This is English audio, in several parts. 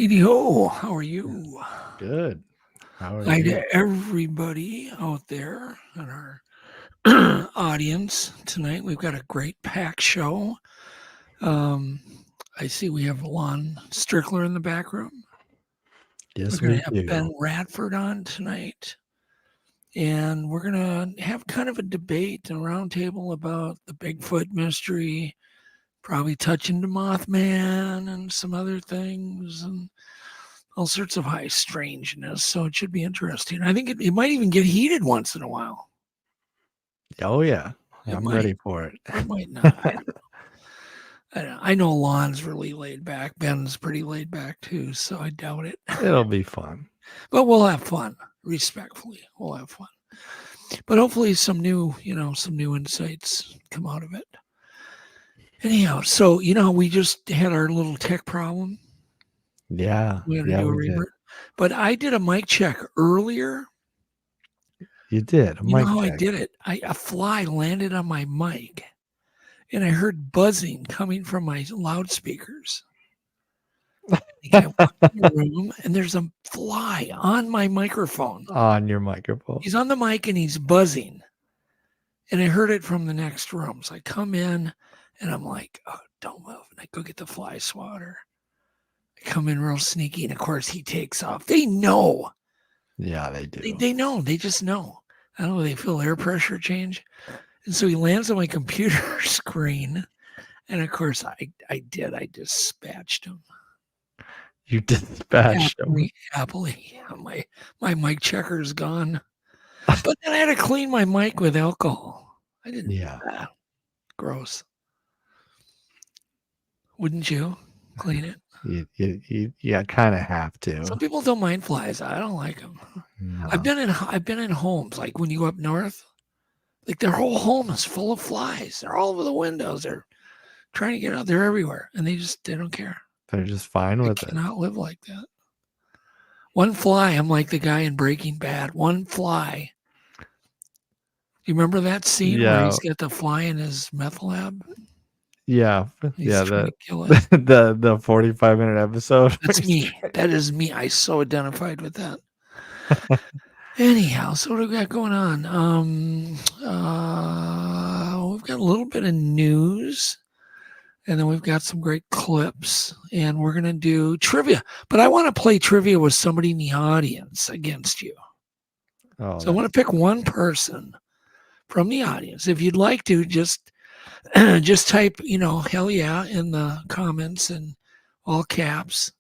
Howdy-ho, how are you? Good. How are Hi you? to everybody out there in our audience tonight. We've got a great packed show. Um, I see we have Lon Strickler in the back room. Yes, We're going we to have do. Ben Radford on tonight. And we're going to have kind of a debate, a roundtable about the Bigfoot mystery, probably touching the Mothman and some other things. And all sorts of high strangeness, so it should be interesting. I think it might even get heated once in a while. Oh, yeah. It I'm might. ready for it. It might not. I know Lon's really laid back. Ben's pretty laid back too, so I doubt it. It'll be fun. But we'll have fun, respectfully. We'll have fun. But hopefully some new insights come out of it. Anyhow, so we just had our little tech problem. Yeah. We had to Yeah, do a we did. revert. But I did a mic check earlier. You did. You know how I did it? A fly landed on my mic, and I heard buzzing coming from my loudspeakers. I walked in the room, and there's a fly on my microphone. On your microphone. He's on the mic, and he's buzzing. And I heard it from the next room. So I come in, and I'm like, oh, don't move. And I go get the fly swatter. I come in real sneaky, and of course, he takes off. They know. Yeah, they do. They know. They just know. I don't know. They feel air pressure change. And so he lands on my computer screen. And of course, I did. I dispatched him. You dispatched him. Happily. My mic checker is gone. But then I had to clean my mic with alcohol. I didn't. Yeah. Gross. Wouldn't you clean it? You kind of have to. Some people don't mind flies. I don't like them. No. I've been in homes like when you go up north, like their whole home is full of flies. They're all over the windows. They're trying to get out. They're everywhere, and they don't care. They're just fine with it. Cannot live like that. One fly. I'm like the guy in Breaking Bad. One fly. You remember that scene where he's got the fly in his meth lab? Yeah. He's trying to kill it. the 45-minute episode. That's me. That is me. I so identified with that. Anyhow, so what do we got going on? We've got a little bit of news, and then we've got some great clips, and we're going to do trivia. But I want to play trivia with somebody in the audience against you. Oh, so I want to pick one person from the audience. If you'd like to, just type, hell yeah in the comments in all caps,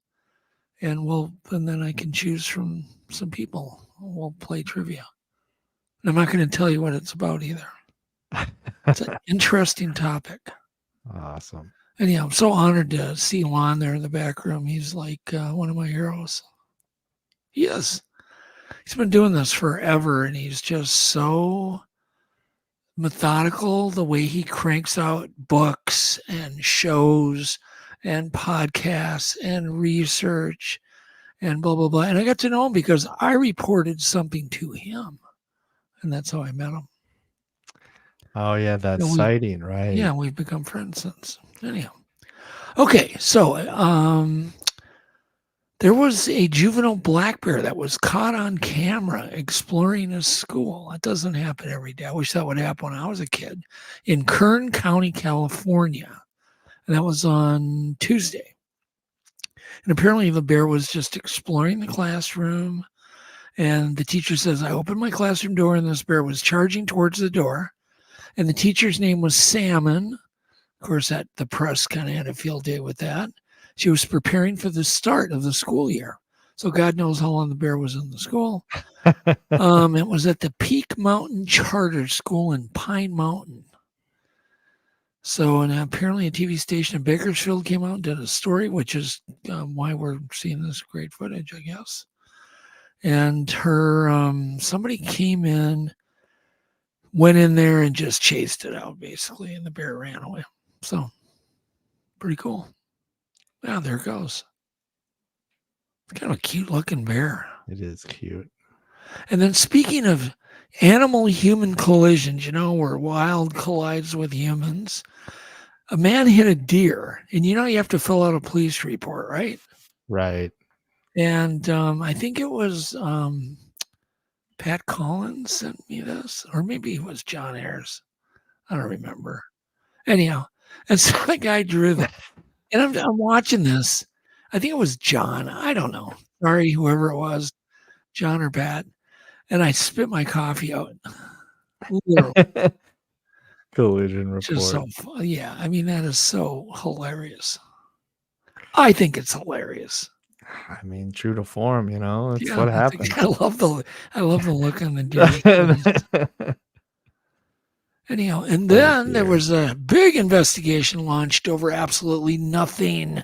and then I can choose from some people. We'll play trivia. And I'm not going to tell you what it's about either. It's an interesting topic. Awesome. Anyhow, I'm so honored to see Lon there in the back room. He's like one of my heroes. He is. He's been doing this forever, and he's just so methodical the way he cranks out books and shows and podcasts and research and blah, blah, blah. And I got to know him because I reported something to him, and that's how I met him. Oh, yeah, that sighting, right? Yeah, we've become friends since. Anyhow. Okay, so there was a juvenile black bear that was caught on camera exploring a school. That doesn't happen every day. I wish that would happen when I was a kid. In Kern County, California. And that was on Tuesday. And apparently the bear was just exploring the classroom. And the teacher says, I opened my classroom door, and this bear was charging towards the door. And the teacher's name was Salmon. Of course, the press kind of had a field day with that. She was preparing for the start of the school year. So God knows how long the bear was in the school. It was at the Peak Mountain Charter School in Pine Mountain. So, and apparently a TV station in Bakersfield came out and did a story, which is why we're seeing this great footage, I guess. And somebody came in, went in there and just chased it out, basically, and the bear ran away. So, pretty cool. Yeah, there it goes. It's kind of a cute-looking bear. It is cute. And then speaking of animal-human collisions, where wild collides with humans, a man hit a deer. And you have to fill out a police report, right? Right. And I think it was Pat Collins sent me this, or maybe it was John Ayers. I don't remember. Anyhow, and so the guy drew that. And I'm watching this. I think it was John. I don't know. Sorry, whoever it was, John or Pat. And I spit my coffee out. Literally. Collision Just report. so yeah. I mean, that is so hilarious. I think it's hilarious. I mean, true to form, it's Yeah, what happened. I love the look on the dude's face. Anyhow, and then there was a big investigation launched over absolutely nothing.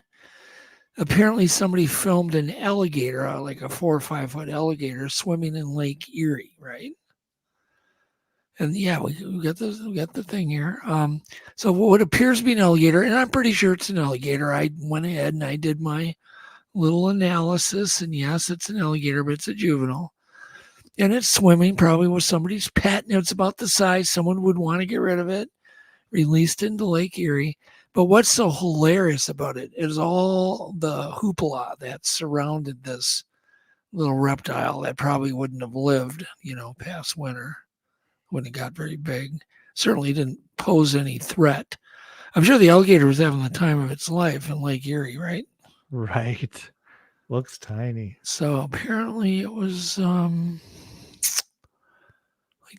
Apparently, somebody filmed an alligator, like a 4 or 5 foot alligator, swimming in Lake Erie, right? And yeah, we got the thing here. So what appears to be an alligator, and I'm pretty sure it's an alligator. I went ahead and I did my little analysis, and yes, it's an alligator, but it's a juvenile. And it's swimming probably with somebody's pet, and it's about the size someone would want to get rid of it, released into Lake Erie. But what's so hilarious about it is all the hoopla that surrounded this little reptile that probably wouldn't have lived, past winter when it got very big. Certainly didn't pose any threat. I'm sure the alligator was having the time of its life in Lake Erie, right? Right. Looks tiny. So apparently it was Lake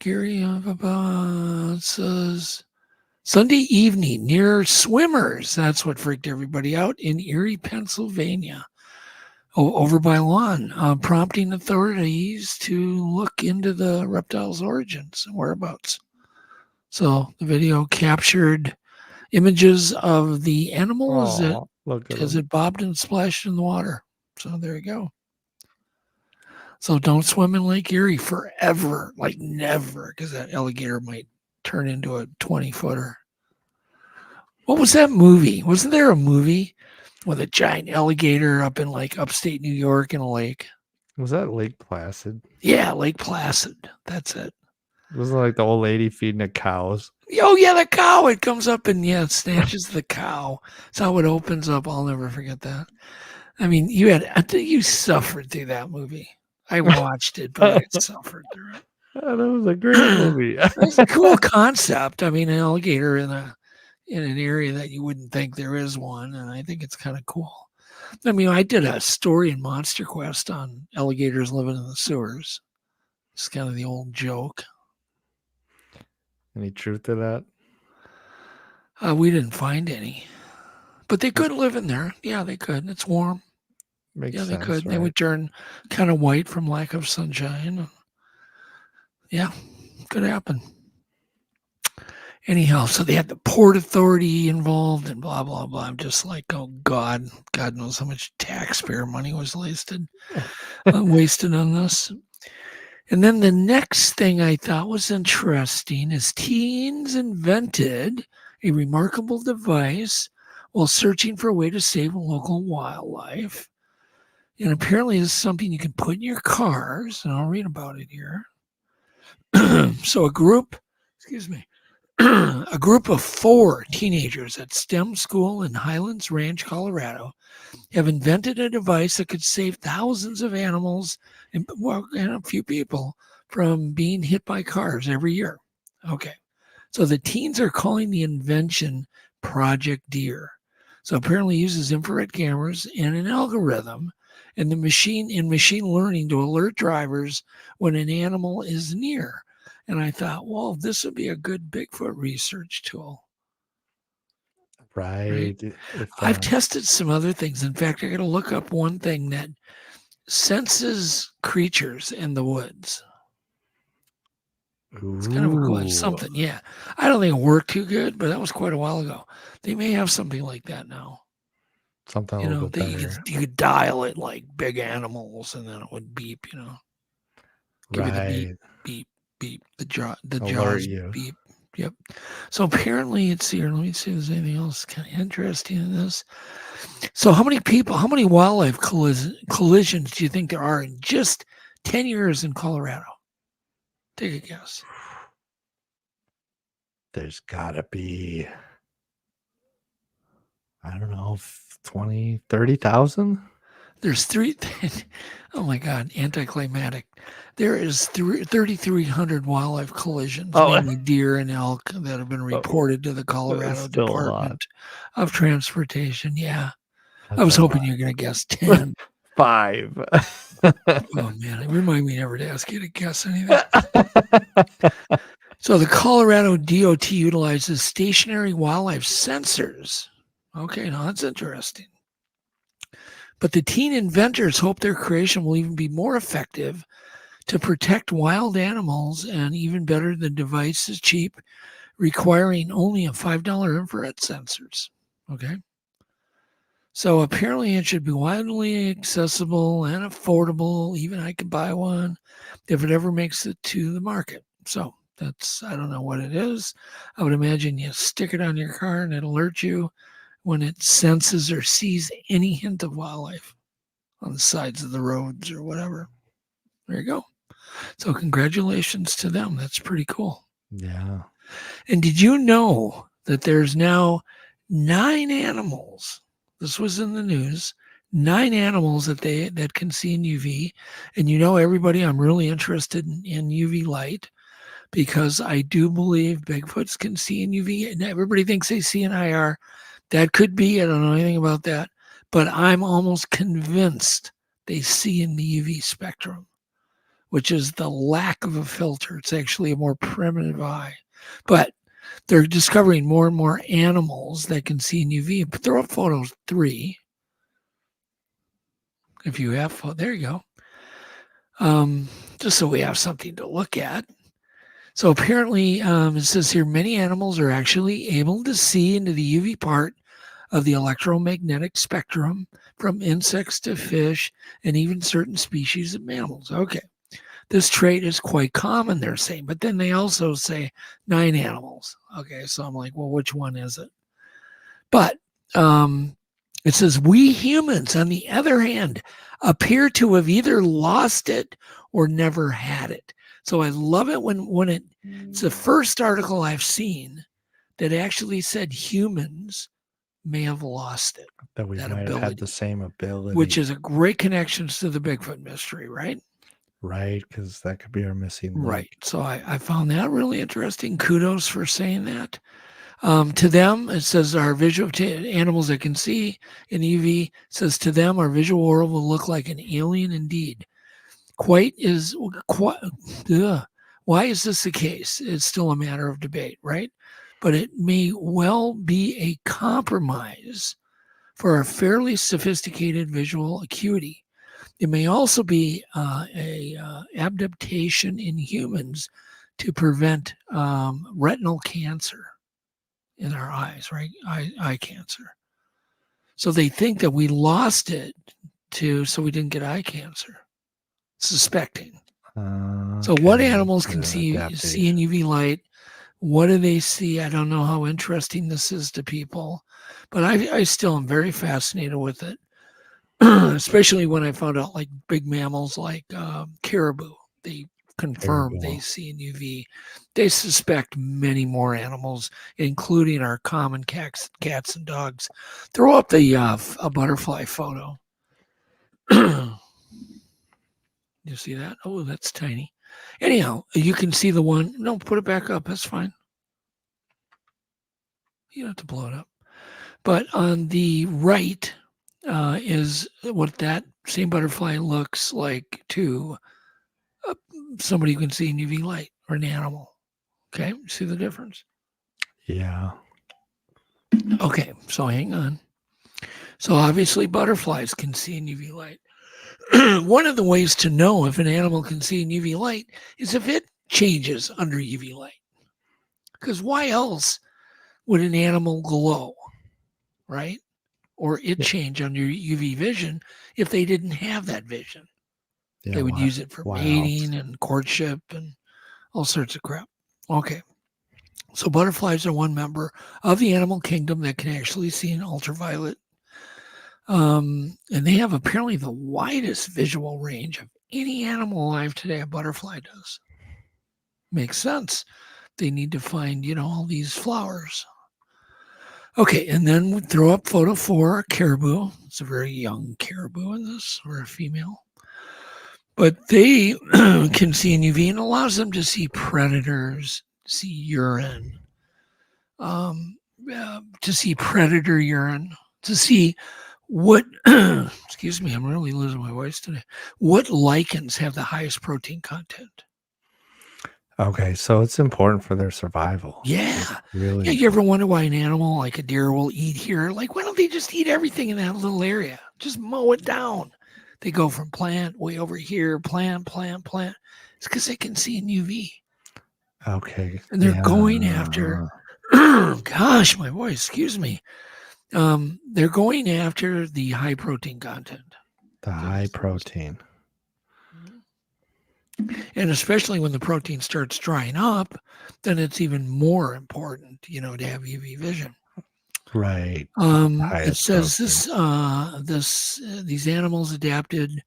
Erie it says Sunday evening near Swimmers. That's what freaked everybody out in Erie, Pennsylvania. Over by Lon, prompting authorities to look into the reptile's origins and whereabouts. So the video captured images of the animal as it bobbed and splashed in the water. So there you go. So don't swim in Lake Erie forever, like never, because that alligator might turn into a 20-footer. What was that movie? Wasn't there a movie with a giant alligator up in like upstate New York in a lake? Was that Lake Placid? Yeah, Lake Placid. That's it. Wasn't it like the old lady feeding the cows? Oh, yeah, the cow. It comes up and, it snatches the cow. That's how it opens up. I'll never forget that. I mean, you suffered through that movie. I watched it, but I suffered through it. Oh, that was a great movie. It's a cool concept. I mean, an alligator in an area that you wouldn't think there is one, and I think it's kind of cool. I mean, I did a story in Monster Quest on alligators living in the sewers. It's kind of the old joke. Any truth to that? We didn't find any, but they could live in there. Yeah, they could. It's warm. Makes sense, they could. Right? They would turn kind of white from lack of sunshine. Yeah, could happen. Anyhow, so they had the Port Authority involved and blah, blah, blah. I'm just like, oh, God knows how much taxpayer money was wasted on this. And then the next thing I thought was interesting is teens invented a remarkable device while searching for a way to save local wildlife. And apparently this is something you can put in your cars, and I'll read about it here. So a group of 4 teenagers at STEM school in Highlands Ranch, Colorado, have invented a device that could save thousands of animals and a few people from being hit by cars every year. Okay. So the teens are calling the invention Project Deer. So apparently uses infrared cameras and an algorithm and the machine learning to alert drivers when an animal is near. And I thought, well, this would be a good Bigfoot research tool. Right. I've tested some other things. In fact, I got to look up one thing that senses creatures in the woods. It's kind of a cool something. Yeah. I don't think it worked too good, but that was quite a while ago. They may have something like that now. Something a little bit better. You could dial it like big animals and then it would beep, Give you the beep, beep, beep, the jaws beep. Yep. So apparently it's here. Let me see if there's anything else kind of interesting in this. So how many wildlife collisions do you think there are in just 10 years in Colorado? Take a guess. There's gotta be, I don't know, 20, 30,000? There's three. Oh my God, anticlimactic. There is 3,300 wildlife collisions, mainly deer and elk, that have been reported to the Colorado Department of Transportation. Yeah. I was hoping you were going to guess 10. 5. Oh, man. Remind me never to ask you to guess anything. So the Colorado DOT utilizes stationary wildlife sensors. Okay, now that's interesting. But the teen inventors hope their creation will even be more effective to protect wild animals, and even better, the device is cheap, requiring only a $5 infrared sensors. Okay. So apparently it should be widely accessible and affordable. Even I could buy one if it ever makes it to the market. So that's, I don't know what it is. I would imagine you stick it on your car and it alerts you when it senses or sees any hint of wildlife on the sides of the roads or whatever. There you go. So congratulations to them. That's pretty cool. Yeah. And did you know that there's now 9 animals? This was in the news. 9 animals that can see in UV. And you know, everybody, I'm really interested in UV light, because I do believe Bigfoots can see in UV. And everybody thinks they see in IR. That could be. I don't know anything about that. But I'm almost convinced they see in the UV spectrum, which is the lack of a filter. It's actually a more primitive eye. But they're discovering more and more animals that can see in UV. But throw up photos 3. If you have, there you go. Just so we have something to look at. So apparently, it says here, many animals are actually able to see into the UV part of the electromagnetic spectrum, from insects to fish and even certain species of mammals. Okay. This trait is quite common, they're saying, but then they also say 9 animals. Okay, so I'm like, well, which one is it? But it says, we humans, on the other hand, appear to have either lost it or never had it. So I love it when it's the first article I've seen that actually said humans may have lost it. That we might have had the same ability. Which is a great connection to the Bigfoot mystery, right? Right, because that could be our missing link. Right. So I found that really interesting. Kudos for saying that. To them, it says our visual animals that can see in UV, says to them our visual world will look like an alien indeed. Why is this the case? It's still a matter of debate, right? But it may well be a compromise for a fairly sophisticated visual acuity. It may also be a adaptation in humans to prevent retinal cancer in our eyes, right? Eye cancer. So they think that we lost it so we didn't get eye cancer. Suspecting. So what animals can see in UV light? What do they see? I don't know how interesting this is to people, but I still am very fascinated with it. Especially when I found out, like, big mammals like caribou, they confirm they see in UV. They suspect many more animals, including our common cats and dogs. Throw up the a butterfly photo. You see that? Oh, that's tiny. Anyhow, you can see the one. No, put it back up. That's fine. You don't have to blow it up. But on the right is what that same butterfly looks like to somebody who can see in UV light, or an animal. Okay, see the difference? Yeah. Okay, so hang on. So obviously butterflies can see in UV light. One of the ways to know if an animal can see in UV light is if it changes under UV light. Because why else would an animal glow, right? Or it change under UV vision if they didn't have that vision. They would use it for mating and courtship and all sorts of crap. Okay. So butterflies are one member of the animal kingdom that can actually see in ultraviolet. And they have apparently the widest visual range of any animal alive today. A butterfly does. Makes sense. They need to find, all these flowers. Okay, and then we throw up photo 4, caribou. It's a very young caribou in this, or a female. But they can see in UV and allows them to see predators, see urine, to see predator urine, to see what, excuse me, I'm really losing my voice today. What lichens have the highest protein content? Okay, so it's important for their survival. Yeah. Really? Yeah, you ever wonder why an animal like a deer will eat here? Like, why don't they just eat everything in that little area? Just mow it down. They go from plant way over here, plant. It's because they can see in UV. Okay. And they're going after, gosh, my voice, excuse me. They're going after the high protein content. The high protein. And especially when the protein starts drying up, then it's even more important, to have UV vision. Right. It says these animals adapted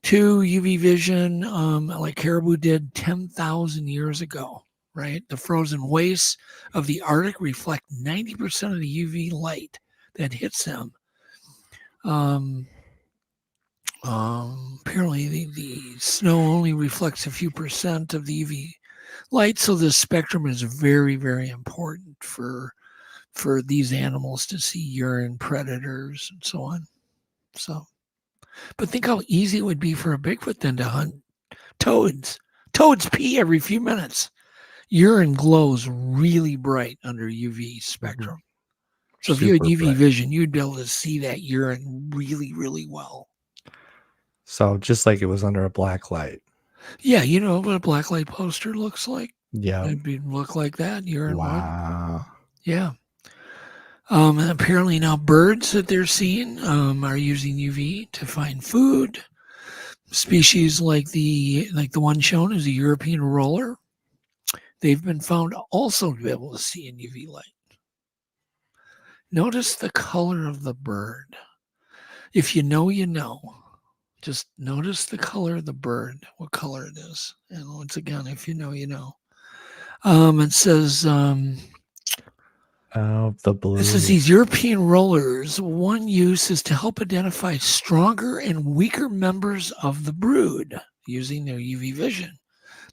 to UV vision like caribou did 10,000 years ago, right? The frozen wastes of the Arctic reflect 90% of the UV light that hits them. Apparently the snow only reflects a few percent of the UV light, so the spectrum is very, very important for these animals to see urine, predators, and so on. So, but think how easy it would be for a Bigfoot then to hunt toads. Toads pee every few minutes. Urine glows really bright under UV spectrum. So if you had UV vision, you'd be able to see that urine really, really well. So just like it was under a black light. Yeah, you know what a black light poster looks like? Yeah. It'd look like that. Urine would. Wow. Yeah. And apparently now birds that they're seeing are using UV to find food. Species like the one shown is a European roller. They've been found also to be able to see in UV light. Notice the color of the bird. If you know, you know. Just notice the color of the bird, what color it is. And once again, if you know, you know. It says, the blue. This is these European rollers. One use is to help identify stronger and weaker members of the brood using their UV vision.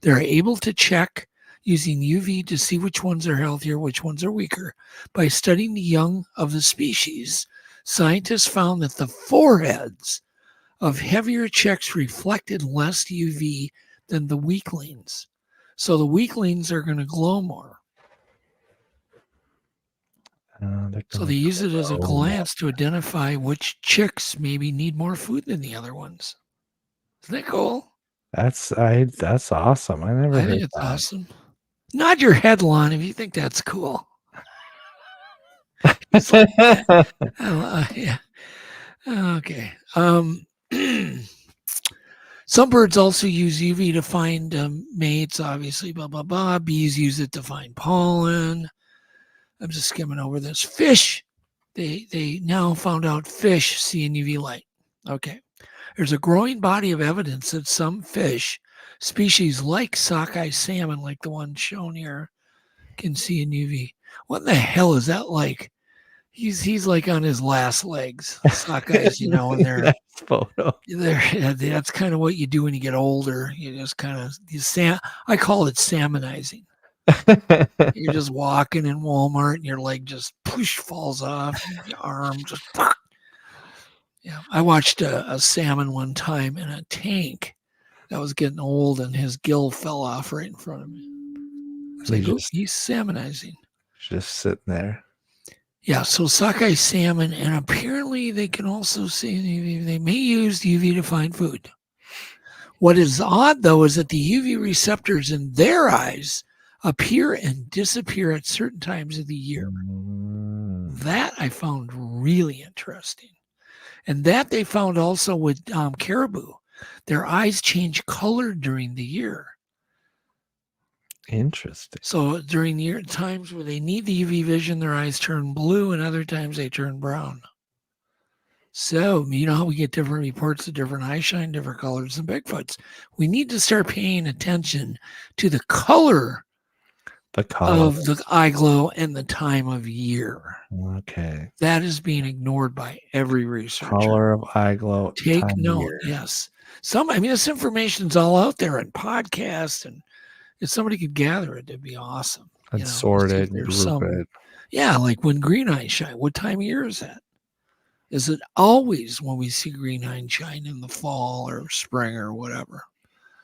They're able to check using UV to see which ones are healthier, which ones are weaker. By studying the young of the species, scientists found that the foreheads of heavier chicks reflected less UV than the weaklings. So the weaklings are going to glow more. So they use it as a glance to identify which chicks maybe need more food than the other ones. Isn't that cool? That's awesome. I think it's awesome. Nod your head, Lon, if you think that's cool. Like, yeah. Okay. Some birds also use UV to find mates, obviously, blah, blah, blah. Bees use it to find pollen. I'm just skimming over this. Fish, they now found out fish see in UV light. Okay. There's a growing body of evidence that some fish species like sockeye salmon, like the one shown here, can see in UV. What in the hell is that like? He's like on his last legs. Sockeyes, and they're photo. That's kind of what you do when you get older. You just kind of I call it salmonizing. You're just walking in Walmart and your leg just falls off, your arm just. Yeah, I watched a salmon one time in a tank that was getting old, and his gill fell off right in front of me. I was like, he's salmonizing. Just sitting there. Yeah, so sockeye salmon, and apparently they can also see they may use UV to find food. What is odd, though, is that the UV receptors in their eyes appear and disappear at certain times of the year. That I found really interesting. And that they found also with caribou. Their eyes change color during the year. Interesting. So during the year, times where they need the UV vision, their eyes turn blue, and other times they turn brown. So, you know how we get different reports of different eye shine, different colors than Bigfoots. We need to start paying attention to the color The color. of the eye glow and the time of year. Okay. That is being ignored by every researcher. Color of eye glow. Take time of note. year. Yes. This information's all out there in podcasts, and if somebody could gather it, it'd be awesome. And sort it and group it. Yeah, like when green eyes shine. What time of year is that? Is it always when we see green eyes shine in the fall or spring or whatever?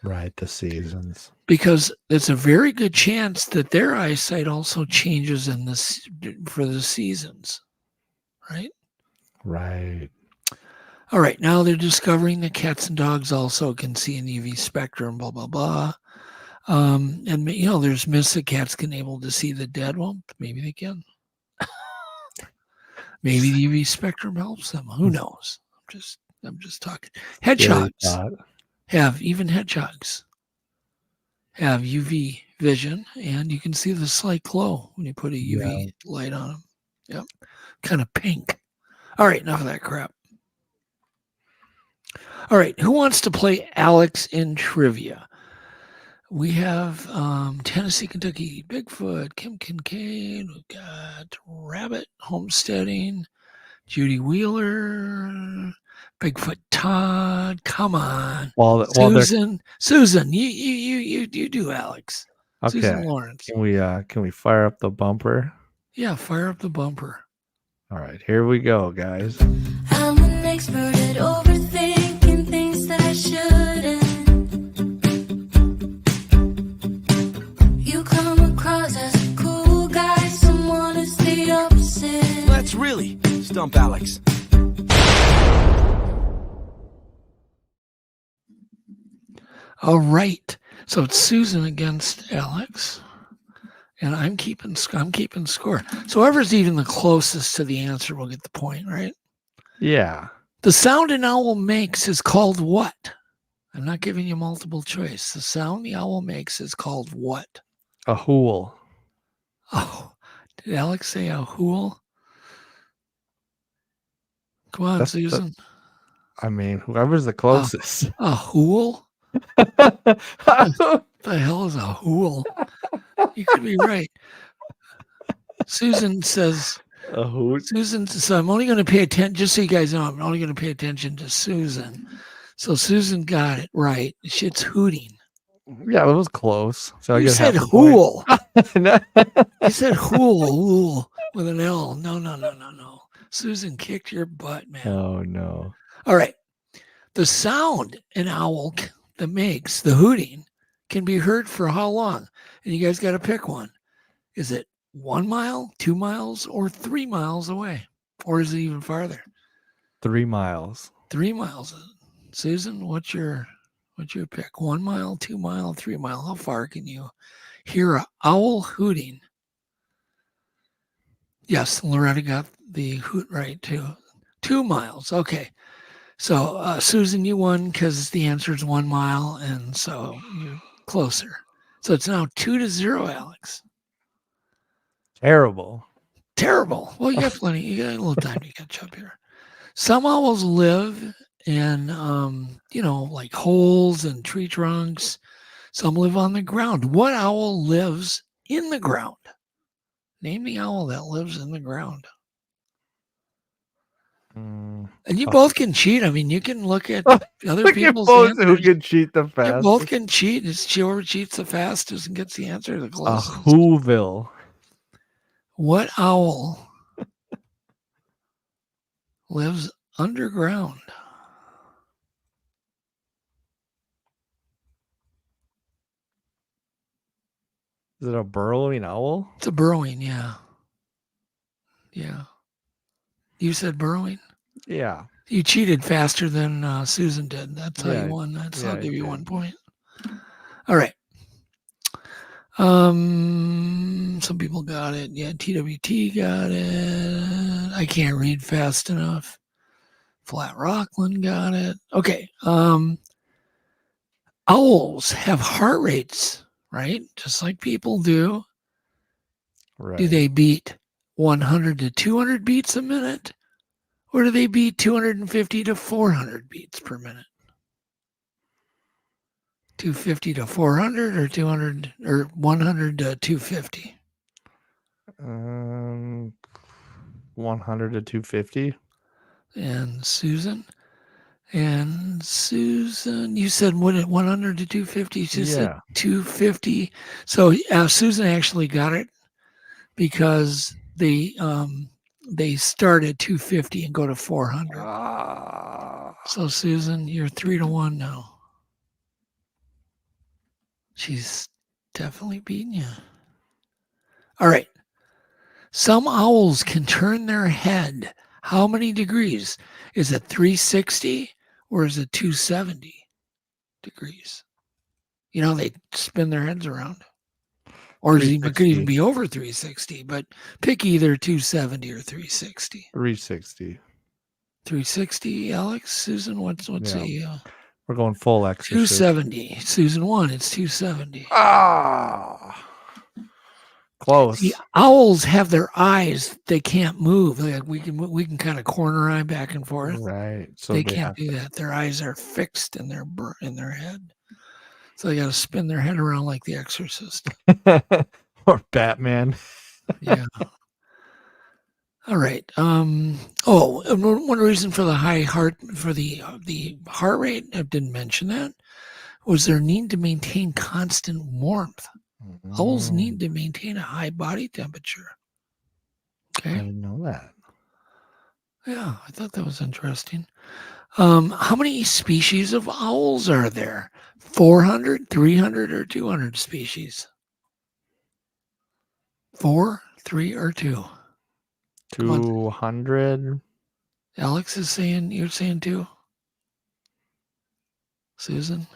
Right, the seasons. Because it's a very good chance that their eyesight also changes for the seasons, right? Right. All right, now they're discovering that cats and dogs also can see in the UV spectrum, blah, blah, blah. And, there's myths that cats can able to see the dead. Well, maybe they can. Maybe the UV spectrum helps them. Who knows? I'm just talking. Hedgehogs hedgehogs have UV vision, and you can see the slight glow when you put a UV light on them. Yep, kind of pink. All right, enough of that crap. All right, who wants to play Alex in trivia? We have Tennessee, Kentucky, Bigfoot, Kim Kincaid. We've got Rabbit, Homesteading, Judy Wheeler, Bigfoot Todd. Come on, Susan, you do Alex. Okay. Susan Lawrence. Can we fire up the bumper? Yeah, fire up the bumper. All right, here we go, guys. I'm an expert at overthinking things that I shouldn't. You come across as a cool guy, someone is the opposite. Let's really stump Alex. All right, so it's Susan against Alex, and I'm keeping score. So whoever's even the closest to the answer will get the point, right? Yeah. The sound an owl makes is called what? I'm not giving you multiple choice. The sound the owl makes is called what? A hool. Oh, did Alex say a hool? Come on, Susan. Whoever's the closest. A hool? What the hell is a hool? You could be right. Susan says, a hoot. Susan says, I'm only going to pay attention, just so you guys know, I'm only going to pay attention to Susan. So Susan got it right. Shit's hooting. Yeah, that was close. So you said hool. You said hool with an L. No. Susan kicked your butt, man. Oh, no. All right. The sound an owl that makes, the hooting, can be heard for how long? And you guys got to pick one. Is it 1 mile, 2 miles, or 3 miles away? Or is it even farther? 3 miles. 3 miles. Susan, what's your pick? 1 mile, 2 mile, 3 mile. How far can you hear an owl hooting? Yes, Loretta got the hoot right too. 2 miles. Okay. So, Susan, you won because the answer is 1 mile, and so you're closer. So it's now 2-0, Alex. Terrible. Well, you got plenty. You got a little time to catch up here. Some owls live in, like holes and tree trunks. Some live on the ground. What owl lives in the ground? Name the owl that lives in the ground. And you both can cheat. I mean, you can look at other people's answers. Who can cheat the fastest? You both can cheat. It's whoever cheats the fastest and gets the answer the closest. A Whoville. What owl lives underground? Is it a burrowing owl? It's a burrowing, yeah. Yeah. You said burrowing? Yeah. You cheated faster than Susan did. That's how you won. I'll give you 1 point. All right. Some people got it. Yeah, TWT got it. I can't read fast enough. Flat Rockland got it. Okay. Owls have heart rates, right? Just like people do. Right. Do they beat 100 to 200 beats a minute? Or do they beat 250 to 400 beats per minute? 250 to 400 or 200 or 100 to 250? 100 to 250. And Susan? And Susan, you said what at 100 to 250? She said 250. So Susan actually got it because they start at 250 and go to 400. So Susan, you're 3-1 now. She's definitely beating you. All right. Some owls can turn their head. How many degrees? Is it 360 or is it 270 degrees? You know, they spin their heads around. Or it could even be over 360, but pick either 270 or 360. 360. 360, Alex? Susan, what's we're going full exorcist. 270. Susan won. It's 270. Close. The owls have their eyes. They can't move. Like we can kind of corner eye back and forth. Right. So they can't do that. Their eyes are fixed in their head. So they got to spin their head around like the Exorcist. Or Batman. Yeah. All right. One reason for the high heart rate, I didn't mention that, was their need to maintain constant warmth. Owls need to maintain a high body temperature. Okay. I didn't know that. Yeah, I thought that was interesting. How many species of owls are there? 400, 300, or 200 species? 4, 3, or 2? 200. Alex is saying, you're saying 2? Susan?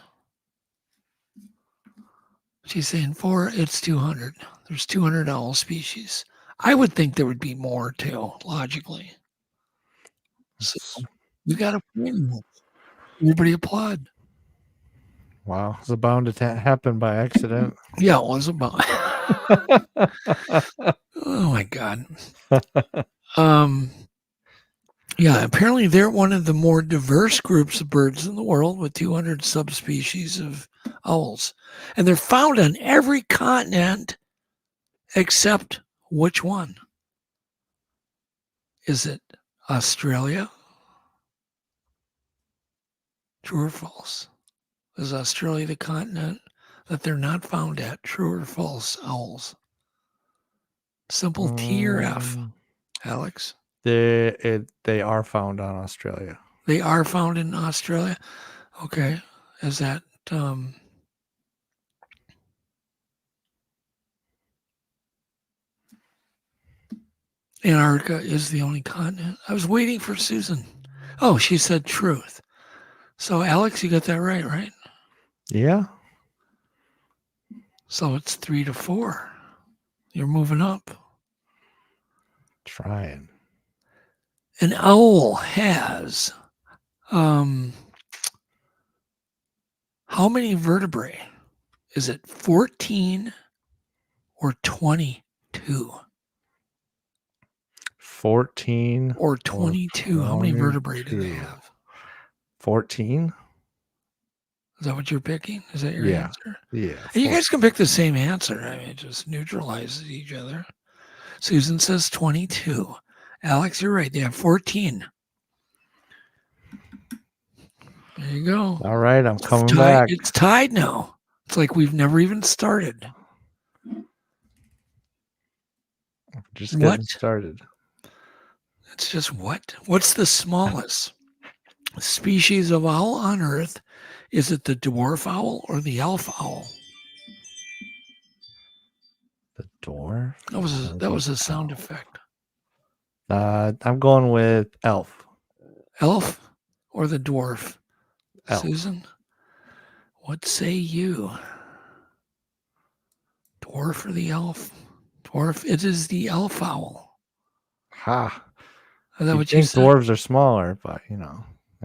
She's saying 4, it's 200. There's 200 owl species. I would think there would be more too, logically. So we got a point. Everybody applaud. Wow. It's bound to happen by accident. Yeah, it was about. Oh my God. Yeah, apparently they're one of the more diverse groups of birds in the world with 200 subspecies of owls. And they're found on every continent except which one? Is it Australia? True or false? Is Australia the continent that they're not found at? True or false, owls? Simple T or F, Alex? They are found on Australia. They are found in Australia? Okay. Is that Antarctica is the only continent? I was waiting for Susan. Oh, she said truth. So, Alex, you got that right? Yeah. So it's 3-4. You're moving up. Trying. An owl has how many vertebrae? Is it 14 or 22? 14 or 22. How many vertebrae do they have? 14. Is that what you're picking? Is that your answer? Yeah. And you guys can pick the same answer. I mean, it just neutralizes each other. Susan says 22. Alex, you're right. They have 14. There you go. All right, I'm coming back. It's tied now. It's like we've never even started. Just getting started. It's just what? What's the smallest species of owl on Earth? Is it the dwarf owl or the elf owl? The dwarf? That was a sound effect. I'm going with elf. Elf or the dwarf? Elf. Susan, what say you? Dwarf or the elf? Dwarf. It is the elf owl. Ha. Is that what you said? Dwarves are smaller, but I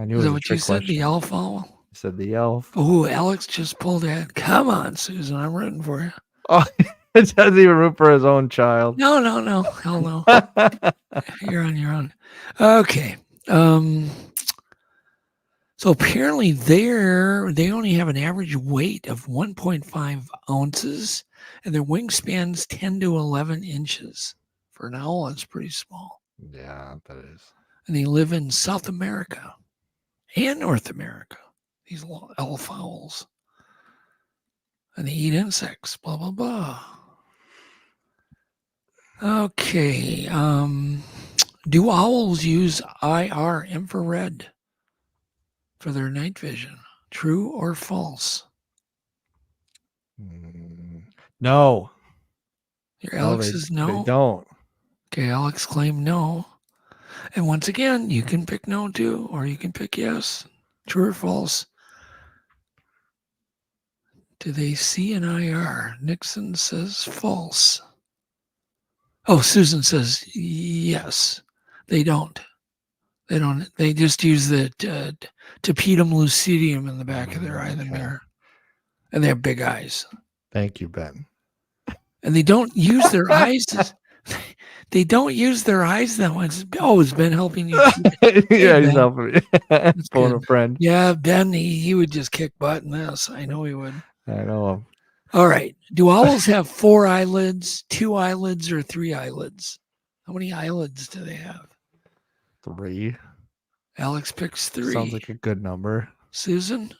knew it was a trick question. Is that what you said? The elf owl? I said the elf. Oh, Alex just pulled ahead. Come on, Susan. I'm rooting for you. Oh, it doesn't even root for his own child. No. Hell no. You're on your own. Okay. So apparently they only have an average weight of 1.5 ounces, and their wingspan's 10 to 11 inches. For an owl, that's pretty small. Yeah, that is. And they live in South America and North America, these little elf owls. And they eat insects, blah, blah, blah. Okay. Do owls use IR, infrared, for their night vision? True or false? No. Your Alex says no. They don't. Okay, Alex claimed no. And once again, you can pick no too, or you can pick yes. True or false? Do they see an IR? Nixon says false. Oh, Susan says yes. They don't. They don't. They just use the tapetum lucidum in the back of their eye, the mirror. And they have big eyes. Thank you, Ben. And they don't use their eyes. They don't use their eyes that much. Oh, has Ben helping you? Yeah, he's helping me. Phone a friend. Yeah, Ben, he would just kick butt in this. I know he would. I know him. All right. Do owls have 4 eyelids, 2 eyelids, or 3 eyelids? How many eyelids do they have? 3. Alex picks 3. Sounds like a good number. Susan?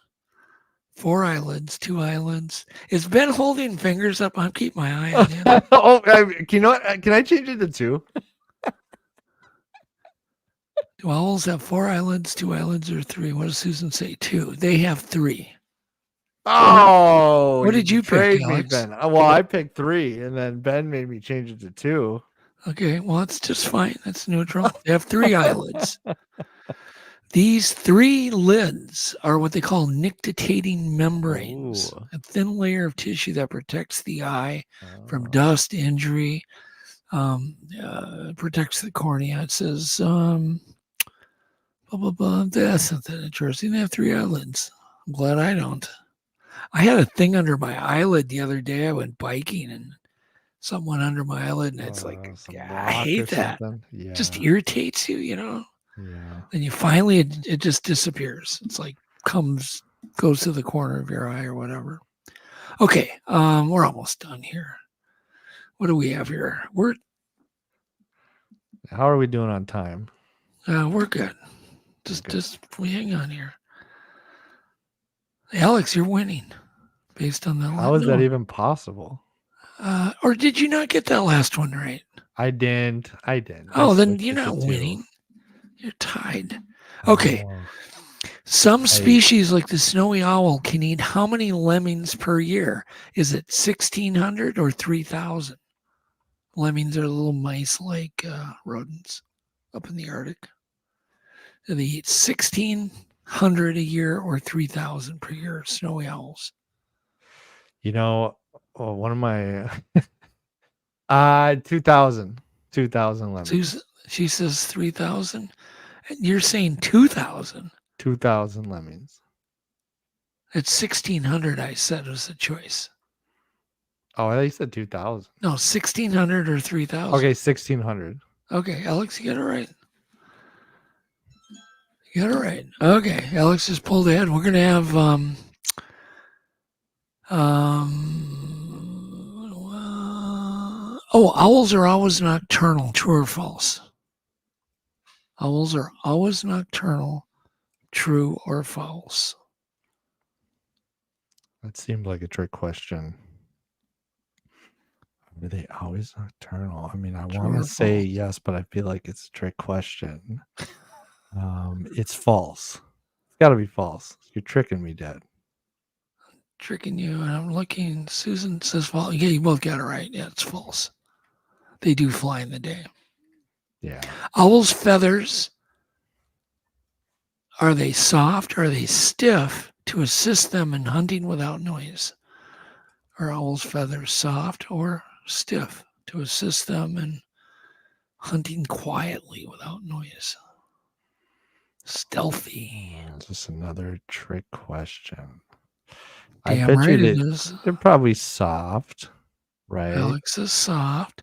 4 eyelids, 2 eyelids. Is Ben holding fingers up? I'll keep my eye on him. You know what? Can I change it to 2? Do owls have 4 eyelids, 2 eyelids, or 3? What does Susan say? 2. They have 3. Oh, what did you pick, me, Alex? Ben? Well, I picked 3, and then Ben made me change it to 2. Okay, well, that's just fine. That's neutral. They have 3 eyelids. These 3 lids are what they call nictitating membranes, Ooh. a thin layer of tissue that protects the eye from dust, injury, protects the cornea. It says, blah, blah, blah. That's not that interesting. They have 3 eyelids. I'm glad I don't. I had a thing under my eyelid the other day. I went biking and something went under my eyelid, and it's like, I hate that. Yeah. Just irritates you, you know? Yeah. And you finally, it just disappears. It's like goes to the corner of your eye or whatever. Okay, we're almost done here. What do we have here? How are we doing on time? We're good. Just we hang on here. Alex, you're winning based on that. How is that even possible? Or did you not get that last one right? I didn't. Oh, then you're not winning. You're tied. Okay. Oh. Some species like the snowy owl can eat how many lemmings per year? Is it 1,600 or 3,000? Lemmings are little mice-like rodents up in the Arctic. Do they eat 1,600 a year or 3,000 per year? Snowy owls. You know, one of my 2,000 lemons. She says 3,000. You're saying 2,000. 2,000 lemons. It's 1,600. I said was the choice. Oh, I thought you said 2,000. No, 1,600 or 3,000. Okay, 1,600. Okay, Alex, you got it right. You got it right. Okay, Alex just pulled ahead. We're gonna have owls are always nocturnal. True or false? Owls are always nocturnal. True or false? That seemed like a trick question. Are they always nocturnal? I mean, I want to say yes, but I feel like it's a trick question. It's false. It's got to be false. You're tricking me, Dad. Tricking you, and I'm looking. Susan says false. Yeah, you both got it right. Yeah, it's false. They do fly in the day. Yeah. Owls' feathers, are they soft or are they stiff to assist them in hunting without noise? Are owls' feathers soft or stiff to assist them in hunting quietly without noise? Stealthy. Just another trick question. Damn I bet right you it is. they're probably soft, right? Alex says soft.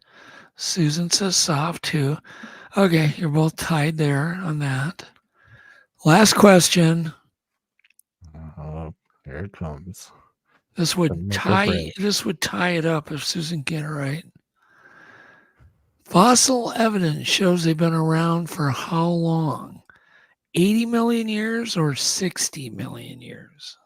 Susan says soft too. Okay, you're both tied there on that. Last question. Here it comes. This The would make or tie break. it up if Susan get it right. Fossil evidence shows they've been around for how long? 80 million years or 60 million years?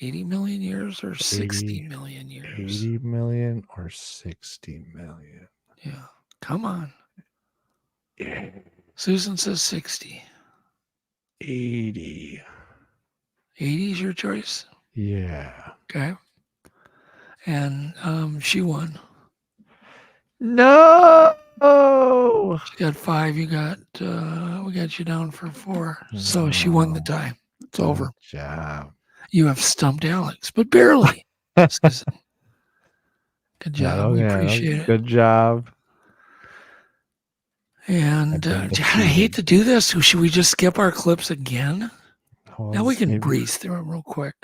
80 million years or 60 million years? 80 million or 60 million? Yeah. Come on. Yeah. Susan says 60. 80. 80 is your choice? Yeah. Okay. And she won. No. She got 5. You got we got you down for 4. So she won the tie. It's over. Good job. You have stumped Alex, but barely. Susan. Good job. We appreciate it. Good job. And God, I hate to do this. Should we just skip our clips again? Well, Now we can maybe- breeze through them real quick.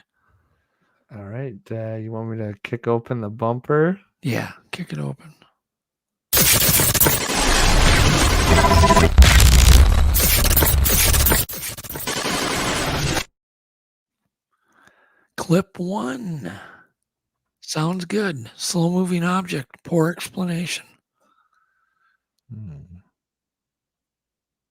All right. You want me to kick open the bumper? Yeah, kick it open. Clip 1. Sounds good. Slow moving object. Poor explanation.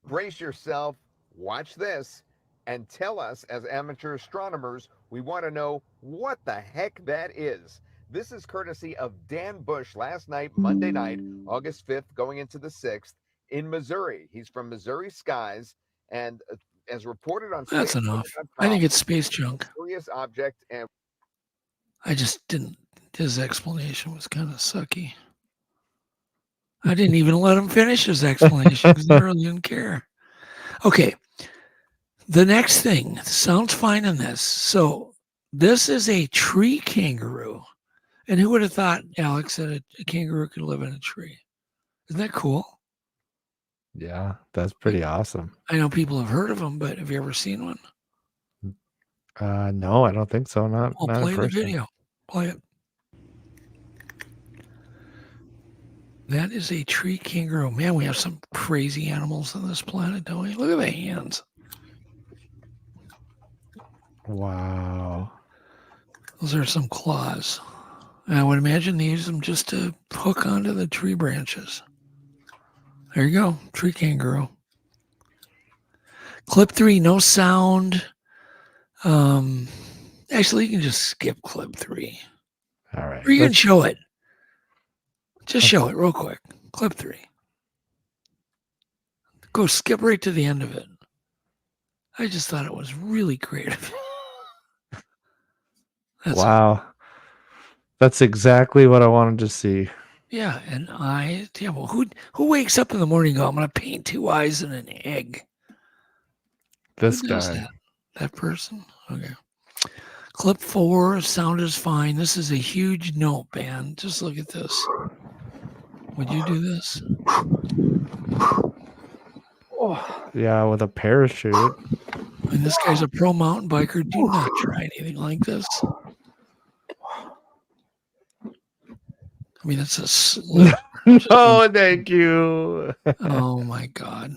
Brace yourself, watch this, and tell us as amateur astronomers, we want to know what the heck that is. This is courtesy of Dan Bush last night, Monday night, August 5th, going into the 6th, in Missouri. He's from Missouri skies, and as reported on That's enough. I think it's space junk. Curious object, and I just didn't. His explanation was kind of sucky. I didn't even let him finish his explanation because I really didn't care. Okay. The next thing sounds fine in this. So this is a tree kangaroo. And who would have thought, Alex, that a kangaroo could live in a tree? Isn't that cool? Yeah, that's pretty awesome. I know people have heard of them, but have you ever seen one? No, I don't think so. Not Play in the person. video. Play it. That is a tree kangaroo. Man, we have some crazy animals on this planet, don't we? Look at the hands. Wow. Those are some claws. I would imagine they use them just to hook onto the tree branches. There you go. Tree kangaroo. Clip 3, no sound. Actually, you can just skip clip 3. All right. Or you can show it. Just show it real quick. Clip 3. Go skip right to the end of it. I just thought it was really creative. Wow. That's exactly what I wanted to see. Yeah, well, who wakes up in the morning and go, I'm going to paint 2 eyes and an egg? This Who does guy. that? That person? Okay. Clip 4, sound is fine. This is a huge note, man. Just look at this. Would you do this? Oh, yeah, with a parachute. And this guy's a pro mountain biker. Do not try anything like this. I mean, it's a slip. No, thank you. Oh, my God.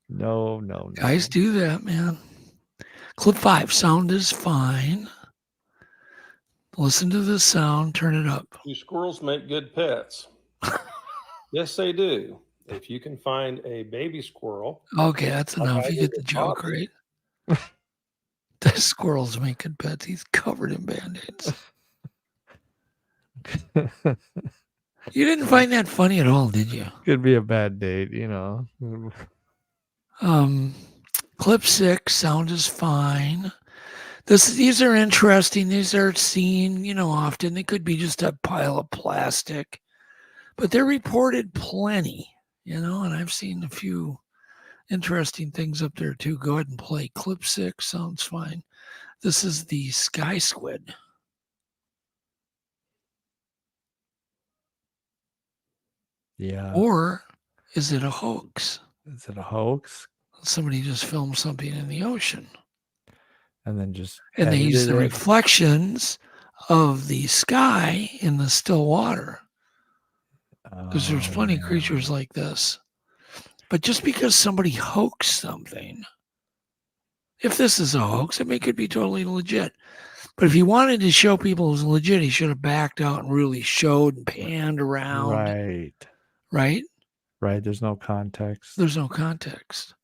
No. Guys do that, man. Clip 5, sound is fine. Listen to the sound. Turn it up. Do squirrels make good pets? Yes, they do. If you can find a baby squirrel. Okay, that's enough. You get the alligator joke, puppy. right? The squirrels make good pets. He's covered in band-aids. You didn't find that funny at all, did you? Could be a bad date, you know. Clip 6, sound is fine. These are interesting. These are seen, often. They could be just a pile of plastic, but they're reported plenty, and I've seen a few interesting things up there too. Go ahead and play clip 6. Sounds fine. This is the sky squid. Yeah. Or is it a hoax? Is it a hoax? Somebody just filmed something in the ocean. And then just And they use the edited it? reflections of the sky in the still water. Because there's plenty of creatures like this. But just because somebody hoaxed something If this is a hoax, it could be totally legit. But if he wanted to show people it was legit, he should have backed out and really showed and panned around. Right? Right. There's no context. There's no context.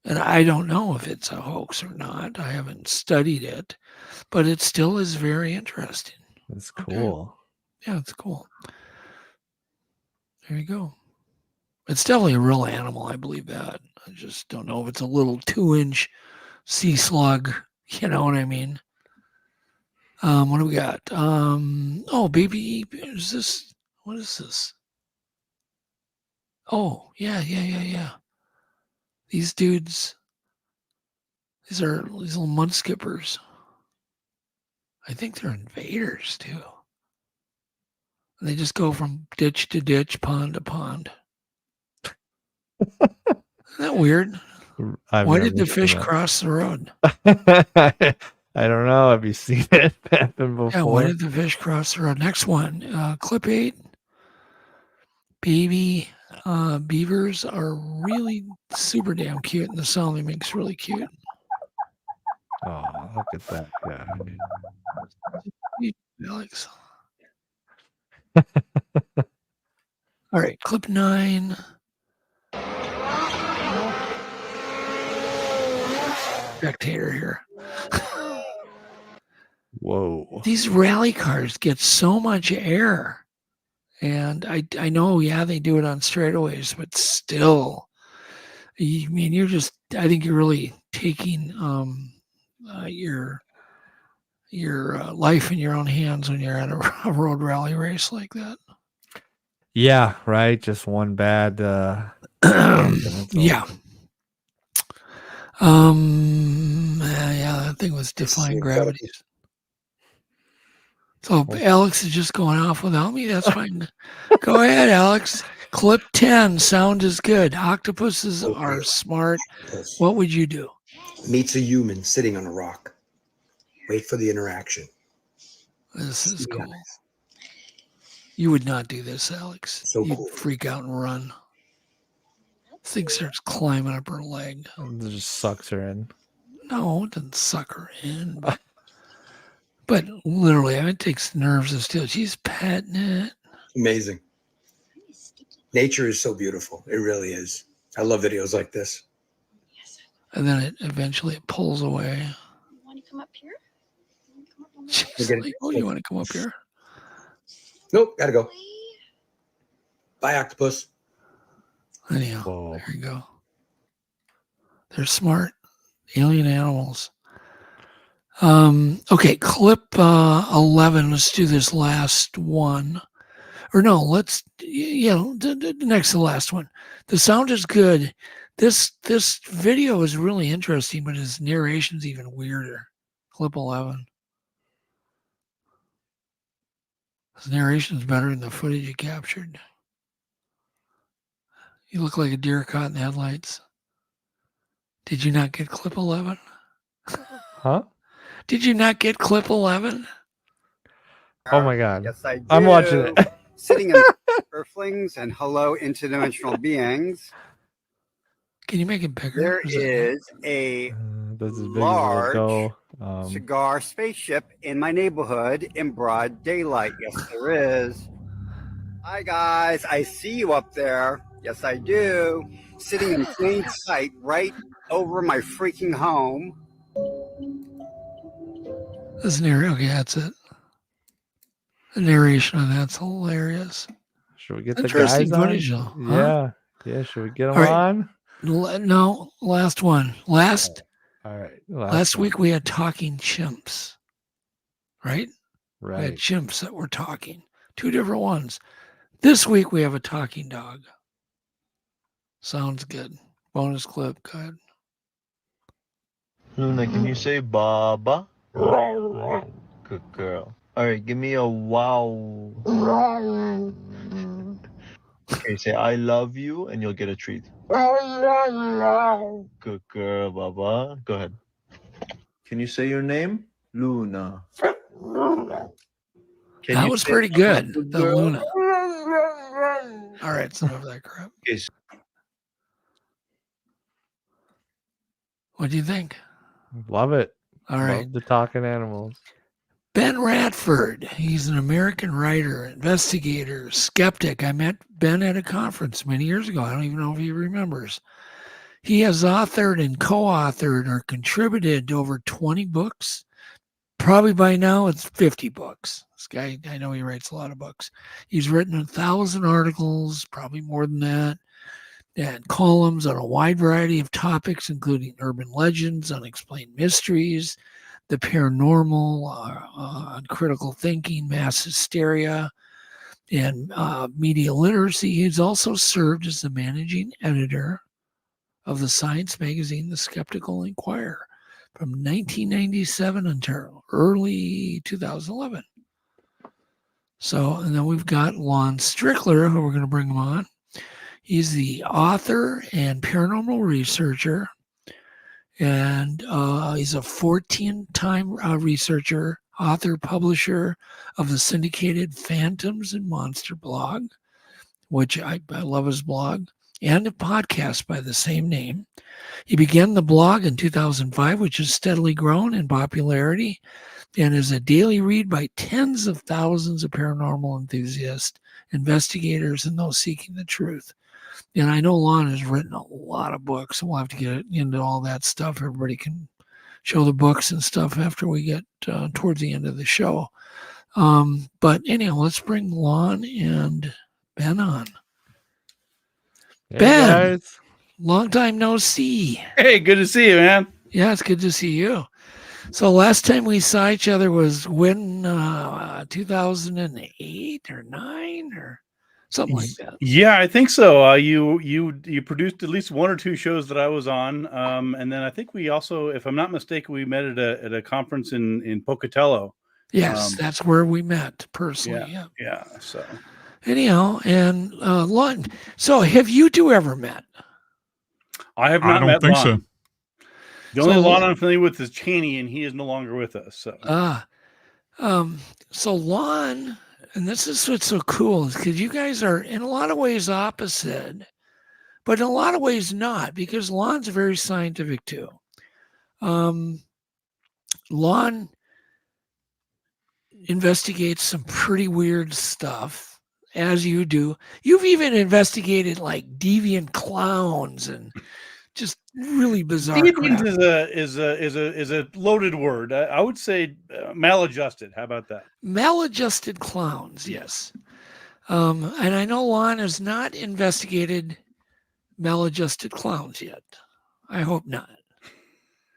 And I don't know if it's a hoax or not. I haven't studied it, but it still is very interesting. That's cool. Okay. Yeah, it's cool. There you go. It's definitely a real animal. I believe that. I just don't know if it's a little 2-inch sea slug. You know what I mean? What do we got? Oh, baby, is this? What is this? Oh, yeah. These dudes. These are these little mud skippers. I think they're invaders too. And they just go from ditch to ditch, pond to pond. Isn't that weird? Why did the fish cross the road? I don't know. Have you seen it happen before? Yeah, why did the fish cross the road? Next one, clip 8. Baby beavers are really super damn cute, and the sound they make is really cute. Oh, look at that guy. Alex. All right, clip 9. Spectator here. Whoa. These rally cars get so much air. And I know, yeah, they do it on straightaways, but still, I mean, I think you're really taking your life in your own hands when you're at a road rally race like that. Yeah, right. Just one bad. Yeah. Yeah, that thing was defying gravity. So Alex is just going off without me. That's fine. Go ahead, Alex. Clip 10. Sound is good. Octopuses are smart. What would you do? Meets a human sitting on a rock. Wait for the interaction. This is cool. You would not do this, Alex. So You'd cool. freak out and run. This thing starts climbing up her leg. It just sucks her in. No, it doesn't suck her in. But literally, it takes nerves of steel. She's petting it. Amazing. Nature is so beautiful. It really is. I love videos like this. And then it eventually pulls away. You want to come up here? She's like, oh, you want to come up here? Nope, gotta go. Bye, octopus. Anyhow, Whoa. there you go. They're smart alien animals. Okay, clip 11. Let's do this last one. Or no, let's, the next to the last one. The sound is good. This video is really interesting, but his narration's even weirder. Clip 11. His narration's better than the footage you captured. You look like a deer caught in the headlights. Did you not get clip 11? Huh? Did you not get clip 11? Oh my God. Yes, I do. I'm watching it. Sitting in Earthlings and hello interdimensional beings. Can you make it bigger? There is a That's as big large as it'll go. cigar spaceship in my neighborhood in broad daylight. Yes, there is. Hi, guys. I see you up there. Yes, I do. Sitting in plain sight right over my freaking home. This narration, okay, that's it. The narration on that's hilarious. Should we get the Interesting guys on? footage, though, huh? Yeah. Should we get them All right. on? No, last one. Last All right. last week we had talking chimps, right? We had Right. chimps that were talking. 2 different ones. This week we have a talking dog. Sounds good. Bonus clip. Good. Luna, can you say Baba? Good girl. All right, give me a wow. Okay, say I love you and you'll get a treat. Good girl, Baba. Go ahead. Can you say your name? Luna. Can That you was say pretty good. good The girl? Luna. All right, it's enough of that crap. Okay, What do you think? Love it. All right. Love the talking animals. Ben Radford. He's an American writer, investigator, skeptic. I met Ben at a conference many years ago. I don't even know if he remembers. He has authored and co-authored or contributed to over 20 books. Probably by now it's 50 books. This guy, I know he writes a lot of books. He's written 1,000 articles, probably more than that, and columns on a wide variety of topics, including urban legends, unexplained mysteries, the paranormal, on critical thinking, mass hysteria, and media literacy. He's also served as the managing editor of the science magazine, The Skeptical Inquirer, from 1997 until early 2011. So, and then we've got Lon Strickler, who we're going to bring him on. He's the author and paranormal researcher, and he's a Fortean-time researcher, author, publisher of the syndicated Phantoms and Monster blog, which I love his blog, and a podcast by the same name. He began the blog in 2005, which has steadily grown in popularity and is a daily read by tens of thousands of paranormal enthusiasts, investigators, and those seeking the truth. And I know Lon has written a lot of books, and we'll have to get into all that stuff. Everybody can show the books and stuff after we get towards the end of the show. But anyhow, let's bring Lon and Ben on. Hey, Ben, guys. long time no see. Hey, good to see you, man. Yeah, it's good to see you. So last time we saw each other was when 2008 or 9 or something like that. Yeah, I think so. You produced at least one or two shows that I was on, and then I think we also, if I'm not mistaken, we met at a conference in Pocatello. Yes, that's where we met personally. Yeah. So anyhow, and Lon. So have you two ever met? I have not met think Lon. so. The only Lon I'm familiar with is Cheney, and he is no longer with us. So so Lon, and this is what's so cool, is because you guys are in a lot of ways opposite, but in a lot of ways not, because Lon's very scientific too. Lon investigates some pretty weird stuff, as you do. You've even investigated like deviant clowns and just really bizarre deviant crap. is a loaded word. I would say maladjusted. How about that? Maladjusted clowns, yes. And I know Lon has not investigated maladjusted clowns yet. I hope not.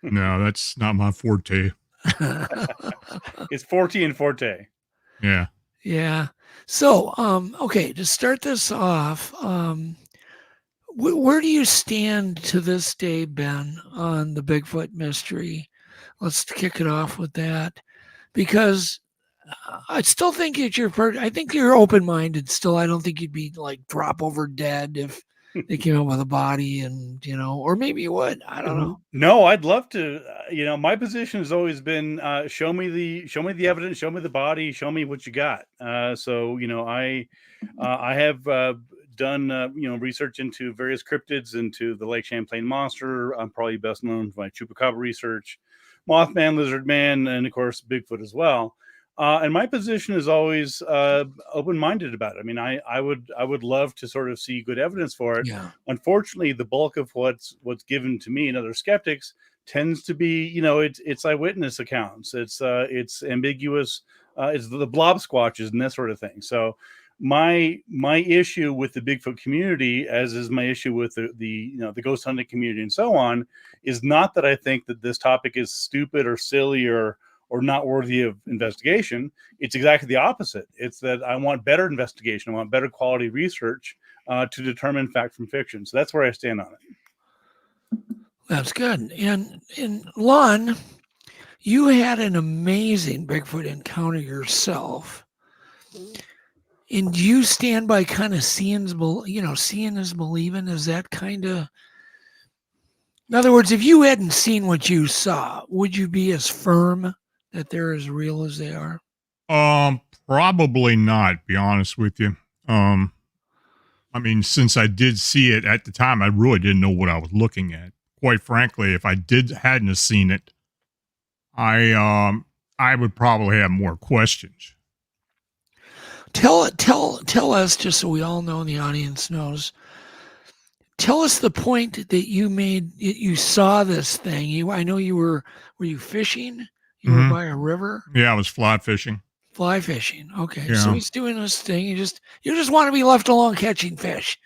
No, that's not my forte. It's Fortean Forte. Yeah. Yeah. So, okay, to start this off, where do you stand to this day, Ben, on the Bigfoot mystery? Let's kick it off with that, because I still think that I think you're open-minded still. I don't think you'd be like drop over dead if they came up with a body, and or maybe you would. I don't know. No, I'd love to. My position has always been show me the evidence, show me the body, show me what you got. I have done research into various cryptids, into the Lake Champlain monster. I'm probably best known for my chupacabra research, Mothman, lizard man, and of course Bigfoot as well. And my position is always open-minded about it. I mean, I would love to sort of see good evidence for it. Yeah. Unfortunately, the bulk of what's given to me and other skeptics tends to be, it's eyewitness accounts. It's ambiguous. It's the blob squatches and that sort of thing. So my issue with the Bigfoot community, as is my issue with the ghost hunting community and so on, is not that I think that this topic is stupid or silly or not worthy of investigation. It's exactly the opposite. It's that I want better investigation. I want better quality research to determine fact from fiction. So that's where I stand on it. That's good. And Lon, you had an amazing Bigfoot encounter yourself. And do you stand by kind of seeing is believing? Is that kind of, in other words, if you hadn't seen what you saw, would you be as firm that they're as real as they are? Probably not, be honest with you. I mean, since I did see it at the time, I really didn't know what I was looking at. Quite frankly, if I hadn't have seen it, I would probably have more questions. Tell us, just so we all know and the audience knows. Tell us the point that you made. You saw this thing. I know you were you fishing? You were by a river? Yeah, I was fly fishing. Fly fishing. Okay. Yeah. So he's doing this thing. You just want to be left alone catching fish.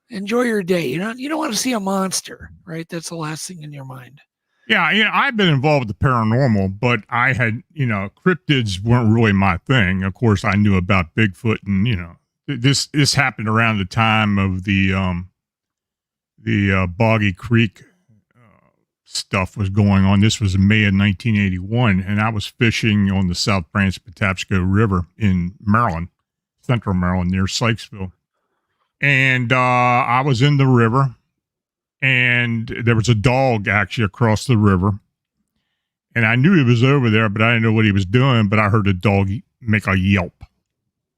Enjoy your day. You don't want to see a monster, right? That's the last thing in your mind. Yeah, I've been involved with the paranormal, but I had, cryptids weren't really my thing. Of course, I knew about Bigfoot, and this happened around the time of the Boggy Creek stuff was going on. This was in May of 1981, and I was fishing on the South Branch Patapsco River in Maryland, central Maryland, near Sykesville. And I was in the river, and there was a dog actually across the river. And I knew he was over there, but I didn't know what he was doing, but I heard the dog make a yelp.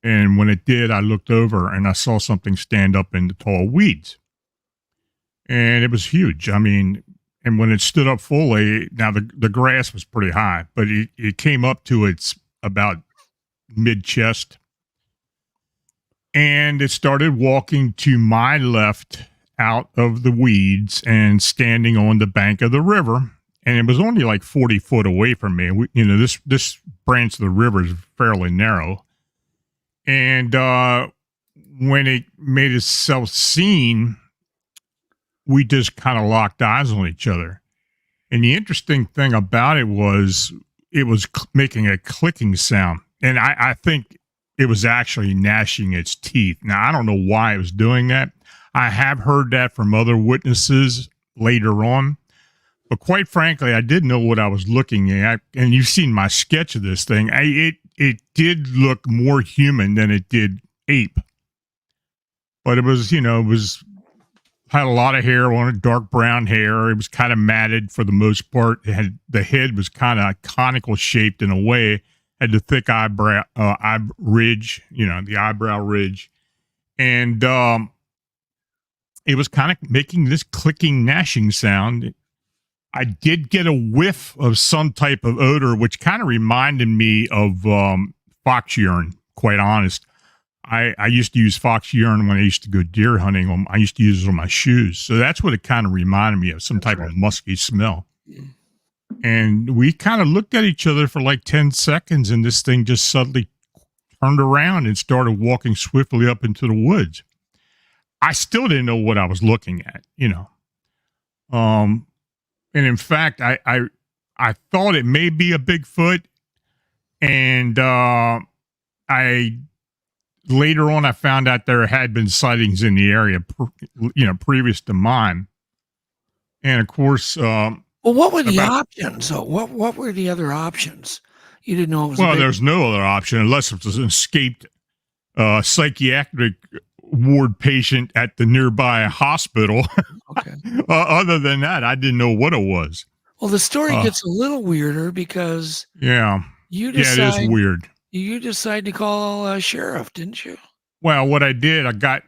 And when it did, I looked over, and I saw something stand up in the tall weeds. And it was huge. I mean, and when it stood up fully, now the grass was pretty high, but it came up to its about mid-chest. And it started walking to my left out of the weeds and standing on the bank of the river. And it was only like 40 foot away from me. This branch of the river is fairly narrow. And when it made itself seen, we just kind of locked eyes on each other. And the interesting thing about it was making a clicking sound. And I think it was actually gnashing its teeth. Now, I don't know why it was doing that. I have heard that from other witnesses later on. But quite frankly, I didn't know what I was looking at. And you've seen my sketch of this thing. It did look more human than it did ape. But it was, had a lot of hair on it, dark brown hair. It was kind of matted for the most part. The head was kind of conical shaped in a way. Had the thick eyebrow ridge, the eyebrow ridge. And it was kind of making this clicking, gnashing sound. I did get a whiff of some type of odor, which kind of reminded me of fox urine, quite honest. I used to use fox urine when I used to go deer hunting. I used to use it on my shoes. So that's what it kind of reminded me of, some type of musky smell. And we kind of looked at each other for like 10 seconds, and this thing just suddenly turned around and started walking swiftly up into the woods. I still didn't know what I was looking at, And in fact, I thought it may be a Bigfoot. And later on, I found out there had been sightings in the area, previous to mine. And of course, well, what were the options? So what were the other options? You didn't know it was there's no other option unless it was an escaped psychiatric ward patient at the nearby hospital. Okay. Other than that, I didn't know what it was. Well, the story gets a little weirder because it is weird. You decided to call a sheriff, didn't you? Well, what I did, I got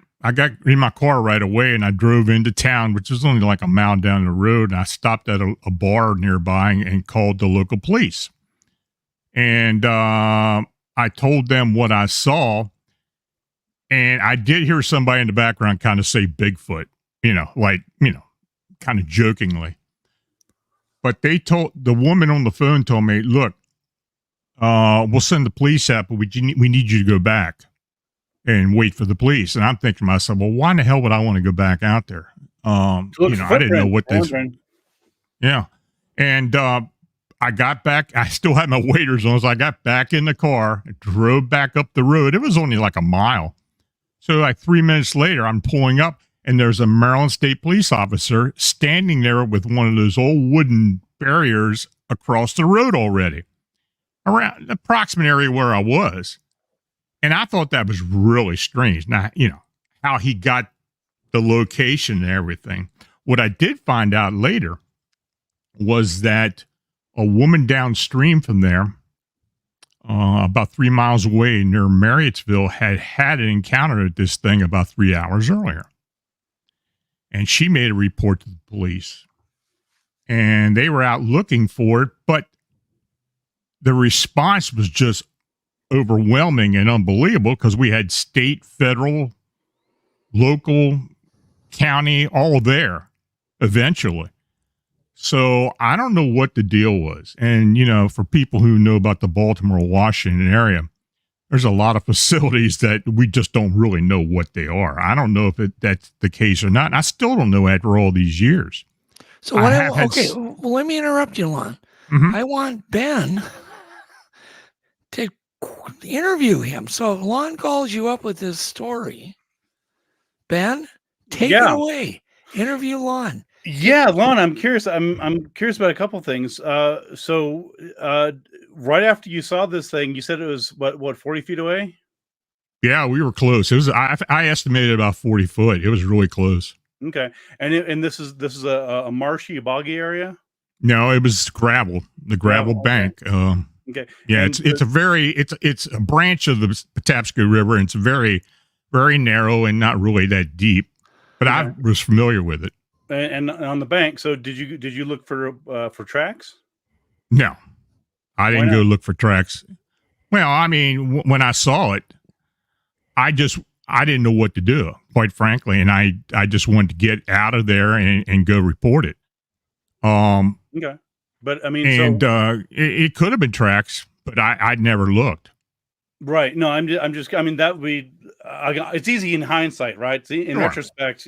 in my car right away, and I drove into town, which was only like a mile down the road. And I stopped at a bar nearby and called the local police. And I told them what I saw. And I did hear somebody in the background kind of say Bigfoot, kind of jokingly. But the woman on the phone told me, look, we'll send the police out, but we need you to go back and wait for the police. And I'm thinking to myself, well, why in the hell would I want to go back out there? I didn't know what this. Yeah. And I got back. I still had my waders on, so I got back in the car, drove back up the road. It was only like a mile. So like 3 minutes later, I'm pulling up, and there's a Maryland State Police officer standing there with one of those old wooden barriers across the road already, around the approximate area where I was. And I thought that was really strange. Now, how he got the location and everything. What I did find out later was that a woman downstream from there, about 3 miles away near Marriottsville, had an encounter with this thing about 3 hours earlier. And she made a report to the police. And they were out looking for it, but the response was just overwhelming and unbelievable because we had state, federal, local, county, all there eventually. So I don't know what the deal was. And, for people who know about the Baltimore, Washington area, there's a lot of facilities that we just don't really know what they are. I don't know if that's the case or not. And I still don't know after all these years. So well, let me interrupt you, Lon. Mm-hmm. I want Ben to interview him. So Lon calls you up with this story. Ben, take it away. Interview Lon. Yeah, Lon, I'm curious. I'm curious about a couple things. So right after you saw this thing, you said it was what 40 feet away? Yeah, we were close. It was I estimated about 40 foot. It was really close. Okay, and this is a marshy, boggy area. No, it was gravel, the gravel bank. Okay, yeah, and it's a branch of the Patapsco River, and it's very, very narrow and not really that deep. But I was familiar with it. And on the bank. So did you look for tracks? No, I didn't go look for tracks. Well, I mean, when I saw it, I didn't know what to do, quite frankly, and I just wanted to get out of there and go report it. Okay, but I mean, it could have been tracks, but I'd never looked. Right. No, I mean, that would be. It's easy in hindsight, right? In retrospect,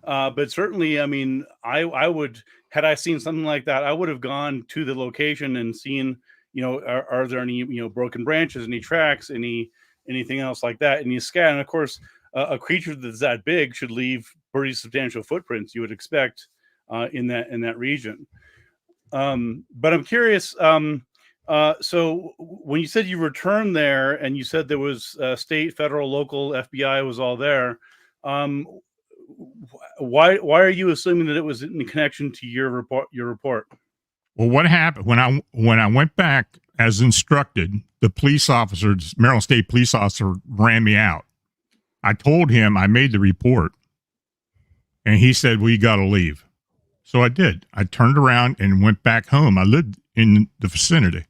but certainly, I mean, I would, had I seen something like that, I would have gone to the location and seen, are there any, broken branches, any tracks, anything else like that, and you scan. And of course, a creature that's that big should leave pretty substantial footprints. You would expect in that region. But I'm curious. So when you said you returned there, and you said there was state, federal, local, FBI was all there, why are you assuming that it was in connection to your report? Well, what happened when I went back as instructed, the police officer, Maryland State police officer, ran me out. I told him I made the report, and he said, "Well, you got to leave." So I did. I turned around and went back home. I lived in the vicinity.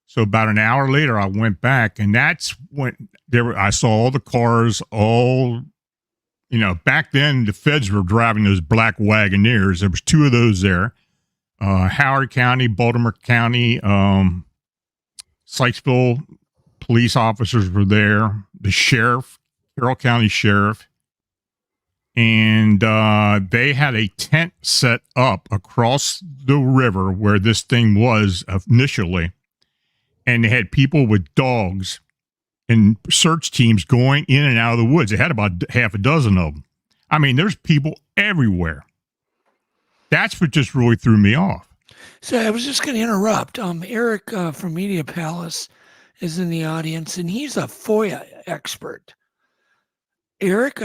So about an hour later, I went back, and that's when I saw all the cars, back then the feds were driving those black Wagoneers. There was two of those there. Howard County, Baltimore County, Sykesville police officers were there. The sheriff, Carroll County sheriff. And they had a tent set up across the river where this thing was initially. And they had people with dogs and search teams going in and out of the woods. They had about half a dozen of them. I mean, there's people everywhere. That's what just really threw me off. So I was just going to interrupt. Eric from Media Palace is in the audience, and he's a FOIA expert. Eric,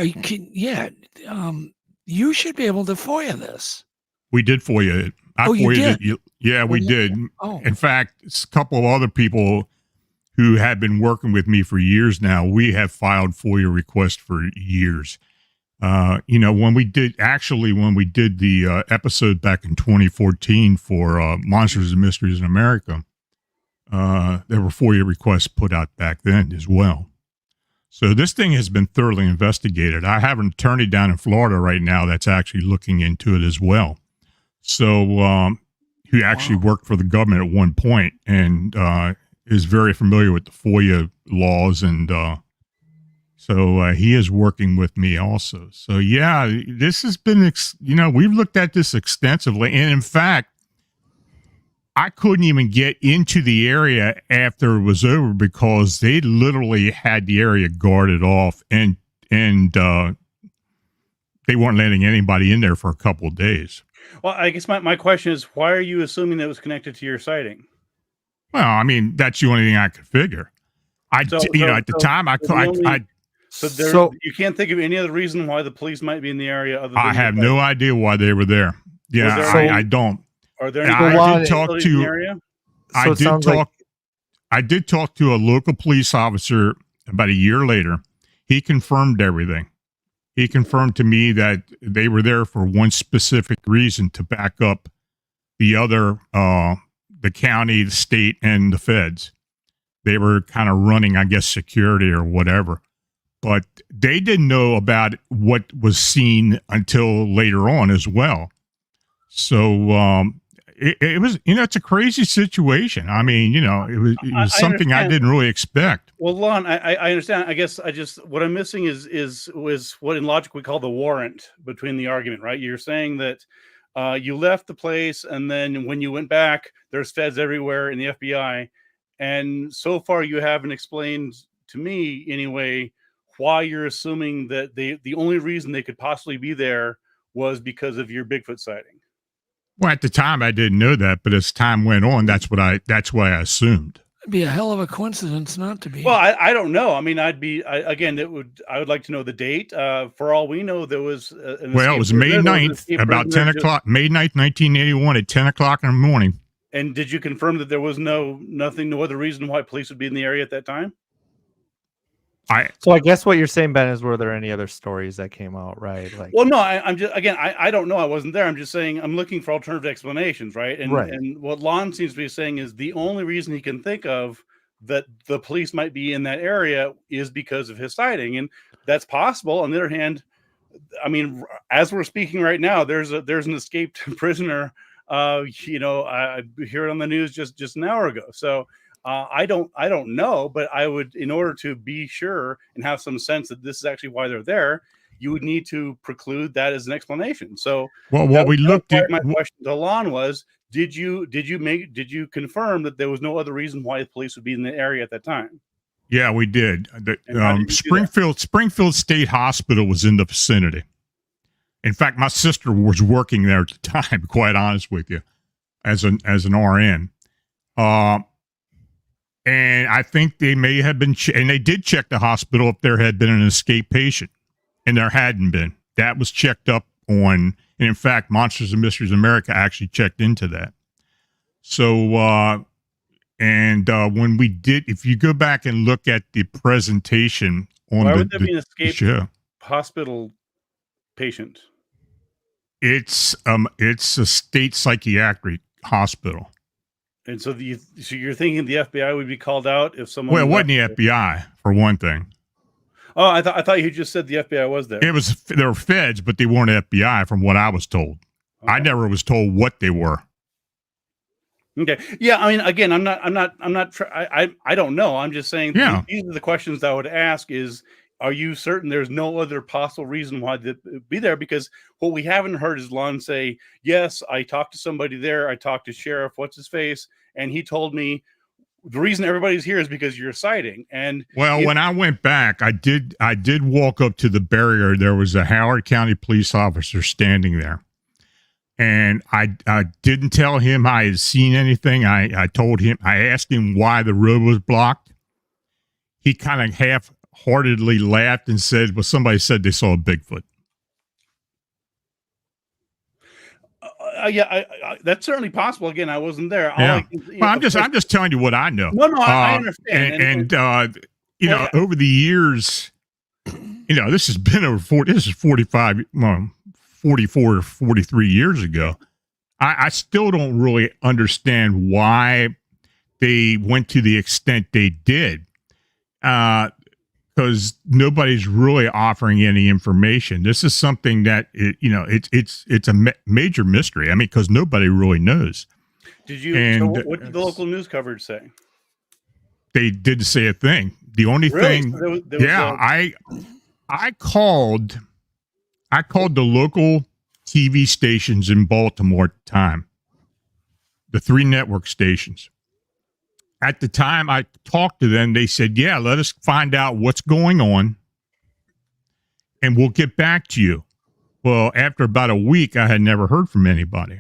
you should be able to FOIA this. We did FOIA it. You did? It. Yeah, we did. Oh. In fact, a couple of other people who have been working with me for years now, we have filed FOIA requests for years. When we did the episode back in 2014 for Monsters and Mysteries in America, there were FOIA requests put out back then as well. So this thing has been thoroughly investigated. I have an attorney down in Florida right now that's actually looking into it as well. So who actually worked for the government at one point and is very familiar with the FOIA laws. And so he is working with me also. So, yeah, this has been, we've looked at this extensively. And in fact, I couldn't even get into the area after it was over because they literally had the area guarded off and they weren't letting anybody in there for a couple of days. Well, I guess my question is, why are you assuming that it was connected to your sighting? Well, I mean, that's the only thing I could figure. At the time, you can't think of any other reason why the police might be in the area other than I have no idea why they were there. Yeah, I don't. Are there any I did talk in to the area? I did talk to a local police officer about a year later. He confirmed everything. He confirmed to me that they were there for one specific reason, to back up the other the county, the state, and the feds. They were kind of running, I guess, security or whatever. But they didn't know about what was seen until later on as well. So it was, it's a crazy situation. I mean, it was something I didn't really expect. Well, Lon, I understand. I guess what I'm missing was what in logic we call the warrant between the argument, right? You're saying that you left the place, and then when you went back, there's feds everywhere in the FBI. And so far, you haven't explained to me anyway why you're assuming that the only reason they could possibly be there was because of your Bigfoot sighting. Well, at the time, I didn't know that, but as time went on, that's what I assumed. It'd be a hell of a coincidence not to be. Well, I don't know. I mean, I would like to know the date. For all we know, there was it was May 9th, about 10 o'clock, May 9th, 1981 at 10 o'clock in the morning. And did you confirm that there was no other reason why police would be in the area at that time? So I guess what you're saying, Ben, is were there any other stories that came out, right? Like, well, no, I'm just, again, I don't know. I wasn't there. I'm just saying I'm looking for alternative explanations, right? And what Lon seems to be saying is the only reason he can think of that the police might be in that area is because of his sighting, and that's possible. On the other hand, I mean, as we're speaking right now, there's an escaped prisoner. I hear it on the news just an hour ago. So. I don't know, but I would, in order to be sure and have some sense that this is actually why they're there, you would need to preclude that as an explanation. So, well, what we looked at, my question to Lon was, did you confirm that there was no other reason why the police would be in the area at that time? Yeah, we did. Springfield State Hospital was in the vicinity. In fact, my sister was working there at the time. Quite honest with you, as an RN. And I think they may have been, and they did check the hospital if there had been an escaped patient, and there hadn't been. That was checked up on, and in fact, Monsters and Mysteries America actually checked into that. So, when we did, if you go back and look at the presentation on why would there be an escaped show, hospital patient? It's a state psychiatric hospital. And so you're thinking the FBI would be called out if someone? Well, it wasn't the FBI for one thing. Oh, I thought you just said the FBI was there. There were feds, but they weren't FBI, from what I was told. Okay. I never was told what they were. Okay, yeah. I mean, again, I don't know. I'm just saying. Yeah. These are the questions that I would ask: is are you certain there's no other possible reason why they'd be there? Because what we haven't heard is Lon say, yes, I talked to somebody there. I talked to Sheriff What's-His-Face, and he told me the reason everybody's here is because you're sighting. And when I went back, I did walk up to the barrier. There was a Howard County police officer standing there. And I didn't tell him I had seen anything. I asked him why the road was blocked. He kind of half-heartedly laughed and said, well, somebody said they saw a Bigfoot. That's certainly possible. Again, I wasn't there. I'm just telling you what I know. No, I understand. And over the years, this has been this is 44 or 43 years ago. I still don't really understand why they went to the extent they did. Because nobody's really offering any information. This is something that it's a major mystery. I mean, because nobody really knows. So what did the local news coverage say? They didn't say a thing. The only thing, I called the local TV stations in Baltimore at the time, the 3 network stations. At the time I talked to them, they said, yeah, let us find out what's going on and we'll get back to you. Well, after about a week, I had never heard from anybody.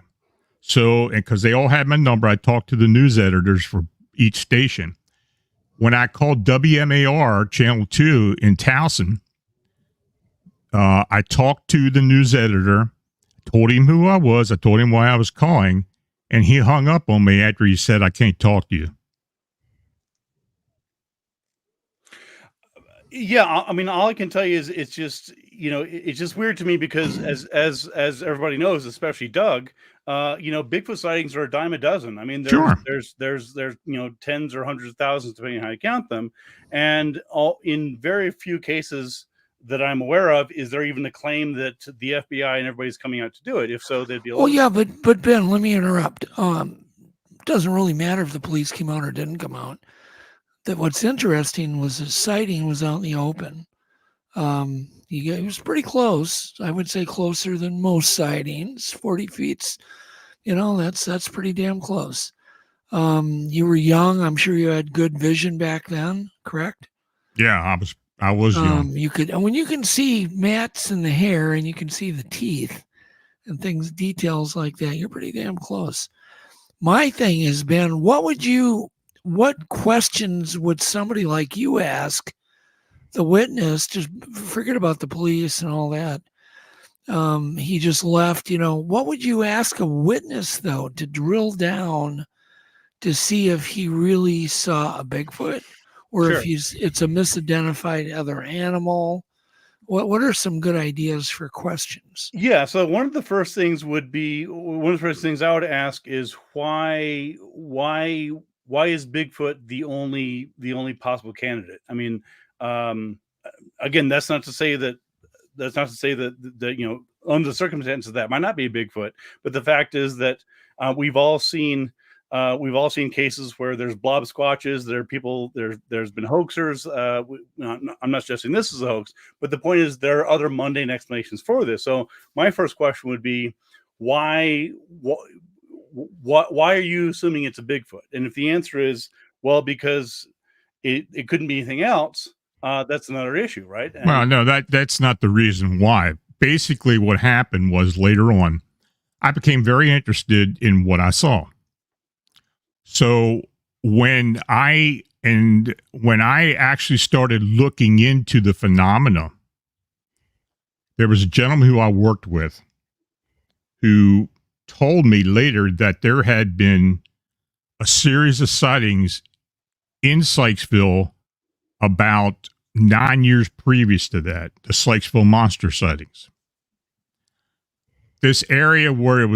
So, and because they all had my number, I talked to the news editors for each station. When I called WMAR Channel 2 in Towson, I talked to the news editor, told him who I was, I told him why I was calling, and he hung up on me after he said, I can't talk to you. Yeah, I mean, all I can tell you is it's just, it's just weird to me because as everybody knows, especially Doug, Bigfoot sightings are a dime a dozen. I mean, there's tens or hundreds of thousands, depending on how you count them, and all in very few cases that I'm aware of is there even a claim that the FBI and everybody's coming out to do it. If so, they'd be. Well, yeah, but Ben, let me interrupt. Doesn't really matter if the police came out or didn't come out. That what's interesting was the sighting was out in the open. He was pretty close. I would say closer than most sightings. 40 feet, that's pretty damn close. You were young. I'm sure you had good vision back then, correct? Yeah, I was young. When you can see mats in the hair and you can see the teeth and details like that, you're pretty damn close. My thing is, Ben, what questions would somebody like you ask the witness? Just forget about the police and all that. He just left, what would you ask a witness though, to drill down to see if he really saw a Bigfoot? Or if it's a misidentified other animal. What are some good ideas for questions? Yeah, so one of the first things I would ask is why is Bigfoot the only possible candidate? I mean, again, that's not to say that under the circumstances that might not be a Bigfoot, but the fact is that we've all seen cases where there's blob squatches. There's been hoaxers. I'm not suggesting this is a hoax, but the point is there are other mundane explanations for this. So my first question would be, why are you assuming it's a Bigfoot? And if the answer is, well, because it couldn't be anything else, that's another issue, right? Well, no, that's not the reason why. Basically, what happened was later on, I became very interested in what I saw. So when I actually started looking into the phenomena, there was a gentleman who I worked with who told me later that there had been a series of sightings in Sykesville about 9 years previous to that, the Sykesville monster sightings. This area where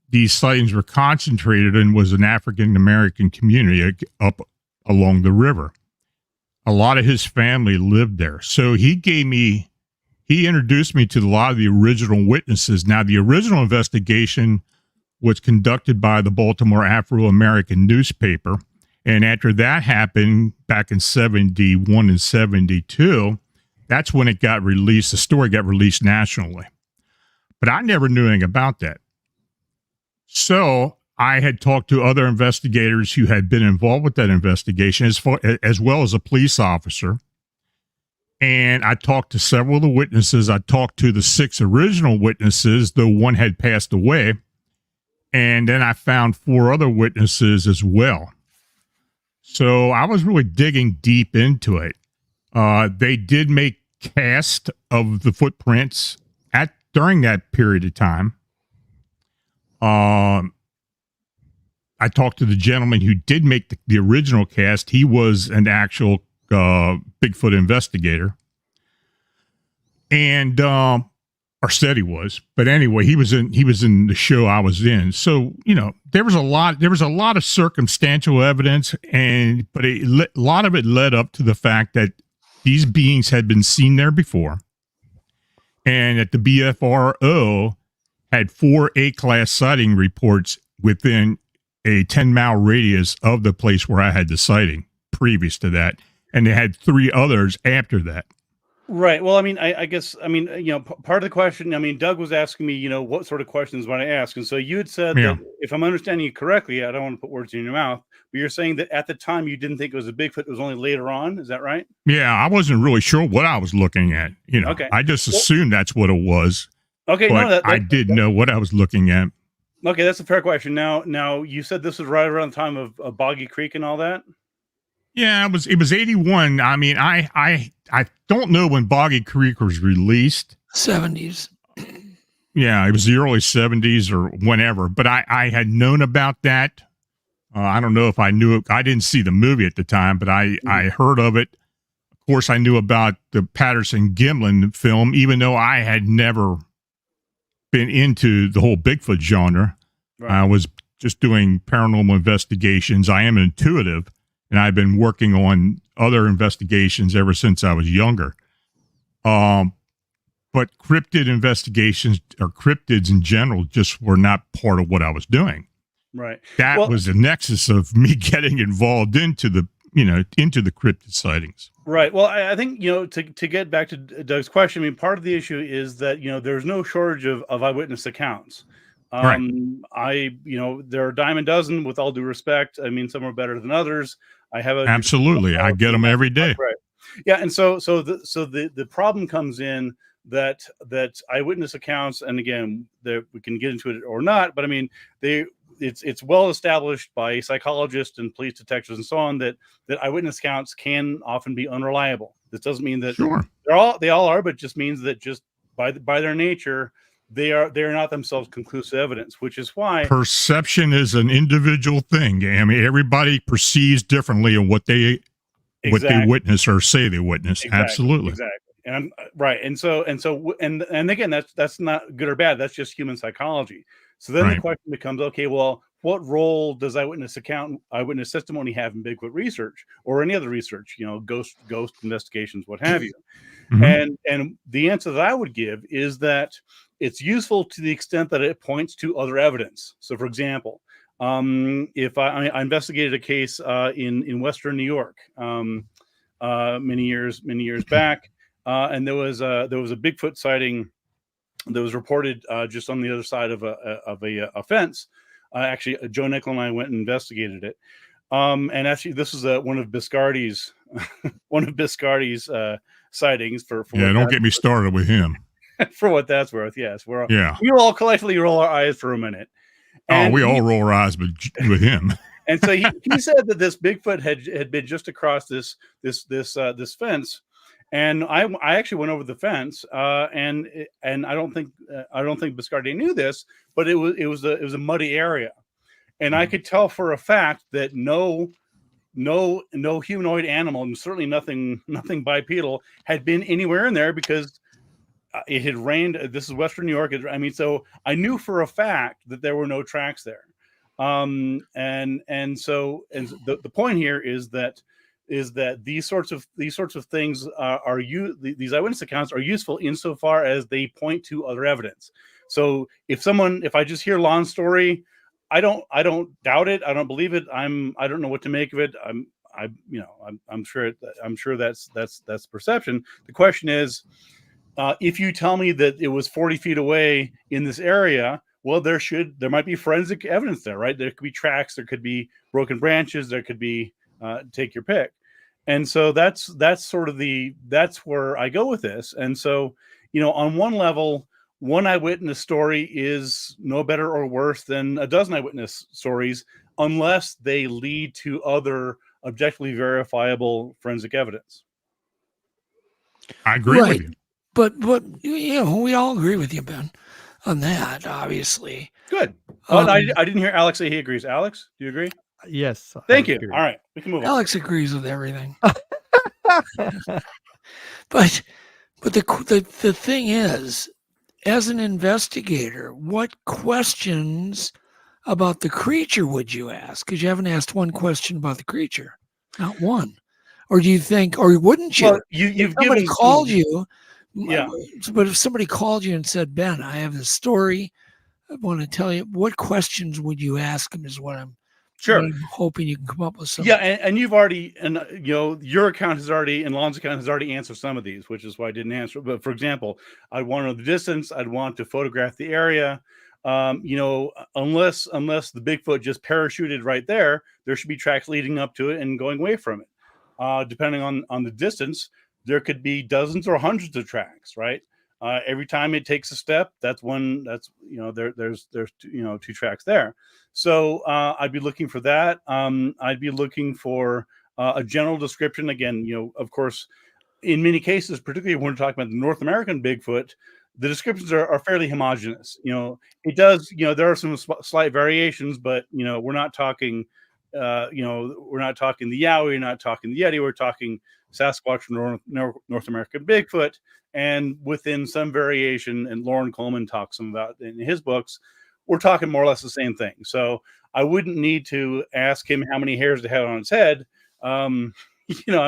these sightings were concentrated in was an African-American community up along the river. A lot of his family lived there. So he introduced me to a lot of the original witnesses. Now, the original investigation was conducted by the Baltimore Afro-American newspaper. And after that happened back in 71 and 72, that's when it got released. The story got released nationally. But I never knew anything about that. So I had talked to other investigators who had been involved with that investigation, as well as a police officer. And I talked to several of the witnesses. I talked to the 6 original witnesses, though one had passed away. And then I found 4 other witnesses as well. So I was really digging deep into it. They did make casts of the footprints during that period of time. I talked to the gentleman who did make the original cast. He was an actual Bigfoot investigator, and or said he was. But anyway, he was in the show I was in. So there was a lot of circumstantial evidence, but a lot of it led up to the fact that these beings had been seen there before, and that the BFRO had 4 A-class sighting reports within a 10-mile radius of the place where I had the sighting previous to that. And they had 3 others after that. Right. Well, I mean, I guess, part of the question, Doug was asking me, what sort of questions want to ask. And so you had said that, if I'm understanding you correctly, I don't want to put words in your mouth, but you're saying that at the time you didn't think it was a Bigfoot. It was only later on. Is that right? Yeah. I wasn't really sure what I was looking at. Okay. I just assumed that's what it was. Okay. But I didn't know what I was looking at. Okay. That's a fair question. Now you said this was right around the time of Boggy Creek and all that. Yeah, it was 81. I mean, I don't know when Boggy Creek was released. 70s. Yeah, it was the early 70s or whenever. But I had known about that. I don't know if I knew it. I didn't see the movie at the time, but I heard of it. Of course, I knew about the Patterson-Gimlin film, even though I had never been into the whole Bigfoot genre. Right. I was just doing paranormal investigations. I am intuitive, and I've been working on other investigations ever since I was younger. But cryptid investigations, or cryptids in general, just were not part of what I was doing. Right. That was the nexus of me getting involved into the cryptid sightings. Right. Well, I think, to get back to Doug's question, I mean, part of the issue is that, there's no shortage of eyewitness accounts. There are a dime a dozen, with all due respect. I mean, some are better than others. Absolutely. I get them every day. Right. Yeah. And so the problem comes in that eyewitness accounts, and again, we can get into it or not, but I mean, it's well established by psychologists and police detectives and so on that eyewitness accounts can often be unreliable. This doesn't mean that they all are, but just means that just by their nature, they are not themselves conclusive evidence, which is why perception is an individual thing. I mean, everybody perceives differently of what they witness or say they witness. Absolutely. Exactly. And and again, that's not good or bad. That's just human psychology. So then the question becomes, okay, well, what role does eyewitness testimony have in Bigfoot research or any other research, ghost investigations, what have you? Mm-hmm. And the answer that I would give is that it's useful to the extent that it points to other evidence. So, for example, if I investigated a case in Western New York many years back, and there was a Bigfoot sighting that was reported just on the other side of a fence. Actually, Joe Nickel and I went and investigated it. And actually, this is one of Biscardi's sightings. For don't get me started with him. For what that's worth, yes. We all collectively roll our eyes for a minute. And we all roll our eyes with him. And so he said that this Bigfoot had been just across this fence. And I actually went over the fence, and I don't think Biscardi knew this, but it was a muddy area, and I could tell for a fact that no humanoid animal, and certainly nothing bipedal, had been anywhere in there because it had rained. This is Western New York. So I knew for a fact that there were no tracks there, and so the point here is that these sorts of things these eyewitness accounts are useful insofar as they point to other evidence. So if I just hear Lon's story, I don't doubt it. I don't believe it. I don't know what to make of it. I'm sure that's perception. The question is, if you tell me that it was 40 feet away in this area, well, there might be forensic evidence there, right? There could be tracks, there could be broken branches, there could be take your pick. And so that's where I go with this. And so, on one level, one eyewitness story is no better or worse than a dozen eyewitness stories, unless they lead to other objectively verifiable forensic evidence. I agree with you. But we all agree with you, Ben, on that, obviously. Good. I didn't hear Alex say he agrees. Alex, do you agree? Yes. Thank you. All right, we can move on. Alex agrees with everything. But the thing is, as an investigator, what questions about the creature would you ask? Because you haven't asked one question about the creature, not one. Or do you think, or wouldn't you? Well, you've somebody given called you. Yeah. But if somebody called you and said, Ben, I have this story, I want to tell you, what questions would you ask him is what I'm hoping you can come up with some. Yeah, and you've already, your account has already, and Lon's account has already answered some of these, which is why I didn't answer. But for example, I'd want to know the distance. I'd want to photograph the area. Unless the Bigfoot just parachuted right there should be tracks leading up to it and going away from it. Depending on the distance, there could be dozens or hundreds of tracks, right? Every time it takes a step, there's two tracks there. So I'd be looking for that. I'd be looking for a general description. Again, of course, in many cases, particularly when we're talking about the North American Bigfoot, the descriptions are fairly homogeneous. It does, there are some slight variations, but we're not talking, we're not talking the Yowie, we're not talking the Yeti, we're talking Sasquatch, North American Bigfoot, and within some variation, and Lauren Coleman talks about in his books, we're talking more or less the same thing. So I wouldn't need to ask him how many hairs it had on its head. I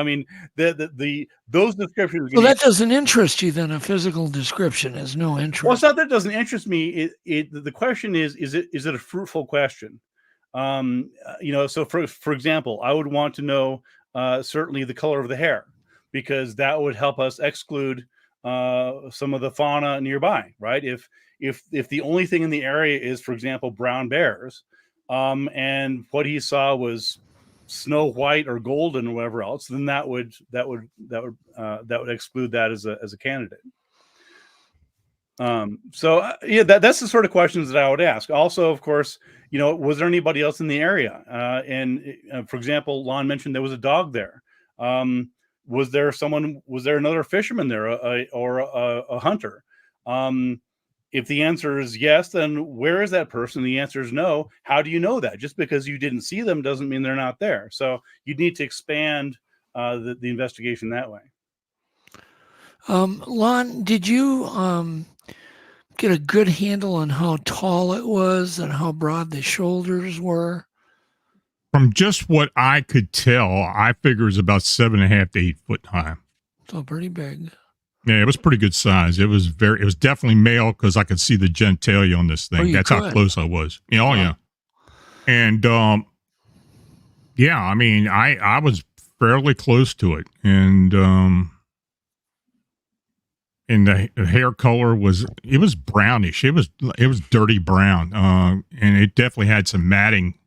mean, those descriptions. Well, that doesn't interest you then. A physical description has no interest. Well, it's not that it doesn't interest me. The question is it a fruitful question? So for example, I would want to know certainly the color of the hair, because that would help us exclude some of the fauna nearby, right? If the only thing in the area is, for example, brown bears, and what he saw was snow white or golden or whatever else, then that would exclude that as a candidate. That's the sort of questions that I would ask. Also, of course, was there anybody else in the area? For example, Lon mentioned there was a dog there. Was there another fisherman there, or a hunter? If the answer is yes, then where is that person? The answer is no. How do you know that? Just because you didn't see them doesn't mean they're not there. So you need to expand the investigation that way. Lon, did you get a good handle on how tall it was and how broad the shoulders were? From just what I could tell, I figure it's about 7.5 to 8 foot high. So pretty big. Yeah, it was pretty good size. It was definitely male, because I could see the genitalia on this thing. That's how close I was. Yeah. And I mean, I was fairly close to it, and the hair color was brownish. It was dirty brown, and it definitely had some matting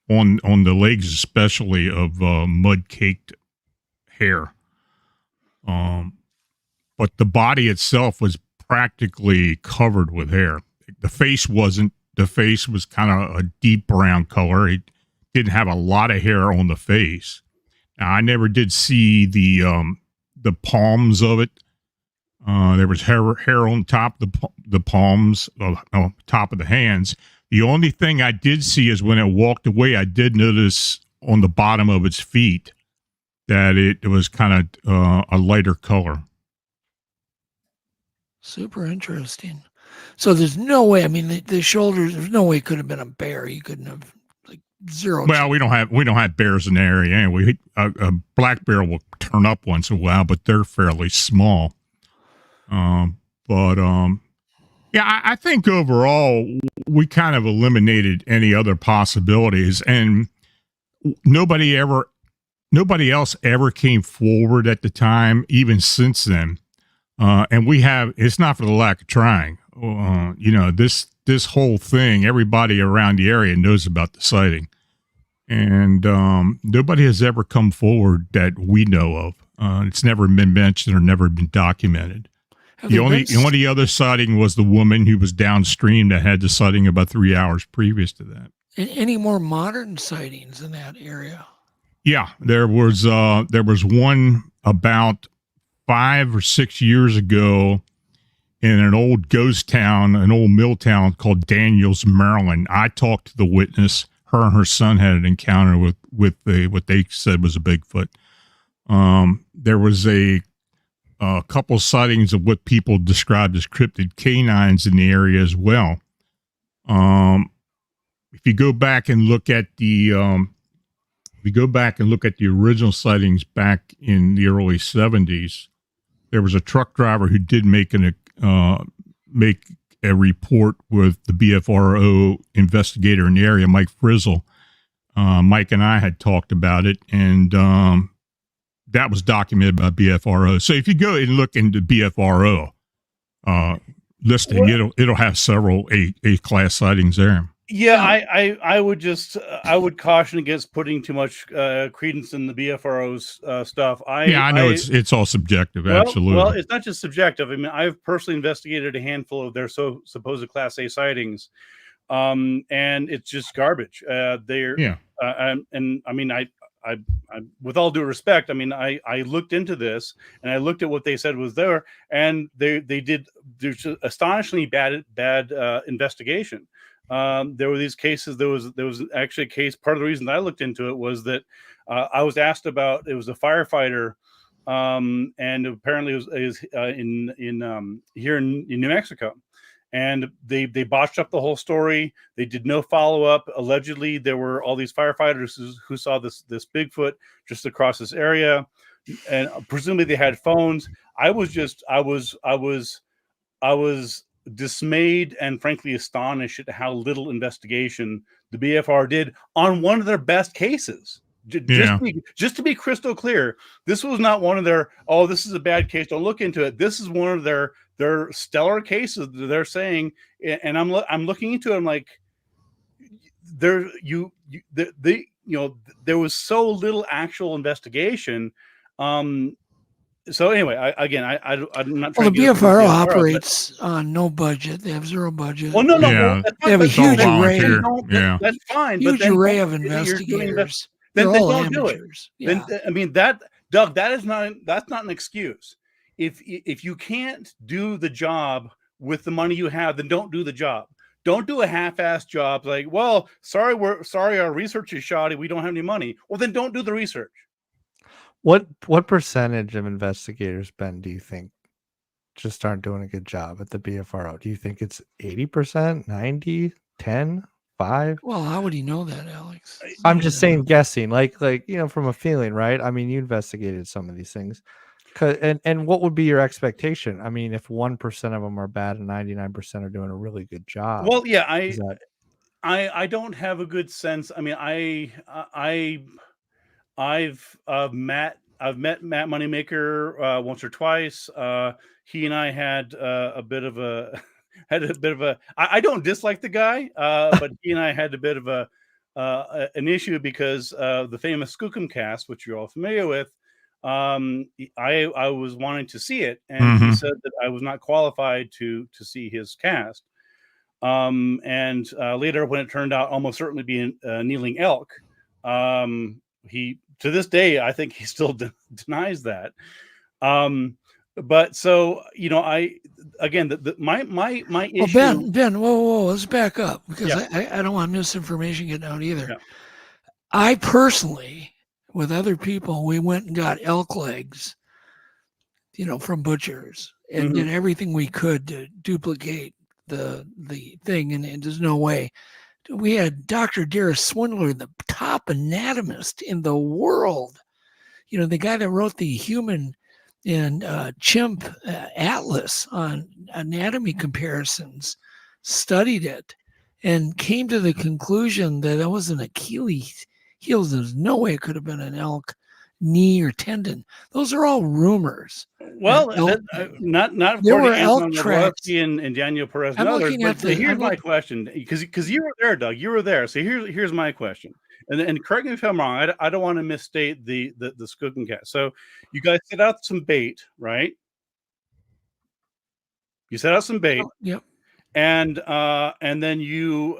on the legs, especially of mud caked hair. But the body itself was practically covered with hair. The face wasn't. The face was kind of a deep brown color. It didn't have a lot of hair on the face. Now, I never did see the palms of it. There was hair on top of the palms, top of the hands. The only thing I did see is when it walked away, I did notice on the bottom of its feet that it was kind of a lighter color. Super interesting. So there's no way. I mean, the shoulders. There's no way it could have been a bear. You couldn't have zero. Well, we don't have bears in the area anyway. A black bear will turn up once in a while, but they're fairly small. I think overall we kind of eliminated any other possibilities, and nobody else ever came forward at the time, even since then. And it's not for the lack of trying. This whole thing, everybody around the area knows about the sighting, and nobody has ever come forward that we know of. It's never been mentioned or never been documented. The only other sighting was the woman who was downstream that had the sighting about 3 hours previous to that. Any more modern sightings in that area? Yeah, there was one about 5 or 6 years ago in an old ghost town, an old mill town called Daniels, Maryland. I talked to the witness. Her and her son had an encounter with what they said was a Bigfoot. There was a couple sightings of what people described as cryptid canines in the area as well. If you go back and look at the original sightings back in the early 70s, there was a truck driver who did make a report with the BFRO investigator in the area, Mike Frizzle. Mike and I had talked about it, and that was documented by BFRO. So if you go and look into BFRO listing, it'll have several A-class sightings there. Yeah, I would caution against putting too much credence in the BFRO's stuff. I know it's all subjective. Absolutely. Well, it's not just subjective. I mean, I've personally investigated a handful of their supposed Class A sightings, and it's just garbage. And I mean, I with all due respect, I mean, I looked into this and I looked at what they said was there, and there's astonishingly bad investigation. There were these cases. There was actually a case. Part of the reason that I looked into it was that I was asked about. It was a firefighter and apparently it was in here in New Mexico. And they botched up the whole story. They did no follow-up. Allegedly, there were all these firefighters who saw this Bigfoot just across this area, and presumably they had phones. I was dismayed and frankly astonished at how little investigation the BFR did on one of their best cases. Just to be crystal clear, this was not one of their, oh, this is a bad case, don't look into it. This is one of their stellar cases. They're saying, and I'm looking into it, I'm like, there was so little actual investigation. So anyway, I'm not trying the BFR operates on no budget. They have zero budget. Well, no, they have a huge array. That's fine. Huge array of investigators. Then all don't amateurs. Do it. Then, Doug, that's not an excuse. If you can't do the job with the money you have, then don't do the job. Don't do a half-assed job like, well, sorry, our research is shoddy. We don't have any money. Well, then don't do the research. What percentage of investigators, Ben, do you think just aren't doing a good job at the BFRO? Do you think it's 80%, 90, 10, 5? Well, how would you know that, Alex? I'm just saying, guessing, like from a feeling, right? I mean, you investigated some of these things, and what would be your expectation? I mean, if 1% of them are bad and 99% are doing a really good job. Well, yeah, I don't have a good sense. I mean, I've met Matt Moneymaker once or twice. He and I had a bit of a I don't dislike the guy, but he and I had a bit of an issue because the famous Skookum cast, which you're all familiar with. I was wanting to see it, and he said that I was not qualified to see his cast. And later, when it turned out almost certainly being Kneeling Elk, he, to this day, I think he still denies that. But so, my issue. Well, Ben, whoa, let's back up because I don't want misinformation getting out either. Yeah. I personally, with other people, we went and got elk legs, from butchers and did everything we could to duplicate the thing. And there's no way. We had Dr. Dara Swindler, the top anatomist in the world. The guy that wrote the human and chimp atlas on anatomy comparisons, studied it and came to the conclusion that it was an Achilles heel. There's no way it could have been an elk knee or tendon. Those are all rumors. Well, not there were elk tracks and Daniel Perez and others. But here's my question, because you were there, Doug. You were there. So here's my question. And correct me if I'm wrong. I don't want to misstate the Skookum cast. So you guys set out some bait, right? You set out some bait. Yep. And then you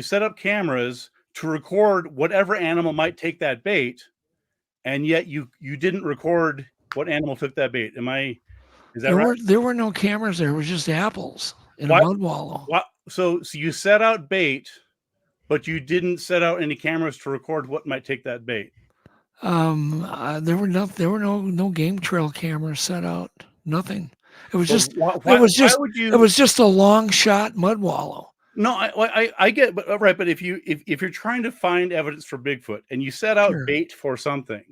set up cameras to record whatever animal might take that bait, and yet you didn't record what animal took that bait. Is that right? There were no cameras there. It was just apples in a mud wallow. So you set out bait, but you didn't set out any cameras to record what might take that bait. There were no game trail cameras set out. Nothing. It was it was just a long shot mud wallow. No, I get, but right. But if you're trying to find evidence for Bigfoot and you set out bait for something,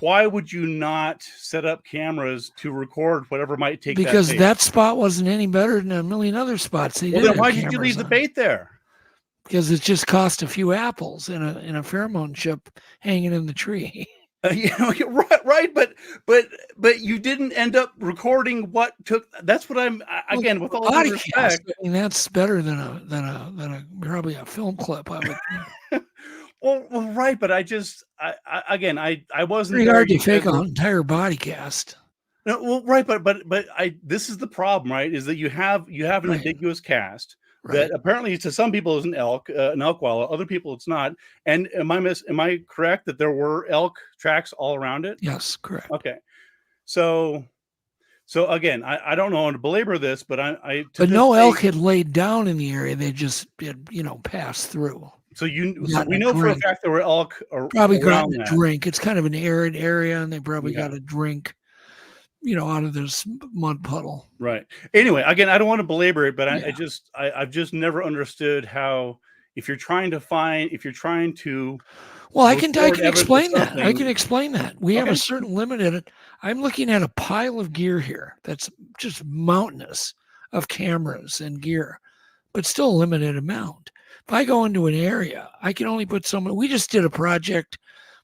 why would you not set up cameras to record whatever might take? Because that spot wasn't any better than a million other spots. Then why did you leave the bait there? Because it just cost a few apples in a pheromone chip hanging in the tree. Right, but you didn't end up recording what took. That's what I'm again with all due respect. I mean, that's better than a probably a film clip. I would. well, right, but I wasn't. Pretty hard to fake an entire body cast. No, well, right, but this is the problem, right? Is that you have an ambiguous cast. Right. That apparently to some people is an elk wallow, other people it's not. And am I correct that there were elk tracks all around it? Yes, correct. Okay, so again, I don't know how to belabor this, but but no elk had laid down in the area; they just had passed through. So we Gotten a know for a drink. fact that we're all Probably around gotten a that. drink. It's kind of an arid area, and they probably Yeah. got a drink, out of this mud puddle. Right. Anyway, again, I don't want to belabor it, but Yeah. I've just never understood how if you're trying to Well, I can record evidence of explain that. I something- can explain that. We have Okay. a certain limit in it. I'm looking at a pile of gear here that's just mountainous of cameras and gear, but still a limited amount. If I go into an area, I can only put we just did a project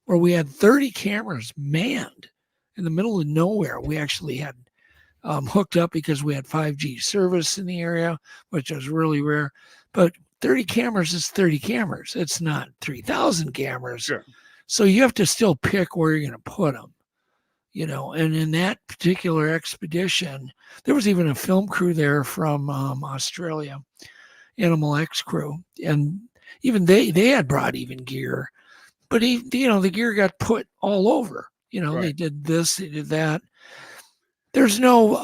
where we had 30 cameras manned in the middle of nowhere. We actually had hooked up because we had 5G service in the area, which was really rare. But 30 cameras is 30 cameras. It's not 3,000 cameras. Sure. So you have to still pick where you're going to put them, And in that particular expedition, there was even a film crew there from Australia, Animal X crew, and even they had brought even gear, but the gear got put all over. They Right. did this, they did that. There's no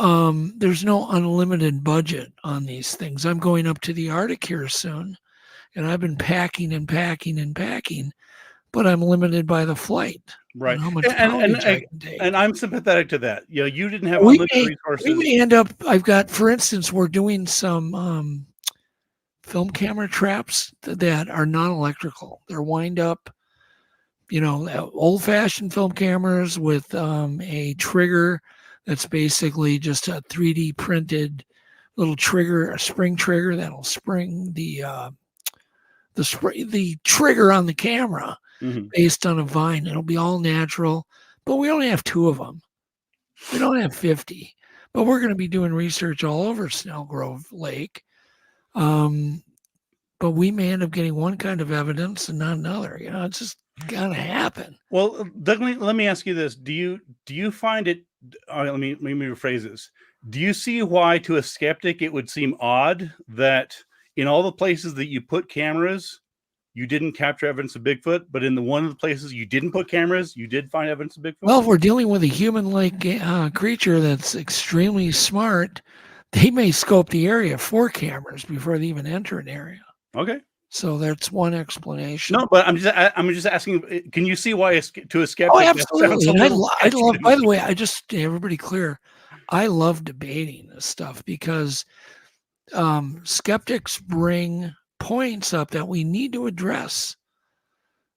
unlimited budget on these things. I'm going up to the Arctic here soon, and I've been packing and packing and packing, but I'm limited by the flight. Right. And how much And poundage I can take. and I'm sympathetic to that. You didn't have We unlimited may, resources. we may end up. I've got, for instance, we're doing some film camera traps that are non-electrical. They're wind up, old-fashioned film cameras with a trigger that's basically just a 3D printed little trigger, a spring trigger that'll spring the trigger on the camera Mhm. based on a vine. It'll be all natural, but we only have 2 of them. We don't have 50, but we're going to be doing research all over Snellgrove Lake. But we may end up getting one kind of evidence and not another. It's just gonna happen. Well, Doug, let me ask you this: Do you find it? Let me rephrase this. Do you see why, to a skeptic, it would seem odd that in all the places that you put cameras, you didn't capture evidence of Bigfoot, but in one of the places you didn't put cameras, you did find evidence of Bigfoot? Well, if we're dealing with a human-like creature that's extremely smart, they may scope the area for cameras before they even enter an area. Okay. So that's one explanation. No, but I'm just asking. Can you see why to a skeptic? Oh, that sounds absolutely. a And little I sketchy love. to By me? the way, everybody clear. I love debating this stuff because skeptics bring points up that we need to address.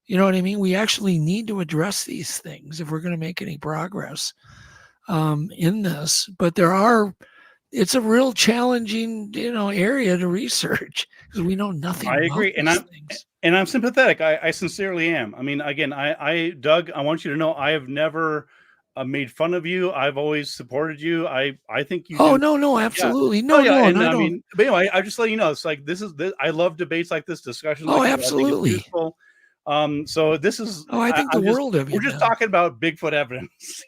You know what I mean? We actually need to address these things if we're going to make any progress in this. But it's a real challenging, area to research because we know nothing. I agree, and I'm sympathetic. I sincerely am. I mean, again, Doug, I want you to know I have never made fun of you. I've always supported you. I think you. Oh, no, absolutely. Yeah. No, yeah, no, and I mean, but anyway, I just let you know. It's like this. I love debates like this, discussions. Oh, like this. absolutely. I think it's useful. So this is. Oh, I think the world of you. We're just talking about Bigfoot evidence.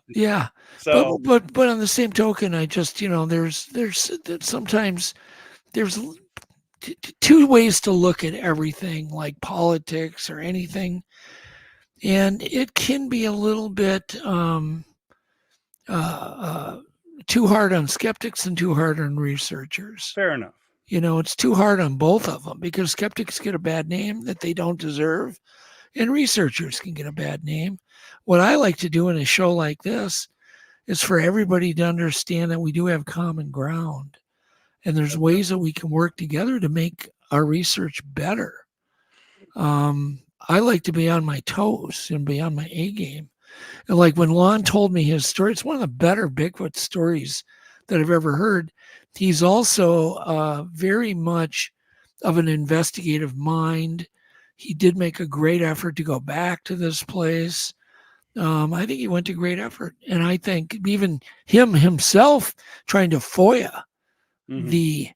Yeah. So, but on the same token, I just there's sometimes there's 2 ways to look at everything, like politics or anything, and it can be a little bit too hard on skeptics and too hard on researchers. Fair enough. It's too hard on both of them because skeptics get a bad name that they don't deserve, and researchers can get a bad name. What I like to do in a show like this is for everybody to understand that we do have common ground, and there's ways that we can work together to make our research better. I like to be on my toes and be on my A game. And like when Lon told me his story, it's one of the better Bigfoot stories that I've ever heard. He's also very much of an investigative mind. He did make a great effort to go back to this place. I think he went to great effort. And I think even himself trying to FOIA the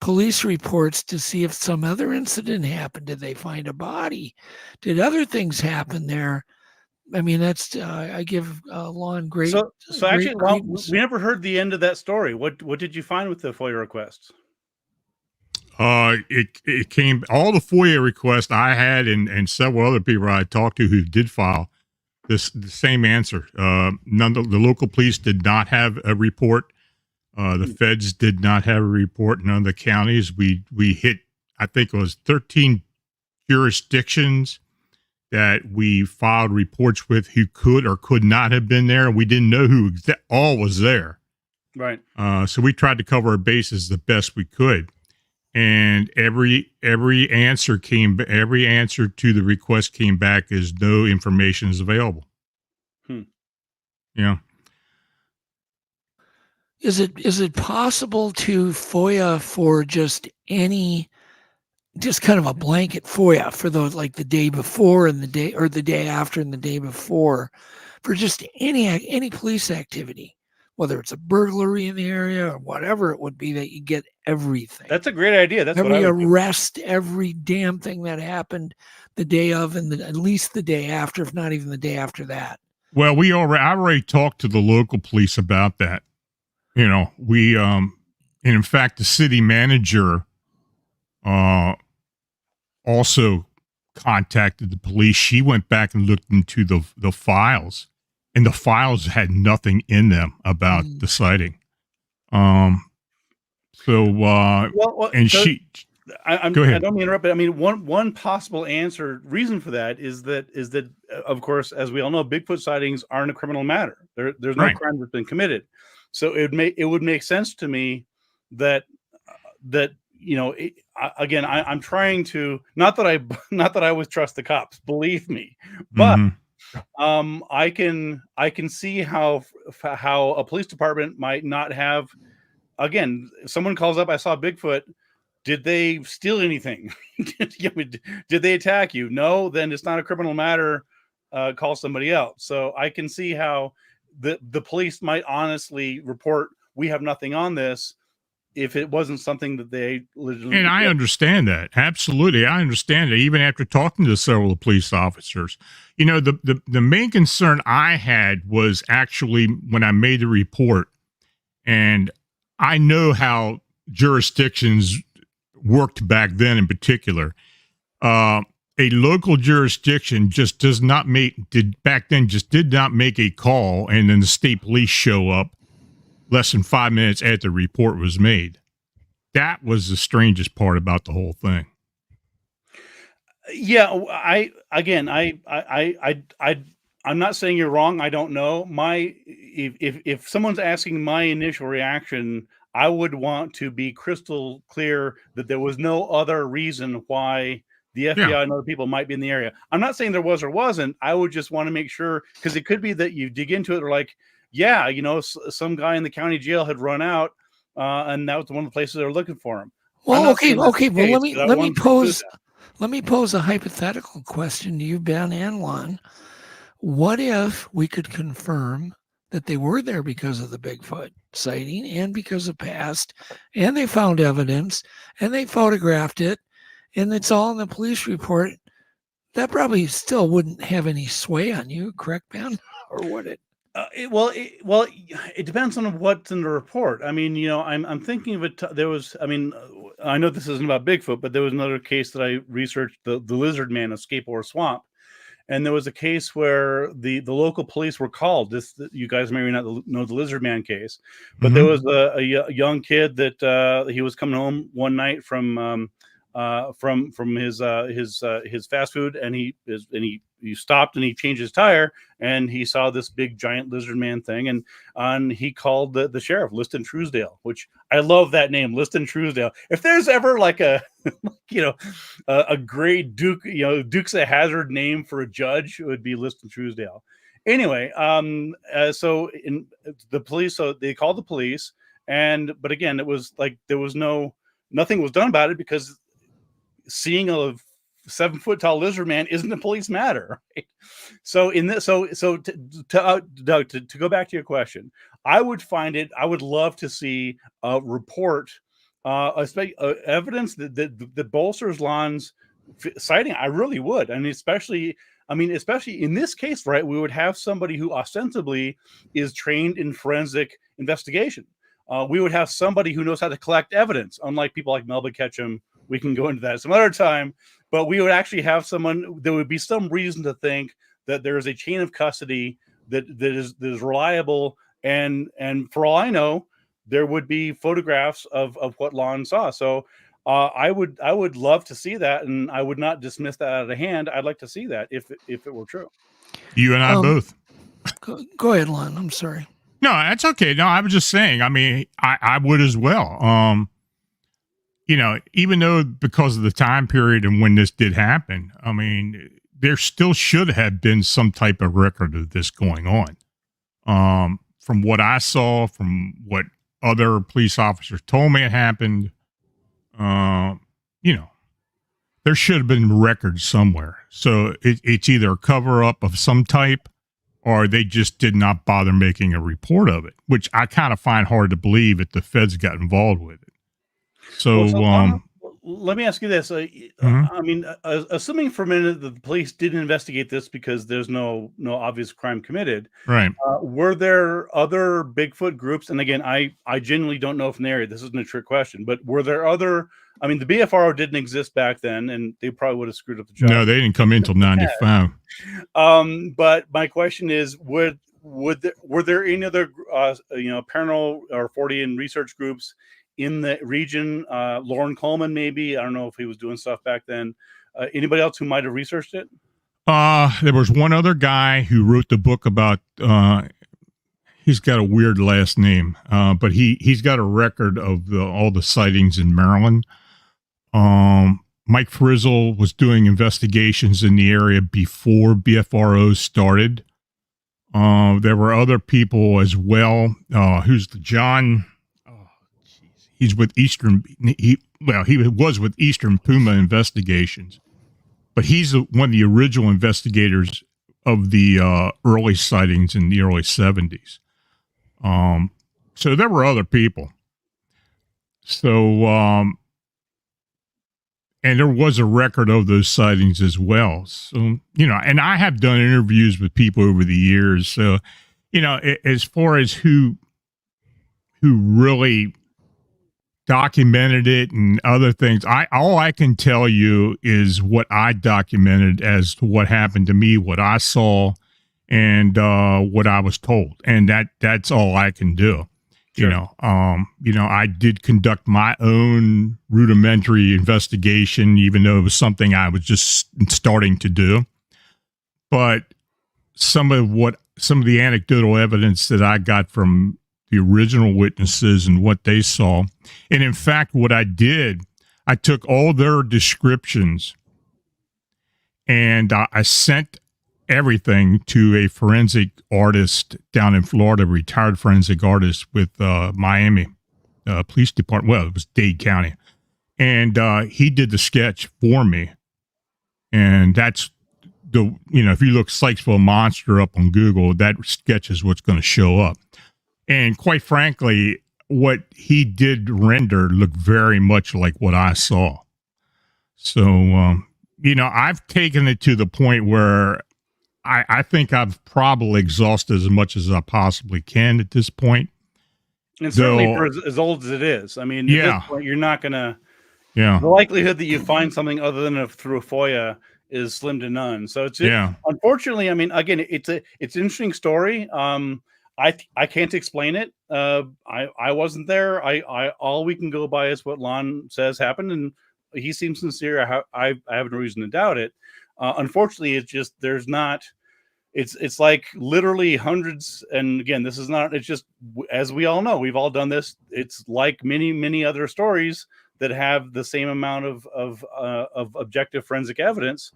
police reports to see if some other incident happened. Did they find a body? Did other things happen there? I mean, that's I give Lon great. So actually, great Lon, we never heard the end of that story. What did you find with the FOIA requests? It came, all the FOIA requests I had and several other people I talked to who did file the same answer. None of the local police did not have a report. The feds did not have a report. None of the counties. We hit, I think it was 13 jurisdictions that we filed reports with who could or could not have been there. We didn't know who all was there. Right. So we tried to cover our bases the best we could. And every answer to the request came back as no information is available. Yeah. Is it possible to FOIA for just kind of a blanket FOIA for those, like the day before and the day after and the day before, for just any police activity, whether it's a burglary in the area or whatever it would be, that you get everything? That's a great idea. That's every what I would arrest, every damn thing that happened the day of, and at least the day after, if not even the day after that. Well, I already talked to the local police about that. You know, and in fact, the city manager also contacted the police. She went back and looked into the files, and the files had nothing in them about the sighting. I Go ahead. I don't mean to interrupt, but I mean one possible reason for that is that of course, as we all know, Bigfoot sightings aren't a criminal matter. There's no crime that's been committed. So it would make sense to me that you know, again, I'm trying to, not that I always trust the cops, believe me, but I can see how a police department might not have. Again, if someone calls up, I saw Bigfoot. Did they steal anything? Did they attack you? No, then it's not a criminal matter. Call somebody else. So I can see how the police might honestly report, we have nothing on this, if it wasn't something that they legitimately And I understand that. Absolutely. I understand it. Even after talking to several police officers, you know, the main concern I had was actually when I made the report, and I know how jurisdictions worked back then in particular. A local jurisdiction just did not make a call, and then the state police show up less than 5 minutes after the report was made. That was the strangest part about the whole thing. Yeah, I'm not saying you're wrong. I don't know. If someone's asking my initial reaction, I would want to be crystal clear that there was no other reason why the FBI and other people might be in the area. I'm not saying there was or wasn't. I would just want to make sure, because it could be that you dig into it, or like, yeah, you know, some guy in the county jail had run out, and that was one of the places they were looking for him. Well, okay. Well, let me pose a hypothetical question to you, Ben and Lon. What if we could confirm that they were there because of the Bigfoot sighting and because of past, and they found evidence and they photographed it, and it's all in the police report? That probably still wouldn't have any sway on you, correct, Ben? Or would it? It depends on what's in the report. I mean, you know, I'm thinking of it. There was, I mean, I know this isn't about Bigfoot, but there was another case that I researched, the lizard man of Scapeore Swamp. And there was a case where the local police were called. You guys may not know the lizard man case, but there was a young kid that he was coming home one night from his fast food, and he stopped and he changed his tire, and he saw this big giant lizard man thing, and he called the sheriff, Liston Truesdale, which I love that name, Liston Truesdale. If there's ever like a a great Dukes of Hazzard name for a judge, it would be Liston Truesdale. Anyway, so in the police, so they called the police, but again, it was like there was nothing was done about it, because seeing a 7-foot tall lizard man isn't a police matter, right? So Doug, to go back to your question, I would love to see a report, evidence that bolsters Lon's sighting. I really would. And especially in this case, right, we would have somebody who ostensibly is trained in forensic investigation. We would have somebody who knows how to collect evidence, unlike people like Melba Ketchum. We can go into that some other time, but we would actually have someone. There would be some reason to think that there is a chain of custody that is reliable, and for all I know, there would be photographs of what Lon saw. So I would love to see that, and I would not dismiss that out of hand. I'd like to see that if it were true. You and I both. Go ahead, Lon. I'm sorry. No, that's okay. No, I was just saying. I mean, I would as well. Even though because of the time period and when this did happen, I mean, there still should have been some type of record of this going on. From what I saw, from what other police officers told me it happened, there should have been records somewhere. So it's either a cover up of some type, or they just did not bother making a report of it, which I kind of find hard to believe that the feds got involved with it. So, let me ask you this. I mean, assuming for a minute that the police didn't investigate this because there's no obvious crime committed, right? Were there other Bigfoot groups? And again, I genuinely don't know from the area. This isn't a trick question, but were there other? I mean, the BFRO didn't exist back then, and they probably would have screwed up the job. No, they didn't come in until 95. But my question is, were there any other paranormal or Fortean research groups in the region? Lauren Coleman, maybe. I don't know if he was doing stuff back then. Anybody else who might have researched it? There was one other guy who wrote the book about. He's got a weird last name, but he's got a record of all the sightings in Maryland. Mike Frizzle was doing investigations in the area before BFRO started. There were other people as well. Who's the John? He's with Eastern. He was with Eastern Puma Investigations, but he's one of the original investigators of the early sightings in the early 70s. So there were other people. So, and there was a record of those sightings as well. So, and I have done interviews with people over the years. So, as far as who really documented it and other things, all I can tell you is what I documented as to what happened to me, what I saw, and what I was told, and that's all I can do. Sure. I did conduct my own rudimentary investigation, even though it was something I was just starting to do. But some of the anecdotal evidence that I got from the original witnesses and what they saw, and in fact, what I did, I took all their descriptions and I sent everything to a forensic artist down in Florida, retired forensic artist with Miami Police Department. Well, it was Dade County. And he did the sketch for me. And that's if you look Sykesville Monster up on Google, that sketch is what's going to show up. And quite frankly, what he did render looked very much like what I saw. So, I've taken it to the point where I think I've probably exhausted as much as I possibly can at this point. And certainly for as old as it is. I mean, at this point, you're not going to... Yeah. The likelihood that you find something other than through a FOIA is slim to none. So it's unfortunately, I mean, again, it's an interesting story. I can't explain it. I wasn't there. I all we can go by is what Lon says happened, and he seems sincere. I have no reason to doubt it. Unfortunately, it's just there's not. It's like literally hundreds, and again, this is not. It's just as we all know, we've all done this. It's like many other stories that have the same amount of objective forensic evidence.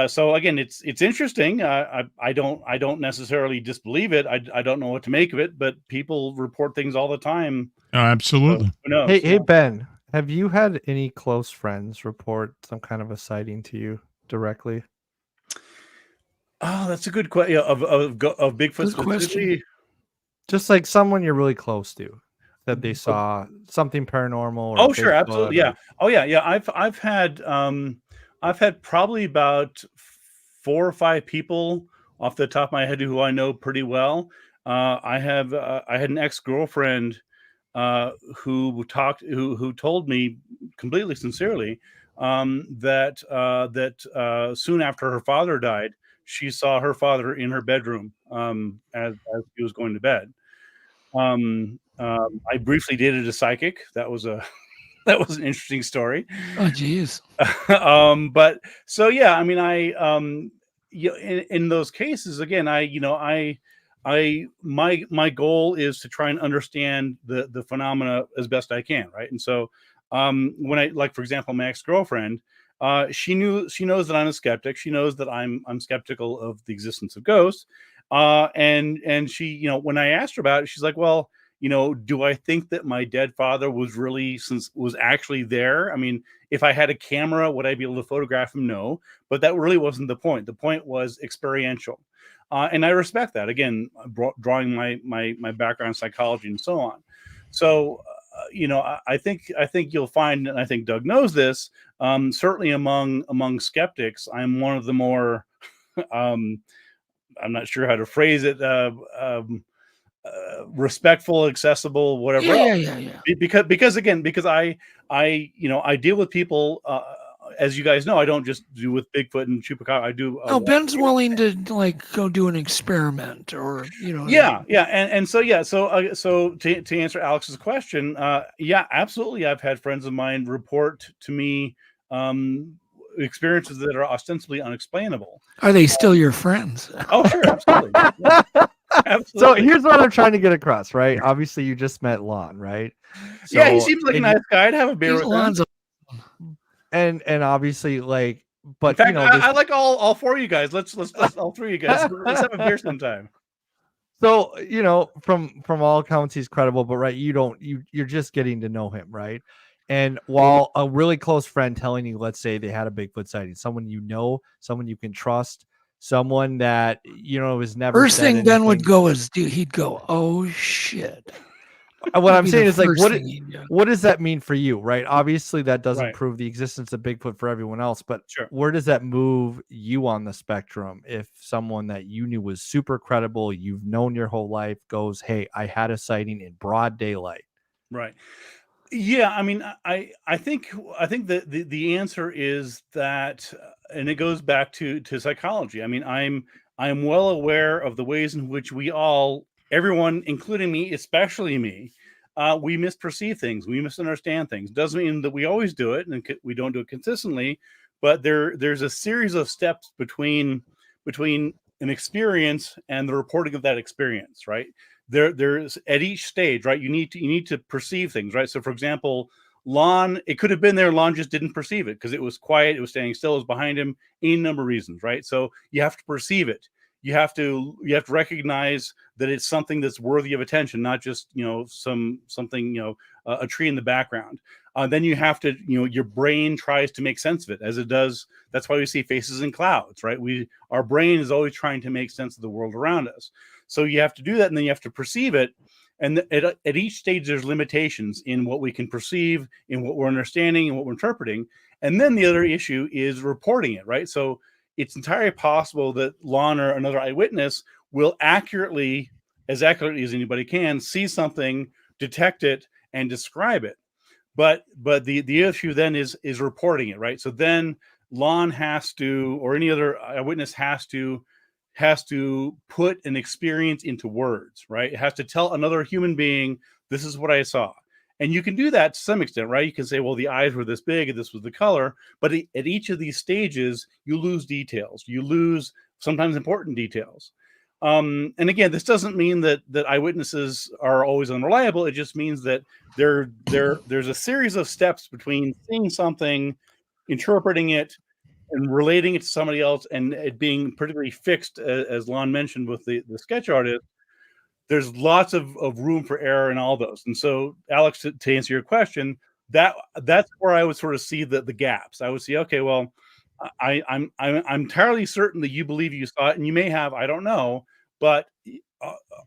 So again, it's interesting. I don't necessarily disbelieve it. I don't know what to make of it, but people report things all the time. Oh, absolutely. So who knows? Hey Ben, have you had any close friends report some kind of a sighting to you directly? Oh, that's a good question. Of Bigfoot question. Just like someone you're really close to that they saw something paranormal. Or oh, sure, absolutely, yeah. Oh, yeah. I've had probably about 4 or 5 people off the top of my head who I know pretty well. I had an ex-girlfriend who told me completely sincerely that soon after her father died, she saw her father in her bedroom as he was going to bed. I briefly dated a psychic. That was an interesting story. Oh, geez. But so yeah, I mean, in those cases, again, my goal is to try and understand the phenomena as best I can, right? And so, when I, like, for example, my ex-girlfriend, she knows that I'm a skeptic. She knows that I'm skeptical of the existence of ghosts. And she, when I asked her about it, she's like, well, do I think that my dead father was actually there? I mean, if I had a camera, would I be able to photograph him? No, but that really wasn't the point. The point was experiential. And I respect that. Again, drawing my background in psychology and so on. So, I think you'll find, and I think Doug knows this, certainly among skeptics, I'm one of the more, I'm not sure how to phrase it, respectful, accessible, whatever. Yeah. Because I deal with people, as you guys know, I don't just do with Bigfoot and Chupacabra. I do. Ben's willing to go do an experiment, or Yeah. So to answer Alex's question, yeah, absolutely. I've had friends of mine report to me experiences that are ostensibly unexplainable. Are they still your friends? Oh, sure, absolutely. Yeah. Absolutely. So here's what I'm trying to get across, right? Obviously, you just met Lon, right? So, yeah, he seems like a nice guy. I'd have a beer with him. And obviously, like, but in fact, I like all four of you guys. Let's all three of you guys. Let's have a beer sometime. So from all accounts, he's credible, but right, you're just getting to know him, right? And while a really close friend telling you, let's say they had a Bigfoot sighting, someone someone you can trust, someone that is never. First thing Ben would go is, he'd go, "Oh shit." What I'm saying is, like, what does that mean for you, right? Obviously, that doesn't prove the existence of Bigfoot for everyone else, but where does that move you on the spectrum if someone that you knew was super credible, you've known your whole life, goes, "Hey, I had a sighting in broad daylight"? Right. Yeah, I mean, I think that the answer is that, and it goes back to psychology. I mean, I'm well aware of the ways in which everyone, including me, especially me, we misperceive things, we misunderstand things. Doesn't mean that we always do it, and we don't do it consistently, but there's a series of steps between an experience and the reporting of that experience, right? There's at each stage, right? You need to perceive things, right? So, for example, Lon, it could have been there. Lon just didn't perceive it because it was quiet. It was standing still. It was behind him. Any number of reasons, right? So you have to perceive it. You have to recognize that it's something that's worthy of attention, not just something a tree in the background. Then you have to your brain tries to make sense of it, as it does. That's why we see faces in clouds, right? Our brain is always trying to make sense of the world around us. So you have to do that, and then you have to perceive it. And at each stage, there's limitations in what we can perceive, in what we're understanding, and what we're interpreting. And then the other issue is reporting it, right? So it's entirely possible that Lon or another eyewitness will accurately as anybody can, see something, detect it, and describe it. But the issue then is reporting it, right? So then Lon has to, or any other eyewitness has to put an experience into words, right? It has to tell another human being, this is what I saw. And you can do that to some extent, right? You can say, well, the eyes were this big and this was the color. But at each of these stages, you lose details. You lose sometimes important details. And again, this doesn't mean that eyewitnesses are always unreliable. It just means that there's a series of steps between seeing something, interpreting it, and relating it to somebody else, and it being particularly fixed, as Lon mentioned with the sketch artist. There's lots of room for error in all those. And so, Alex, to answer your question, that's where I would sort of see the gaps. I would see, okay, well, I'm entirely certain that you believe you saw it, and you may have, I don't know, but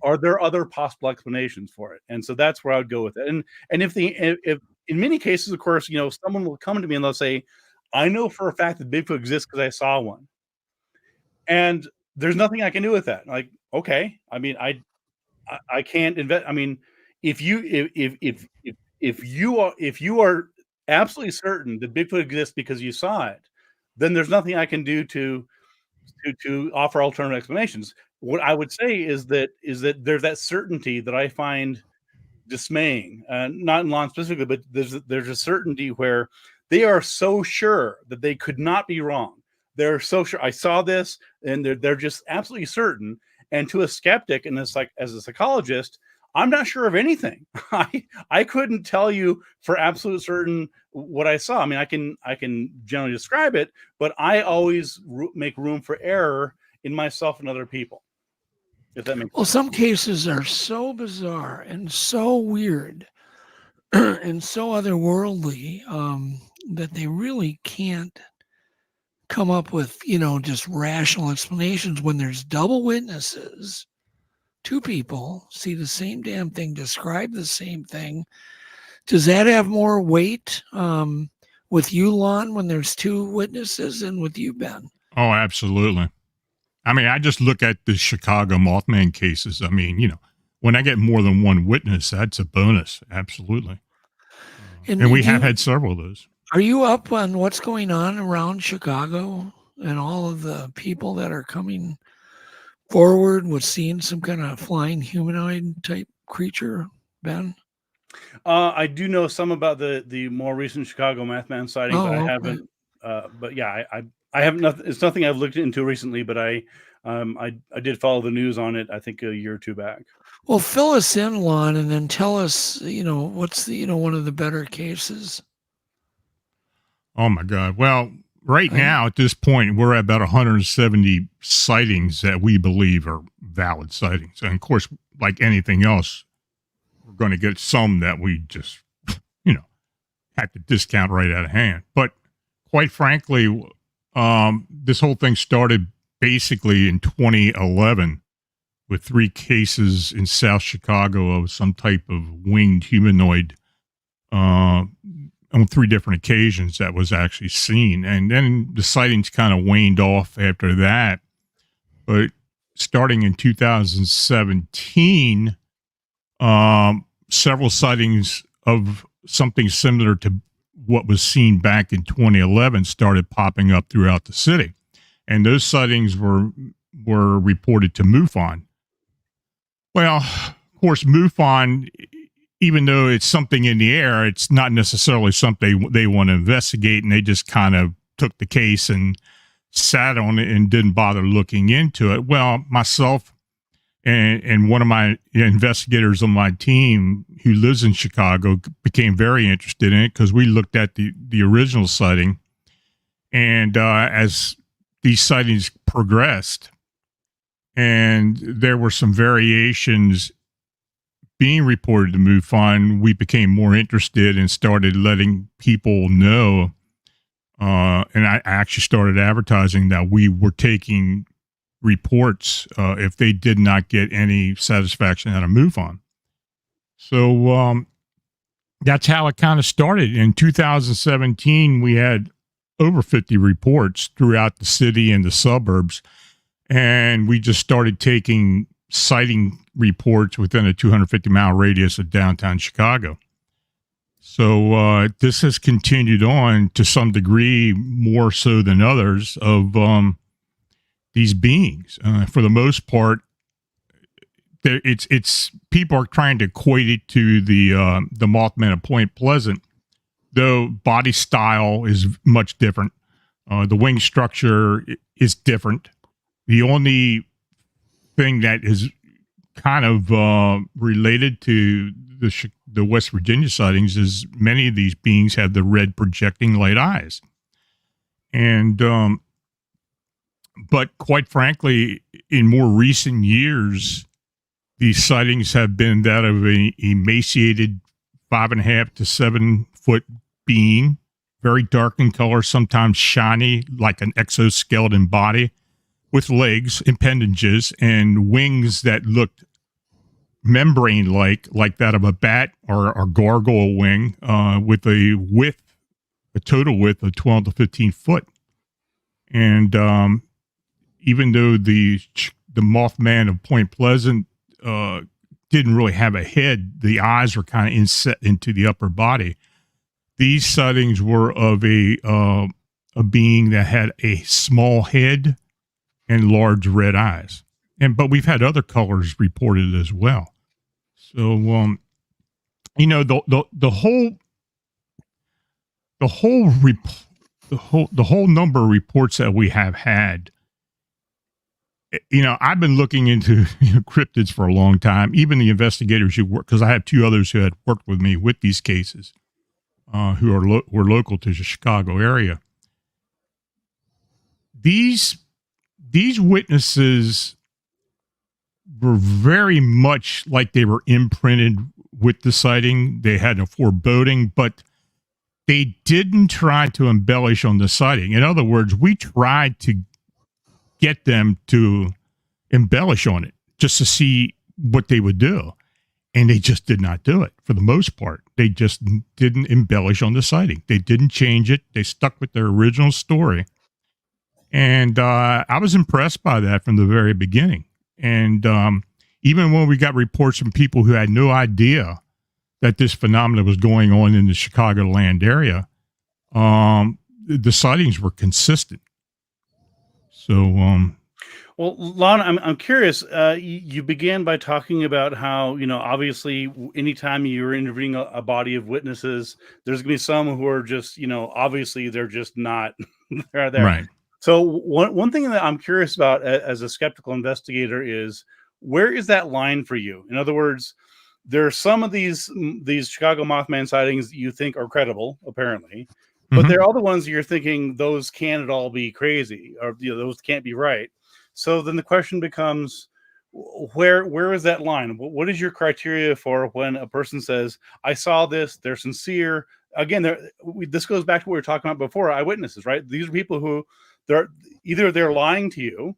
are there other possible explanations for it? And so that's where I would go with it. And if in many cases, of course, someone will come to me and they'll say, I know for a fact that Bigfoot exists because I saw one, and there's nothing I can do with that. Like, okay, I mean, I can't invest. I mean, if you are absolutely certain that Bigfoot exists because you saw it, then there's nothing I can do to offer alternative explanations. What I would say is that there's that certainty that I find dismaying. Not in Lon specifically, but there's a certainty where they are so sure that they could not be wrong. They're so sure. I saw this, and they're just absolutely certain. And to a skeptic, and it's like, as a psychologist, I'm not sure of anything. I couldn't tell you for absolute certain what I saw. I mean, I can generally describe it, but I always make room for error in myself and other people. If that makes sense. Well, some cases are so bizarre and so weird and so otherworldly that they really can't come up with, just rational explanations when there's double witnesses. Two people see the same damn thing, describe the same thing. Does that have more weight with you, Lon, when there's two witnesses, and with you, Ben? Oh, absolutely. I mean, I just look at the Chicago Mothman cases. I mean, when I get more than one witness, that's a bonus. Absolutely. And we have had several of those. Are you up on what's going on around Chicago and all of the people that are coming forward with seeing some kind of flying humanoid type creature, Ben? I do know some about the more recent Chicago Mothman sighting, but I haven't. But yeah, I haven't. It's nothing I've looked into recently, but I did follow the news on it. I think a year or two back. Well, fill us in, Lon, and then tell us, what's the one of the better cases. Oh my God! Well, right now at this point, we're at about 170 sightings that we believe are valid sightings, and of course, like anything else, we're going to get some that we just, have to discount right out of hand. But quite frankly, this whole thing started basically in 2011 with 3 cases in South Chicago of some type of winged humanoid on 3 different occasions that was actually seen. And then the sightings kind of waned off after that. But starting in 2017, several sightings of something similar to what was seen back in 2011 started popping up throughout the city. And those sightings were reported to MUFON. Well, of course, MUFON, even though it's something in the air, it's not necessarily something they want to investigate, and they just kind of took the case and sat on it and didn't bother looking into it. Well, myself and one of my investigators on my team who lives in Chicago became very interested in it because we looked at the original sighting, and as these sightings progressed, and there were some variations being reported to MUFON, we became more interested and started letting people know. And I actually started advertising that we were taking reports if they did not get any satisfaction out of MUFON. So that's how it kind of started. In 2017, we had over 50 reports throughout the city and the suburbs. And we just started taking sighting reports within a 250-mile radius of downtown Chicago. So this has continued on to some degree, more so than others, of these beings. For the most part, it's people are trying to equate it to the Mothman of Point Pleasant, though body style is much different. The wing structure is different. The only thing that is kind of related to the West Virginia sightings is many of these beings have the red projecting light eyes. And but quite frankly, in more recent years, these sightings have been that of an emaciated 5.5 to 7 foot being, very dark in color, sometimes shiny, like an exoskeleton body, with legs, appendages, and wings that looked membrane-like that of a bat or a gargoyle wing, with a total width of 12 to 15 foot. And even though the Mothman of Point Pleasant didn't really have a head, the eyes were kind of inset into the upper body. These sightings were of a being that had a small head and large red eyes. But we've had other colors reported as well. So you know, the whole number of reports that we have had. You know, I've been looking into cryptids for a long time. Even the investigators who work, because I have two others who had worked with me with these cases, who were local to the Chicago area. These witnesses were very much like they were imprinted with the sighting. They had a foreboding, but they didn't try to embellish on the sighting. In other words, we tried to get them to embellish on it just to see what they would do. And they just did not do it for the most part. They just didn't embellish on the sighting. They didn't change it. They stuck with their original story. And I was impressed by that from the very beginning. And even when we got reports from people who had no idea that this phenomenon was going on in the Chicagoland area, the sightings were consistent. So, well, Lon, I'm curious. You began by talking about how, you know, obviously, anytime you're interviewing a body of witnesses, there's going to be some who are just, you know, obviously they're just not they're there. Right. So one thing that I'm curious about as a skeptical investigator is, where is that line for you? In other words, there are some of these Chicago Mothman sightings that you think are credible, apparently. But there are other ones you're thinking those can't at all be crazy, or, you know, those can't be right. So then the question becomes, where is that line? What is your criteria for when a person says, I saw this, they're sincere? Again, this goes back to what we were talking about before, eyewitnesses, right? These are people who they're lying to you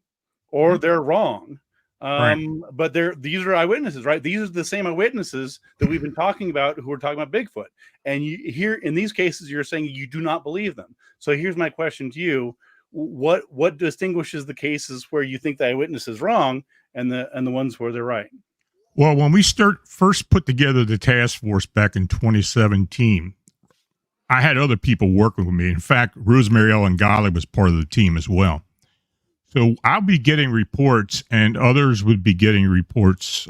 or they're wrong. Right. But these are eyewitnesses, right? These are the same eyewitnesses that we've been talking about who are talking about Bigfoot. And you here in these cases, you're saying you do not believe them. So here's my question to you. What distinguishes the cases where you think the eyewitness is wrong and the ones where they're right? Well, when we first put together the task force back in 2017, I had other people working with me. In fact, Rosemary Ellen Golly was part of the team as well. So I'll be getting reports, and others would be getting reports.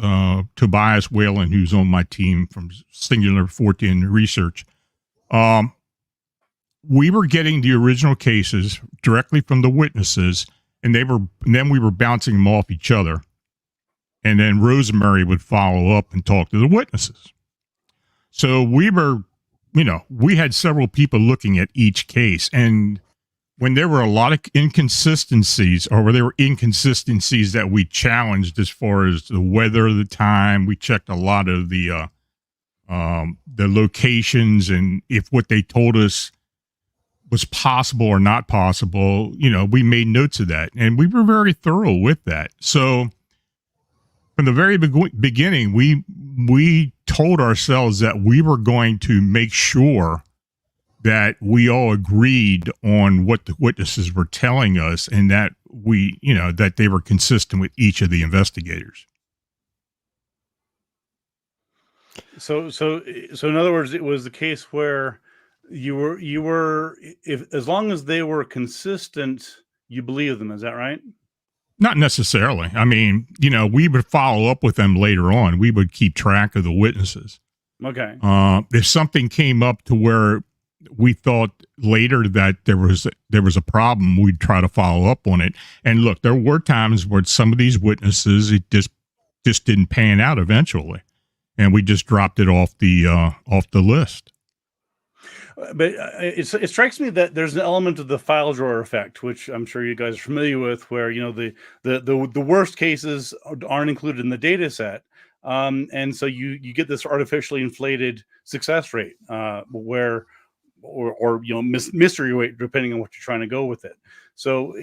Tobias Whalen, who's on my team from Singular Fortean Research, we were getting the original cases directly from the witnesses, and then we were bouncing them off each other. And then Rosemary would follow up and talk to the witnesses. So we were, we had several people looking at each case, and when there were a lot of inconsistencies, or where there were inconsistencies that we challenged as far as the weather of the time, we checked a lot of the locations and if what they told us was possible or not possible. We made notes of that, and we were very thorough with that. So from the very beginning, we told ourselves that we were going to make sure that we all agreed on what the witnesses were telling us, and that that they were consistent with each of the investigators. So in other words, it was the case where you were, if as long as they were consistent, you believe them. Is that right? Not necessarily. I mean, we would follow up with them later on. We would keep track of the witnesses. Okay. If something came up to where we thought later that there was a problem, we'd try to follow up on it. And look, there were times where some of these witnesses, it just didn't pan out eventually, and we just dropped it off the list. But it strikes me that there's an element of the file drawer effect, which I'm sure you guys are familiar with, where the worst cases aren't included in the data set, and so you get this artificially inflated success rate, where or mystery rate, depending on what you're trying to go with it. So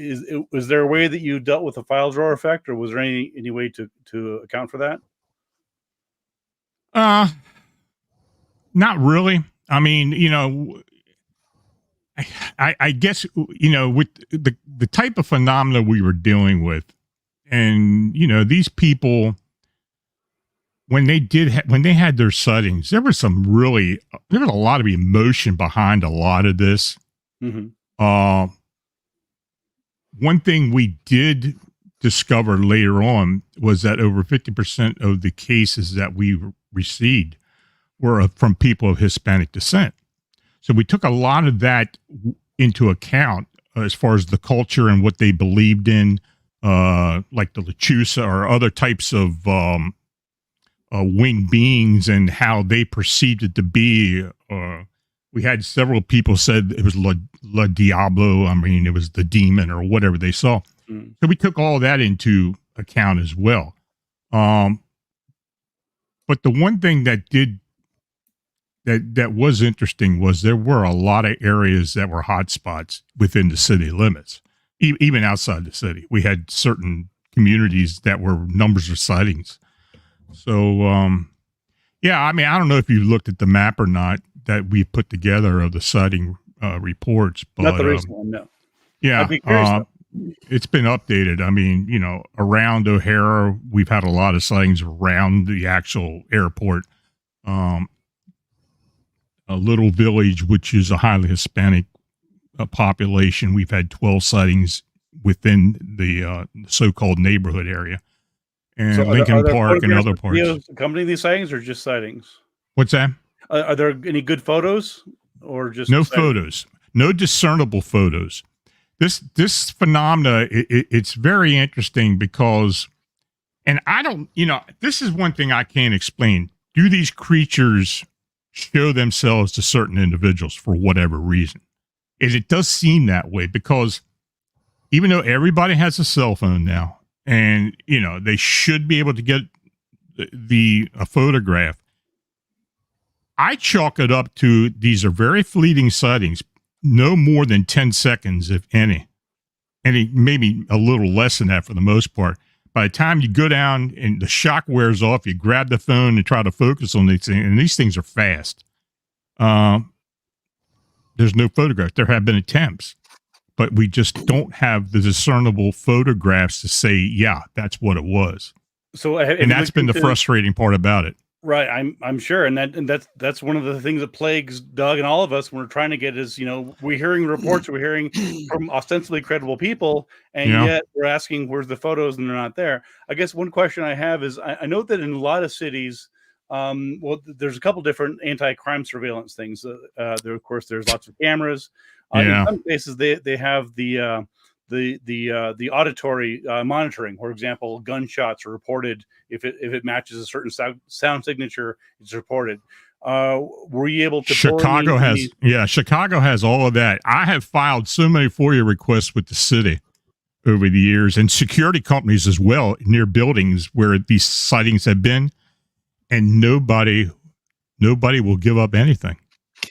was there a way that you dealt with the file drawer effect, or was there any way to account for that? Not really. I mean, I guess, with the type of phenomena we were dealing with, and, these people, when they had their sightings, there was a lot of emotion behind a lot of this. Mm-hmm. One thing we did discover later on was that over 50% of the cases that we received were from people of Hispanic descent. So we took a lot of that into account as far as the culture and what they believed in, like the Lechusa or other types of winged beings and how they perceived it to be. We had several people said it was La Diablo. I mean, it was the demon or whatever they saw. Mm. So we took all that into account as well. But the one thing that was interesting was there were a lot of areas that were hotspots within the city limits, even outside the city. We had certain communities that were numbers of sightings. So, yeah, I mean, I don't know if you looked at the map or not that we put together of the sighting reports, but Not the recent one, no. yeah, I'd be curious, though. it's been updated. I mean, you know, around O'Hara, we've had a lot of sightings around the actual airport. A little village, which is a highly Hispanic population, we've had 12 sightings within the so-called neighborhood area. And So Lincoln there Park and photographs other or parts. videos accompanying these sightings, or just sightings? What's that? Are there any good photos, or just No sightings? photos, no discernible photos. This phenomena, it's very interesting because, and I don't, you know, this is one thing I can't explain. Do these creatures show themselves to certain individuals for whatever reason? And it does seem that way because even though everybody has a cell phone now, and you know they should be able to get a photograph, I chalk it up to these are very fleeting sightings, no more than 10 seconds, if any, maybe a little less than that for the most part. By the time you go down and the shock wears off, you grab the phone and try to focus on these things, and these things are fast. There's no photograph. There have been attempts, but we just don't have the discernible photographs to say, yeah, that's what it was. So, and that's been the frustrating part about it. Right, I'm sure, and that's one of the things that plagues Doug and all of us when we're trying to get is, you know, we're hearing reports, we're hearing from ostensibly credible people, and yet we're asking where's the photos, and they're not there. I guess one question I have is I know that in a lot of cities, well, there's a couple different anti-crime surveillance things. There, of course, there's lots of cameras. In some cases, they have the auditory monitoring. For example, gunshots are reported if it matches a certain sound signature, it's reported. Were you able to? Chicago has all of that. I have filed so many FOIA requests with the city over the years, and security companies as well near buildings where these sightings have been, and nobody will give up anything.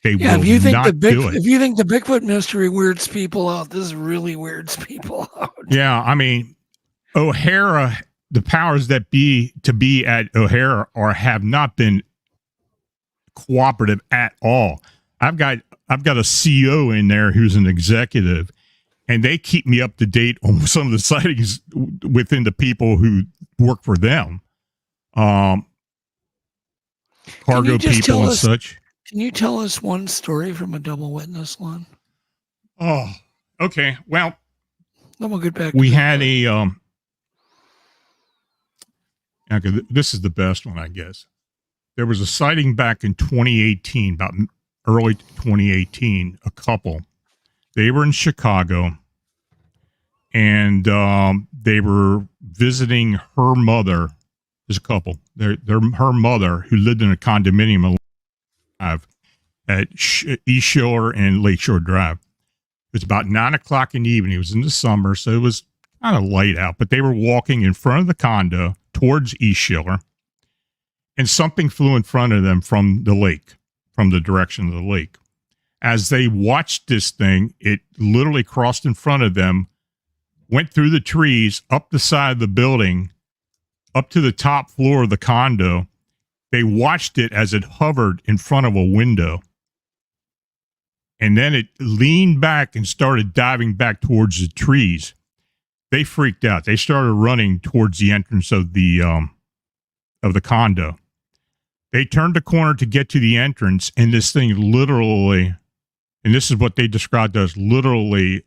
They will if you think not do it. If you think the Bigfoot mystery weirds people out, this really weirds people out. Yeah, I mean, O'Hara, the powers that be to be at O'Hara have not been cooperative at all. I've got a CO in there who's an executive, and they keep me up to date on some of the sightings within the people who work for them, cargo people and such. Can you tell us one story from a double witness, Lon? Oh, okay. Well, then we'll get back. We had a okay, this is the best one, I guess. There was a sighting back in 2018, about early 2018. A couple, they were in Chicago, and they were visiting her mother. There's a couple. They're her mother who lived in a condominium at East Shore and Lakeshore Drive. It was about 9:00 in the evening. It was in the summer, so it was kind of light out, but they were walking in front of the condo towards East Shore, and something flew in front of them from the lake, from the direction of the lake. As they watched this thing, it literally crossed in front of them, went through the trees, up the side of the building, up to the top floor of the condo. They watched it as it hovered in front of a window. And then it leaned back and started diving back towards the trees. They freaked out. They started running towards the entrance of the condo. They turned the corner to get to the entrance, and this thing literally, and this is what they described as literally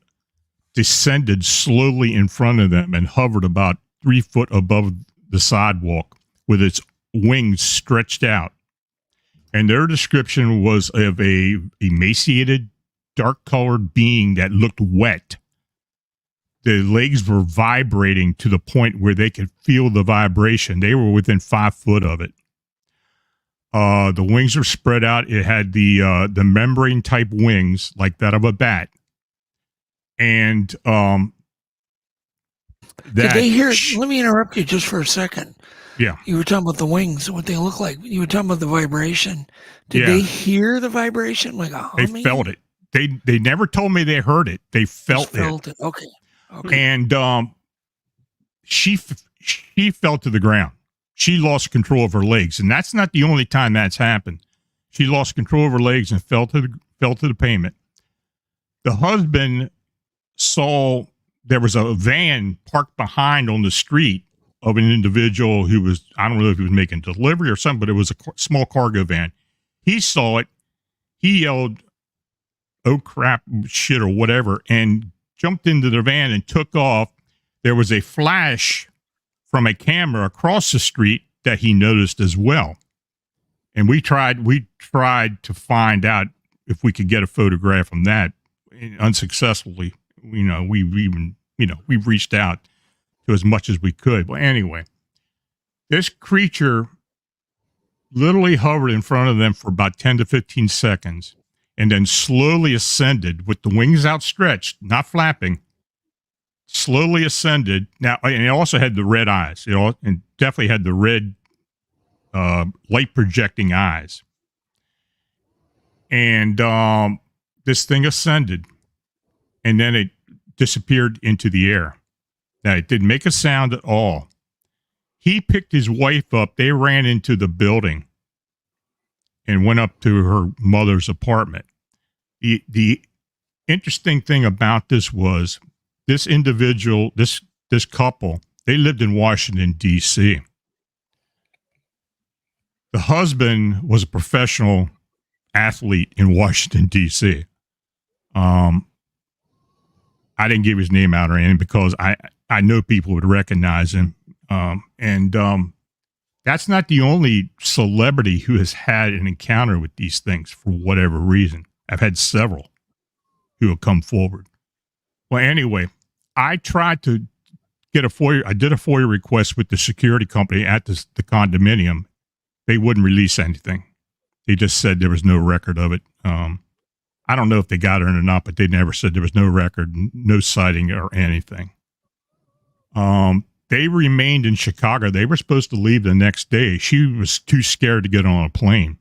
descended slowly in front of them and hovered about 3 foot above the sidewalk with its wings stretched out. And their description was of a emaciated, dark-colored being that looked wet. The legs were vibrating to the point where they could feel the vibration. They were within 5 foot of it. The wings were spread out. It had the membrane-type wings, like that of a bat. And Did they hear? Let me interrupt you just for a second. Yeah. You were talking about the wings, what they look like. You were talking about the vibration. Did Yeah. they hear the vibration, like a They humming? felt it. They never told me they heard it. They felt it. Okay. And she fell to the ground. She lost control of her legs, and that's not the only time that's happened. She lost control of her legs and fell to the pavement. The husband saw there was a van parked behind on the street of an individual who was, I don't know if he was making delivery or something, but it was a small cargo van. He saw it. He yelled, "Oh crap, shit," or whatever, and jumped into the van and took off. There was a flash from a camera across the street that he noticed as well. And we tried to find out if we could get a photograph from that, unsuccessfully. We've reached out to as much as we could. But anyway, this creature literally hovered in front of them for about 10 to 15 seconds and then slowly ascended with the wings outstretched, not flapping, slowly ascended. Now, and it also had the red eyes, and definitely had the red light projecting eyes. And this thing ascended, and then it disappeared into the air. Now, it didn't make a sound at all. He picked his wife up. They ran into the building and went up to her mother's apartment. The interesting thing about this was this individual, this couple, they lived in Washington, D.C. The husband was a professional athlete in Washington, D.C. I didn't give his name out or anything because I know people would recognize him. That's not the only celebrity who has had an encounter with these things for whatever reason. I've had several who have come forward. Well, anyway, I tried to get I did a FOIA request with the security company at the condominium. They wouldn't release anything. They just said there was no record of it. I don't know if they got it or not, but they never said there was no record, no sighting or anything. They remained in Chicago. They were supposed to leave the next day. She was too scared to get on a plane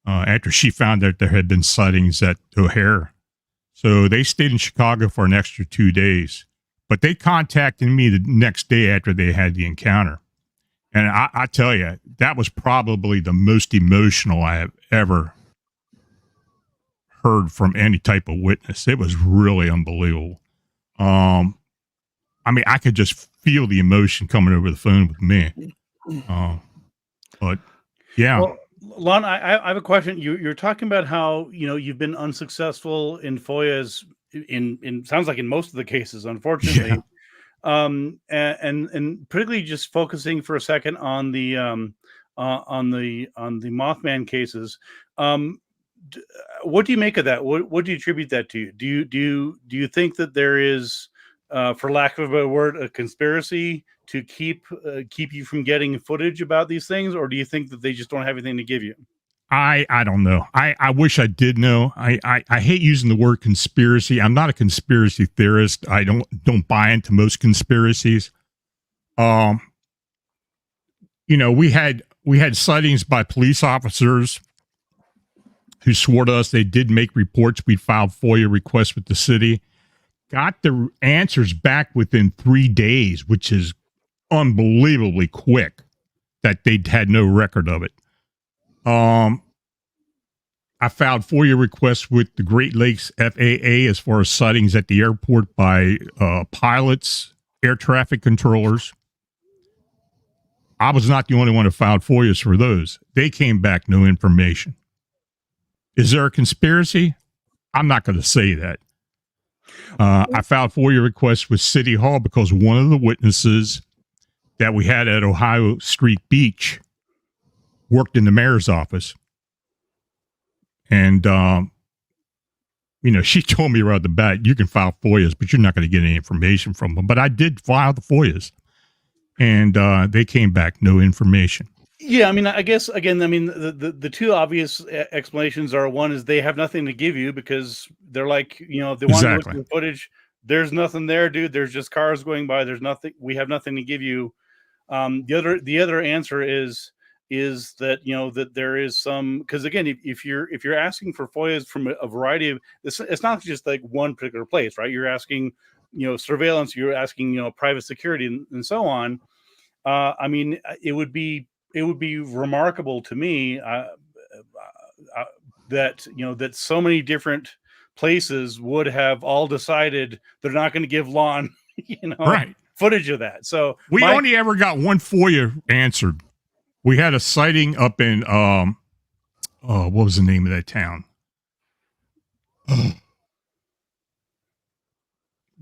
after she found out there had been sightings at O'Hare. So they stayed in Chicago for an extra 2 days. But they contacted me the next day after they had the encounter. And I tell you, that was probably the most emotional I have ever heard from any type of witness. It was really unbelievable. I mean, I could just feel the emotion coming over the phone with me. But yeah. Well, Lon, I have a question. You're talking about how, you've been unsuccessful in FOIAs in sounds like in most of the cases, unfortunately. Yeah. And particularly just focusing for a second on the Mothman cases. What do you make of that? What do you attribute that to? Do you think that there is, for lack of a better word, a conspiracy to keep you from getting footage about these things, or do you think that they just don't have anything to give you? I don't know. I wish I did know. I hate using the word conspiracy. I'm not a conspiracy theorist. I don't buy into most conspiracies. We had sightings by police officers who swore to us they did make reports. We filed FOIA requests with the city, got the answers back within 3 days, which is unbelievably quick, that they had no record of it. I filed FOIA requests with the Great Lakes FAA as far as sightings at the airport by pilots, air traffic controllers. I was not the only one who filed FOIAs for those. They came back no information. Is there a conspiracy? I'm not going to say that. I filed FOIA requests with City Hall because one of the witnesses that we had at Ohio Street Beach worked in the mayor's office. And, she told me right at the bat, you can file FOIAs, but you're not going to get any information from them. But I did file the FOIAs, and they came back, no information. Yeah, I mean, I guess again, the two obvious explanations are, one is they have nothing to give you because they're like, if they want to look at the footage, there's nothing there, dude. There's just cars going by. There's nothing. We have nothing to give you. The other answer is that that there is some, because again, if you're asking for FOIAs from a variety of this, it's not just like one particular place, right? You're asking surveillance, you're asking private security and so on. I mean, it would be remarkable to me that that so many different places would have all decided they're not going to give Lon right. footage of that. So we only ever got one FOIA answered. We had a sighting up in what was the name of that town?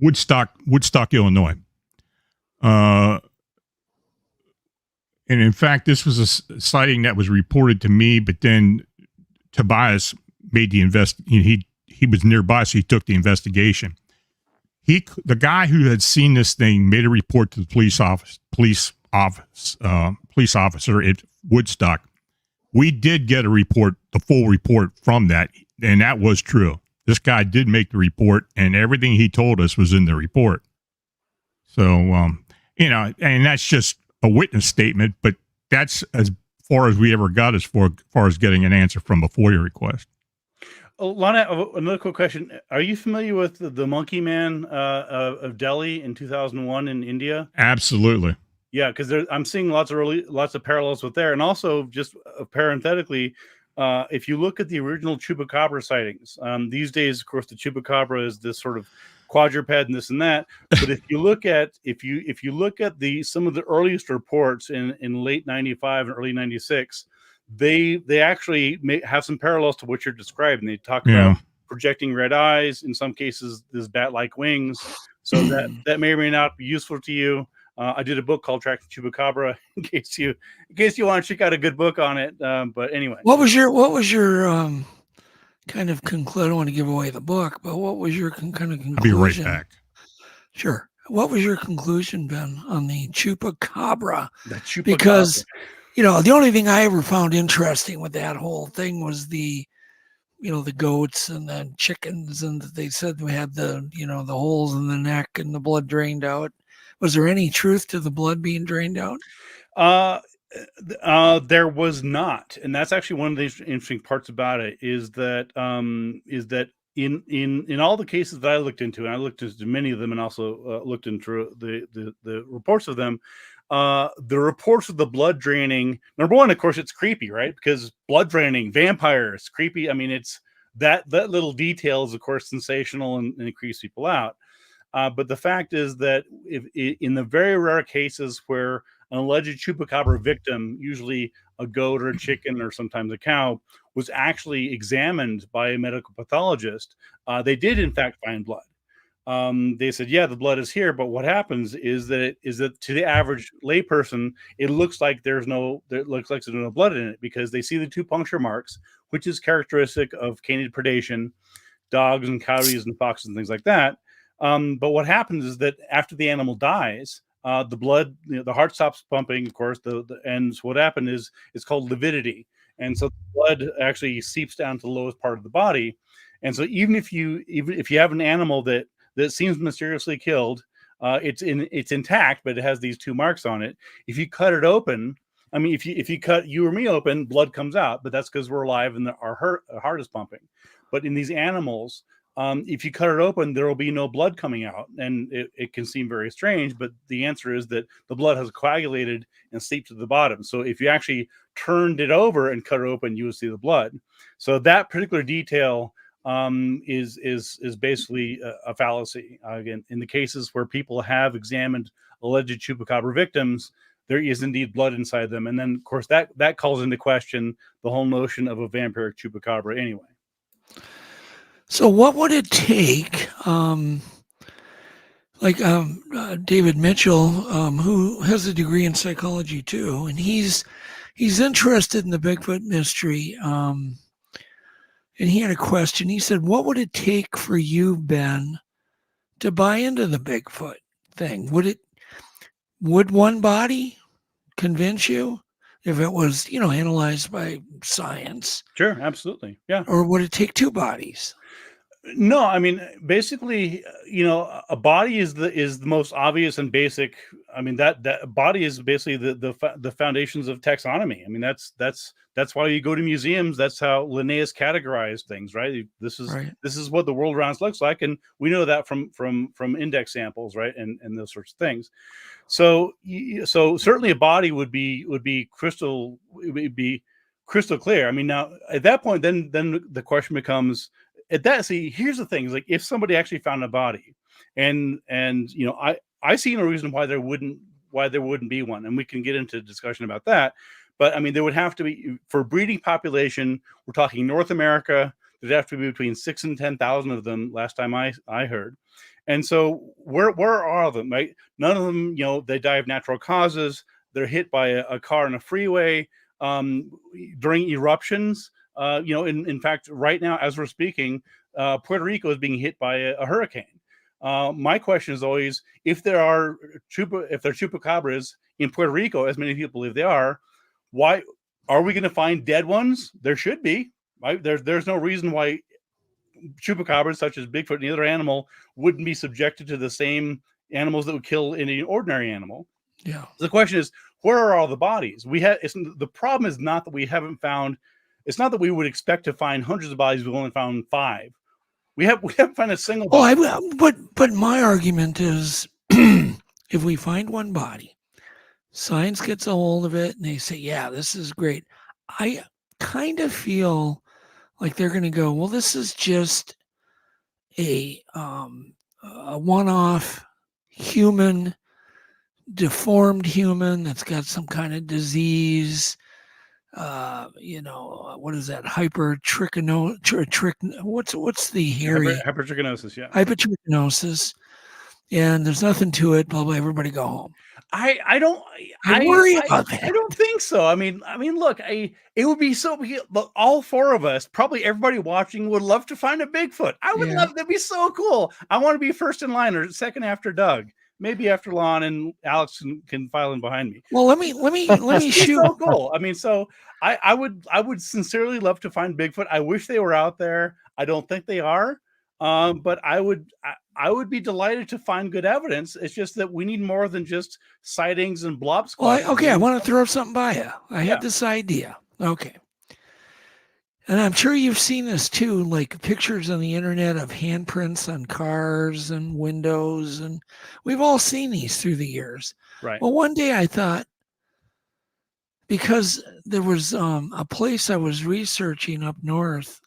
Woodstock, Illinois. And in fact, this was a sighting that was reported to me, but then Tobias made the he was nearby, so he took the investigation. The guy who had seen this thing made a report to the police officer at Woodstock. We did get a report, the full report from that, and that was true. This guy did make the report, and everything he told us was in the report. So, and that's just a witness statement, but that's as far as we ever got as far as getting an answer from a FOIA request. Lana, another quick question. Are you familiar with the Monkey Man of Delhi in 2001 in India? Absolutely. Yeah, because I'm seeing lots of parallels with there. And also, just parenthetically, if you look at the original chupacabra sightings, these days, of course, the chupacabra is this sort of quadruped and this and that. But if you look at some of the earliest reports in late 95 and early 96, they actually have some parallels to what you're describing. They talk about projecting red eyes, in some cases, this bat-like wings. So that may or may not be useful to you. I did a book called Tracking Chupacabra in case you want to check out a good book on it. But anyway, what was your kind of conclusion? I don't want to give away the book, but what was your kind of conclusion? I'll be right back. Sure. What was your conclusion, Ben, on the chupacabra? Because the only thing I ever found interesting with that whole thing was the goats and the chickens, and they said we had the holes in the neck and the blood drained out. Was there any truth to the blood being drained out? There was not, and that's actually one of the interesting parts about it is that in all the cases that I looked into, and I looked into many of them, and also looked into the reports of them. The reports of the blood draining. Number one, of course, it's creepy, right? Because blood draining, vampires, creepy. I mean, it's that little detail is, of course, sensational and it creeps people out. But the fact is that in the very rare cases where an alleged chupacabra victim, usually a goat or a chicken or sometimes a cow, was actually examined by a medical pathologist, they did in fact find blood. They said, yeah, the blood is here, but what happens is that to the average layperson, it looks like there's no blood in it because they see the two puncture marks, which is characteristic of canid predation, dogs and coyotes and foxes and things like that. But what happens is that after the animal dies, the blood, the heart stops pumping, of course, and so what happened is it's called lividity. And so the blood actually seeps down to the lowest part of the body. And so even if you have an animal that seems mysteriously killed, it's intact, but it has these two marks on it. If you cut it open, I mean, if you cut you or me open, blood comes out, but that's because we're alive and our heart is pumping. But in these animals, if you cut it open, there will be no blood coming out, and it can seem very strange, but the answer is that the blood has coagulated and seeped to the bottom. So if you actually turned it over and cut it open, you would see the blood. So that particular detail is basically a fallacy. Again, in the cases where people have examined alleged chupacabra victims, there is indeed blood inside them, and then of course that calls into question the whole notion of a vampiric chupacabra anyway. So what would it take, David Mitchell, who has a degree in psychology too, and he's interested in the Bigfoot mystery, and he had a question. He said, what would it take for you, Ben, to buy into the Bigfoot thing? Would one body convince you if it was, analyzed by science? Sure, absolutely. Yeah. Or would it take two bodies? No, I mean, basically, a body is the most obvious and basic. I mean, that body is basically the foundations of taxonomy. I mean, that's why you go to museums. That's how Linnaeus categorized things, right? This is what the world around us looks like, and we know that from index samples, right, and those sorts of things. So certainly a body would be crystal clear. I mean, now at that point, then the question becomes. Here's the thing: is like if somebody actually found a body, and I see no reason why there wouldn't be one, and we can get into a discussion about that. But I mean, there would have to be for breeding population. We're talking North America. There'd have to be between 6,000 and 10,000 of them. Last time I heard, and so where are all of them? Right? None of them, they die of natural causes. They're hit by a car on a freeway during eruptions. In fact, right now, as we're speaking, Puerto Rico is being hit by a hurricane. My question is always, if there are chupacabras in Puerto Rico, as many people believe they are, why are we going to find dead ones? There should be, right? There's no reason why chupacabras, such as Bigfoot and any other animal, wouldn't be subjected to the same animals that would kill any ordinary animal. Yeah. The question is, where are all the bodies? The problem is not that we haven't found. It's not that we would expect to find hundreds of bodies. We've only found 5. We haven't found a single body. But my argument is, if we find one body, science gets a hold of it, and they say, "Yeah, this is great." I kind of feel like they're going to go, "Well, this is just a one-off deformed human that's got some kind of disease." What is that? What's the hairy? Hypertrichinosis, yeah. Hypertrichinosis. And there's nothing to it, blah, blah, everybody go home. I don't worry about that. I don't think so. I mean, look, it would be so. All 4 of us, probably everybody watching, would love to find a Bigfoot. I would love. That'd be so cool. I want to be first in line or second after Doug. Maybe after Lon and Alex can file in behind me. Well, let me shoot. So cool. I mean, so I would sincerely love to find Bigfoot. I wish they were out there. I don't think they are. But I would be delighted to find good evidence. It's just that we need more than just sightings and blob squads. Well, okay, I want to throw something by you. I had this idea. Okay. And I'm sure you've seen this too, like pictures on the internet of handprints on cars and windows. And we've all seen these through the years. Right. Well, one day I thought, because there was a place I was researching up north,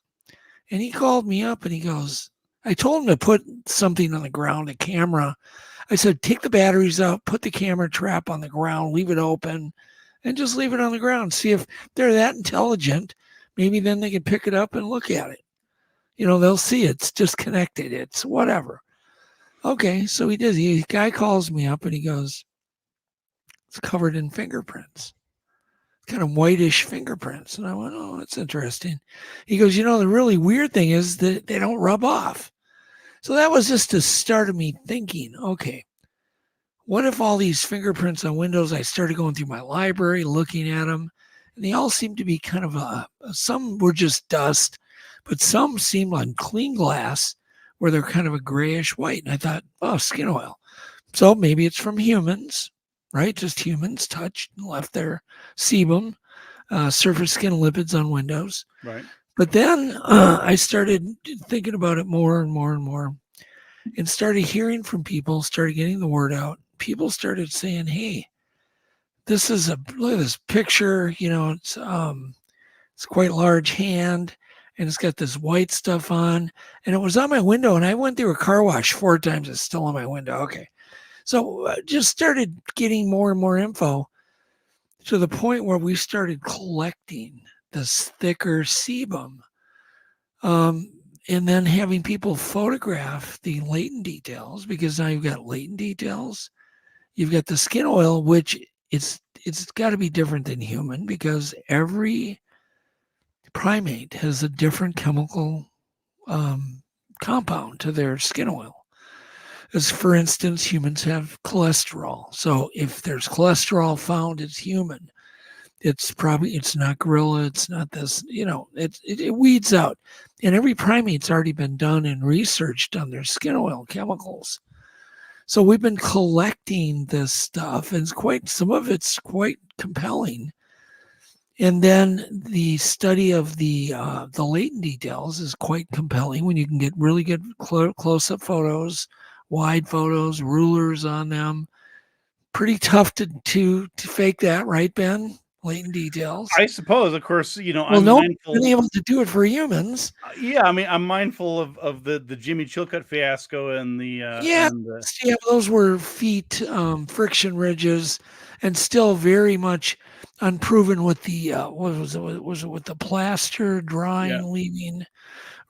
and he called me up and he goes, I told him to put something on the ground, a camera. I said, take the batteries out, put the camera trap on the ground, leave it open, and just leave it on the ground. See if they're that intelligent. Maybe then they can pick it up and look at it. They'll see it's disconnected. It's whatever. Okay, so he did. The guy calls me up and he goes, it's covered in fingerprints. Kind of whitish fingerprints. And I went, oh, that's interesting. He goes, the really weird thing is that they don't rub off. So that was just the start of me thinking, okay, what if all these fingerprints on windows, I started going through my library, looking at them, and they all seemed to be kind of some were just dust, but some seemed like clean glass where they're kind of a grayish white. And I thought, oh, skin oil. So maybe it's from humans, right? Just humans touched and left their sebum, surface skin lipids on windows. Right. But then I started thinking about it more and more and more, and started hearing from people, started getting the word out. People started saying, hey, look at this picture, it's quite large hand, and it's got this white stuff on, and it was on my window, and I went through a car wash 4 times. It's still on my window. Okay. So just started getting more and more info to the point where we started collecting this thicker sebum, and then having people photograph the latent details, because now you've got latent details. You've got the skin oil, which it's got to be different than human, because every primate has a different chemical compound to their skin oil. As for instance, humans have cholesterol. So if there's cholesterol found, it's human. It's not gorilla. It's not this, it weeds out. And every primate's already been done and researched on their skin oil chemicals. So we've been collecting this stuff, and some of it's quite compelling. And then the study of the latent details is quite compelling when you can get really good close-up photos, wide photos, rulers on them. Pretty tough to fake that, right, Ben? Latent details. I suppose, of course, Well, I'm nobody's mindful. been able to do it for humans. Yeah, I mean, I'm mindful of the Jimmy Chilcutt fiasco and the Those were feet friction ridges, and still very much unproven with the what was it? Was it with the plaster drying, leaving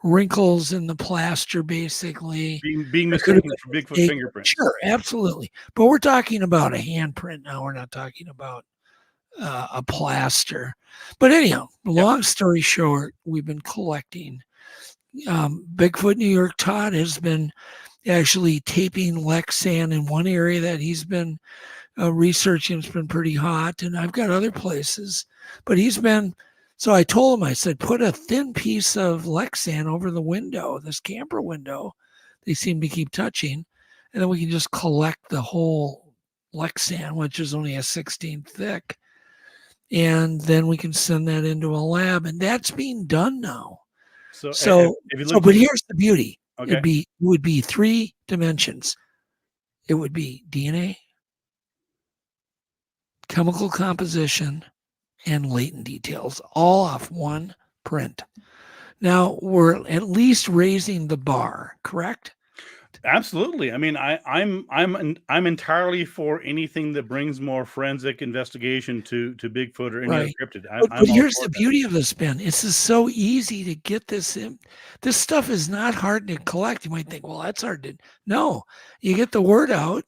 wrinkles in the plaster, basically being mistaken for Bigfoot fingerprints? Sure, absolutely. But we're talking about a handprint now. We're not talking about a plaster. But anyhow, long story short, we've been collecting. Bigfoot New York Todd has been actually taping Lexan in one area that he's been researching. It's been pretty hot, and I've got other places. But so I told him, I said, put a thin piece of Lexan over the window, this camper window. They seem to keep touching, and then we can just collect the whole Lexan, which is only a 16 thick. And then we can send that into a lab, and that's being done now. But here's the beauty. Okay. It would be 3 dimensions. It would be DNA, chemical composition, and latent details, all off one print. Now we're at least raising the bar, correct? Absolutely. I mean, I'm entirely for anything that brings more forensic investigation to Bigfoot or any other cryptid. But here's the beauty of this, Ben. It's just so easy to get this in. This stuff is not hard to collect. You might think, well, that's hard to. No, you get the word out,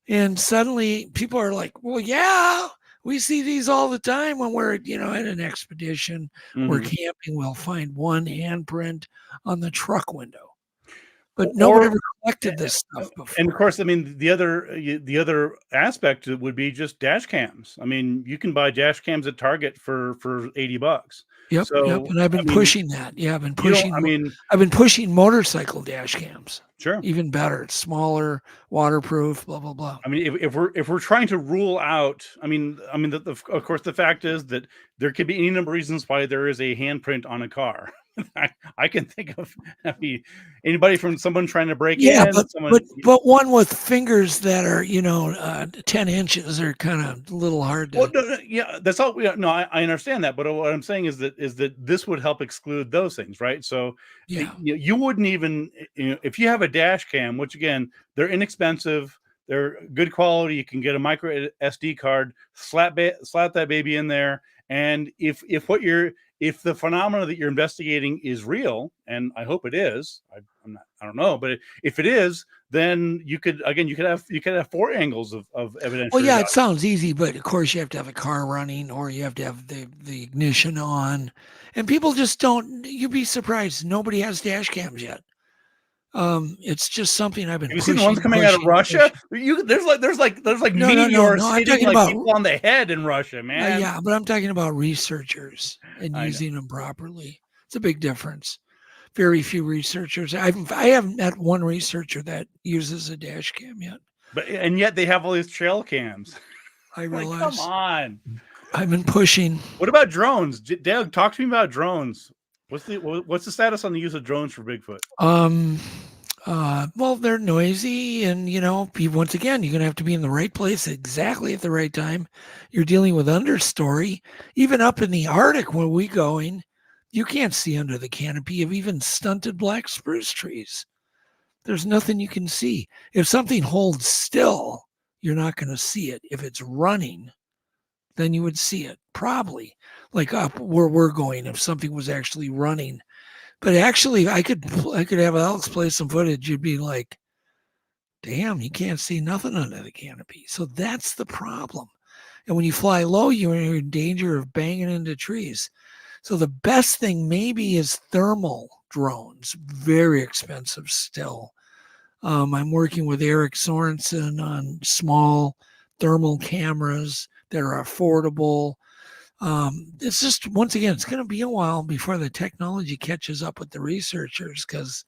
and suddenly people are like, well, yeah, we see these all the time when we're, at an expedition, we're camping, we'll find one handprint on the truck window. But no one ever collected this stuff before. And of course, I mean, the other aspect would be just dash cams. I mean, you can buy dash cams at Target for $80. Yep. And I've been pushing that. Yeah, I've been pushing motorcycle dash cams. Sure. Even better. It's smaller, waterproof, blah blah blah. I mean, if we're trying to rule out, of course, the fact is that there could be any number of reasons why there is a handprint on a car. I can think of anybody from someone trying to break in. But one with fingers that are 10 inches are kind of a little hard to. Well, that's all. No, I understand that, but what I'm saying is that this would help exclude those things, right? So you wouldn't even if you have a dash cam, which again they're inexpensive, they're good quality. You can get a micro SD card, slap that baby in there, and if the phenomena that you're investigating is real, and I hope it is, I don't know, but if it is, then you could have 4 angles of evidence. Well, yeah, it sounds easy, but of course you have to have a car running, or you have to have the ignition on, and people just don't. You'd be surprised. Nobody has dash cams yet. It's just something I've been. Have you seen the ones coming out of Russia? There's like meteors hitting people on the head in Russia, man. Yeah, but I'm talking about researchers and using them properly. It's a big difference. Very few researchers. I haven't met one researcher that uses a dash cam yet. And yet they have all these trail cams. I realize. Come on. I've been pushing. What about drones? Doug, talk to me about drones. What's the status on the use of drones for Bigfoot? Well, they're noisy, and once again, you're gonna have to be in the right place exactly at the right time. You're dealing with understory. Even up in the Arctic where we're going, you can't see under the canopy of even stunted black spruce trees. There's nothing you can see. If something holds still, you're not going to see it. If it's running, then you would see it, probably. Like up where we're going, if something was actually running. But actually, I could have Alex play some footage. You'd be like, damn, you can't see nothing under the canopy. So that's the problem. And when you fly low, you're in danger of banging into trees. So the best thing maybe is thermal drones, very expensive still. I'm working with Eric Sorensen on small thermal cameras that are affordable. It's just, once again, it's going to be a while before the technology catches up with the researchers, because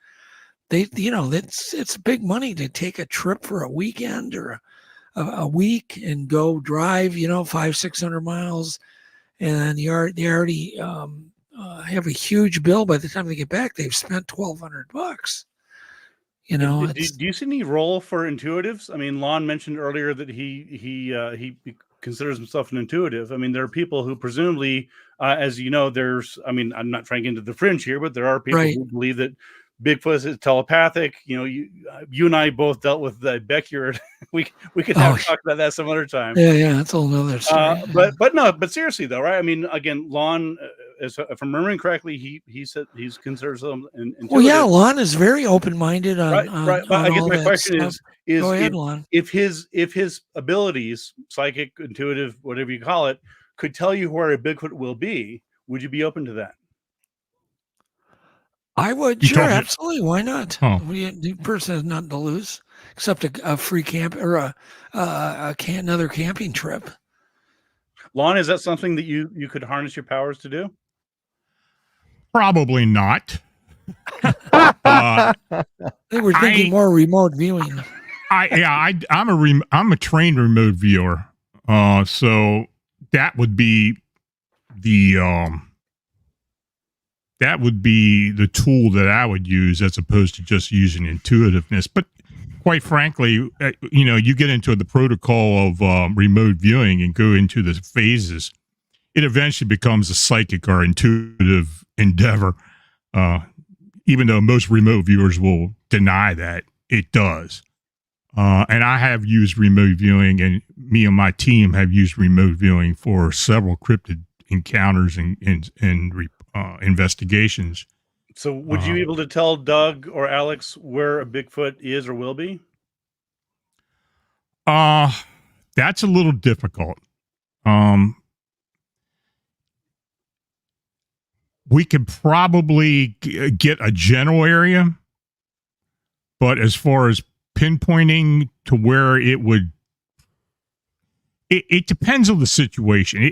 it's big money to take a trip for a weekend or a week and go drive, 500-600 miles. And they already have a huge bill. By the time they get back, they've spent $1,200. Do you see any role for intuitives? I mean, Lon mentioned earlier that he considers himself an intuitive. I mean, there are people who presumably, as you know, I'm not trying to get into the fringe here, but there are people who believe that Bigfoot is telepathic. You and I both dealt with the Beckyer. we could talk about that some other time. Yeah, that's a whole nother story. But seriously though, right? I mean, again, Lon, if I'm remembering correctly, he said he's considered some. Well, yeah, Lon is very open-minded on right. But I guess my question stuff. is Go ahead, Lon. If his abilities, psychic, intuitive, whatever you call it, could tell you where a Bigfoot will be, would you be open to that? I would, sure, absolutely. Why not? The person has nothing to lose except a free camp or another camping trip. Lon, is that something that you could harness your powers to do? Probably not. They were thinking more remote viewing. I'm a trained remote viewer, so that would be the tool that I would use as opposed to just using intuitiveness. But quite frankly, you get into the protocol of remote viewing and go into the phases, it eventually becomes a psychic or intuitive endeavor. Even though most remote viewers will deny that, it does. And I have used remote viewing, and me and my team have used remote viewing for several cryptid encounters and investigations. So would you be able to tell Doug or Alex where a Bigfoot is or will be? That's a little difficult. We could probably get a general area, but as far as pinpointing to where it would, it depends on the situation.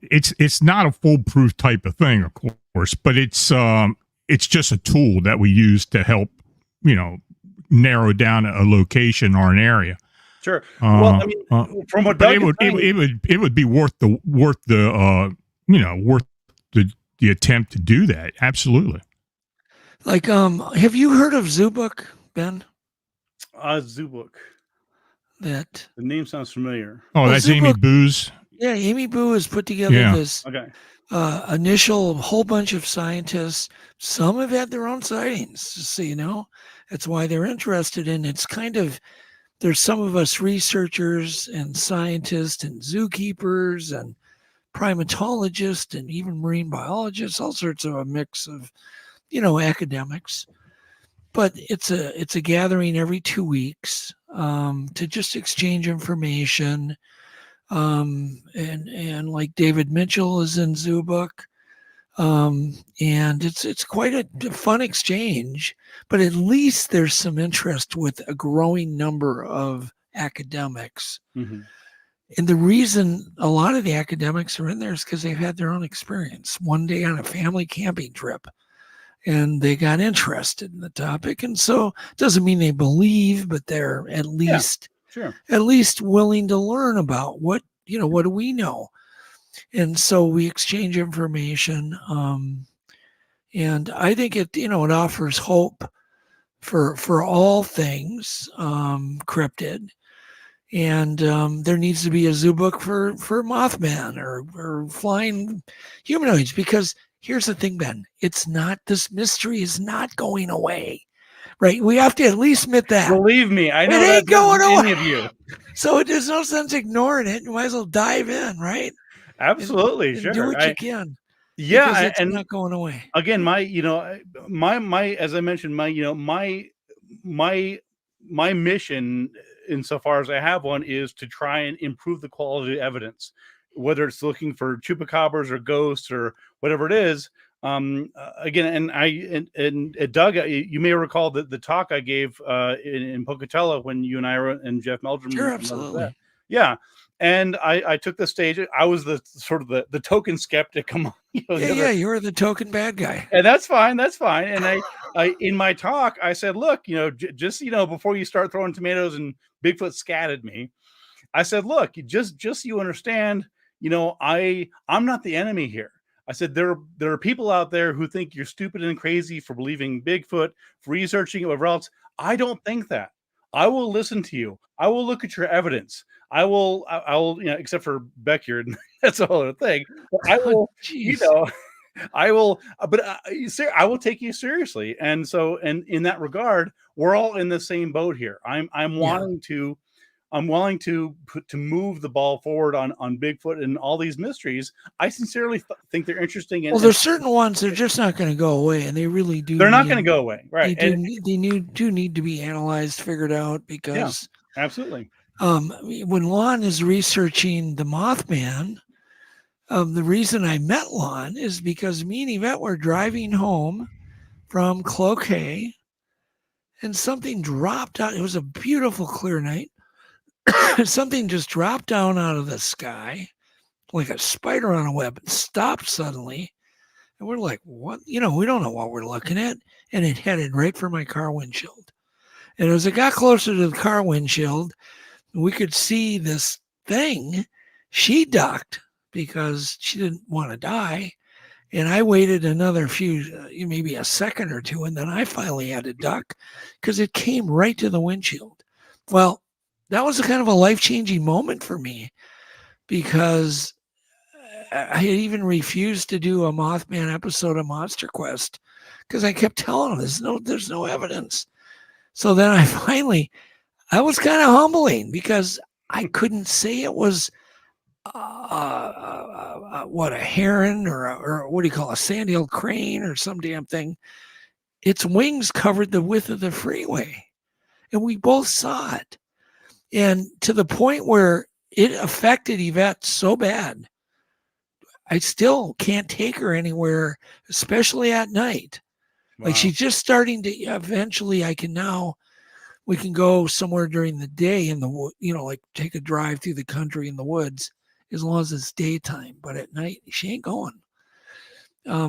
It's not a foolproof type of thing, of course, but it's just a tool that we use to help, narrow down a location or an area. Sure. Well, I mean, from what Doug it would be worth the attempt to do that. Absolutely. Like, have you heard of Zoobook, Ben? Zoobook. The name sounds familiar. Oh, that's Zoobook, Amy Boo's. Yeah, Amy Boo has put together this initial whole bunch of scientists. Some have had their own sightings, just so you know. That's why they're interested in. It's kind of, there's some of us researchers and scientists and zookeepers and primatologists and even marine biologists, all sorts of a mix of, academics. But it's a gathering every 2 weeks to just exchange information. And like David Mitchell is in Zoobook. And it's quite a fun exchange, but at least there's some interest with a growing number of academics. Mm-hmm. And the reason a lot of the academics are in there is because they've had their own experience one day on a family camping trip and they got interested in the topic. And so it doesn't mean they believe, but they're at least, willing to learn about what do we know? And so we exchange information. And I think it offers hope for all things cryptid. And there needs to be a Zoobook for Mothman or flying humanoids, because here's the thing, Ben, this mystery is not going away, right? We have to at least admit that. Believe me, I know it ain't going away. Any of you. So there's no sense ignoring it. You might as well dive in, right? Absolutely, and sure. Do what you can. Yeah, it's not going away. Again, my as I mentioned, my mission, insofar as I have one, is to try and improve the quality of evidence. whether it's looking for chupacabras or ghosts or whatever it is. Again, and Doug, you may recall the talk I gave in Pocatello when you and I and Jeff Meldrum. Sure, absolutely. Yeah. And I took the stage. I was the sort of the token skeptic among you were the token bad guy. And that's fine. And I in my talk, I said, look, just before you start throwing tomatoes and Bigfoot scat at me, I said, look, just so you understand, I'm not the enemy here. I said, there are people out there who think you're stupid and crazy for believing Bigfoot, for researching, whatever else. I don't think that. I will listen to you. I will look at your evidence. I will, except for Beckyer, that's a whole other thing. But I will, I will, but I will take you seriously. And so, and in that regard, we're all in the same boat here. I'm willing to move the ball forward on Bigfoot and all these mysteries. I sincerely think they're interesting. Well, there's certain ones that are just not going to go away, and they really do. They're not going to go away, right? They do need to be analyzed, figured out, because absolutely. When Lon is researching the Mothman, the reason I met Lon is because me and Yvette were driving home from Cloquet, and something dropped out. It was a beautiful, clear night. Something just dropped down out of the sky like a spider on a web and stopped suddenly. And we're like, what? We don't know what we're looking at. And it headed right for my car windshield. And as it got closer to the car windshield, we could see this thing. She ducked because she didn't want to die. And I waited another maybe a second or two. And then I finally had to duck because it came right to the windshield. Well, that was a kind of a life-changing moment for me, because I had even refused to do a Mothman episode of Monster Quest because I kept telling them there's no evidence. So then I was kind of humbling because I couldn't say it was a heron or what do you call a sand-heeled crane or some damn thing. Its wings covered the width of the freeway, and we both saw it. And to the point where it affected Yvette so bad, I still can't take her anywhere, especially at night. Wow. Like she's just starting to, eventually we can go somewhere during the day in the, like take a drive through the country in the woods as long as it's daytime. But at night, she ain't going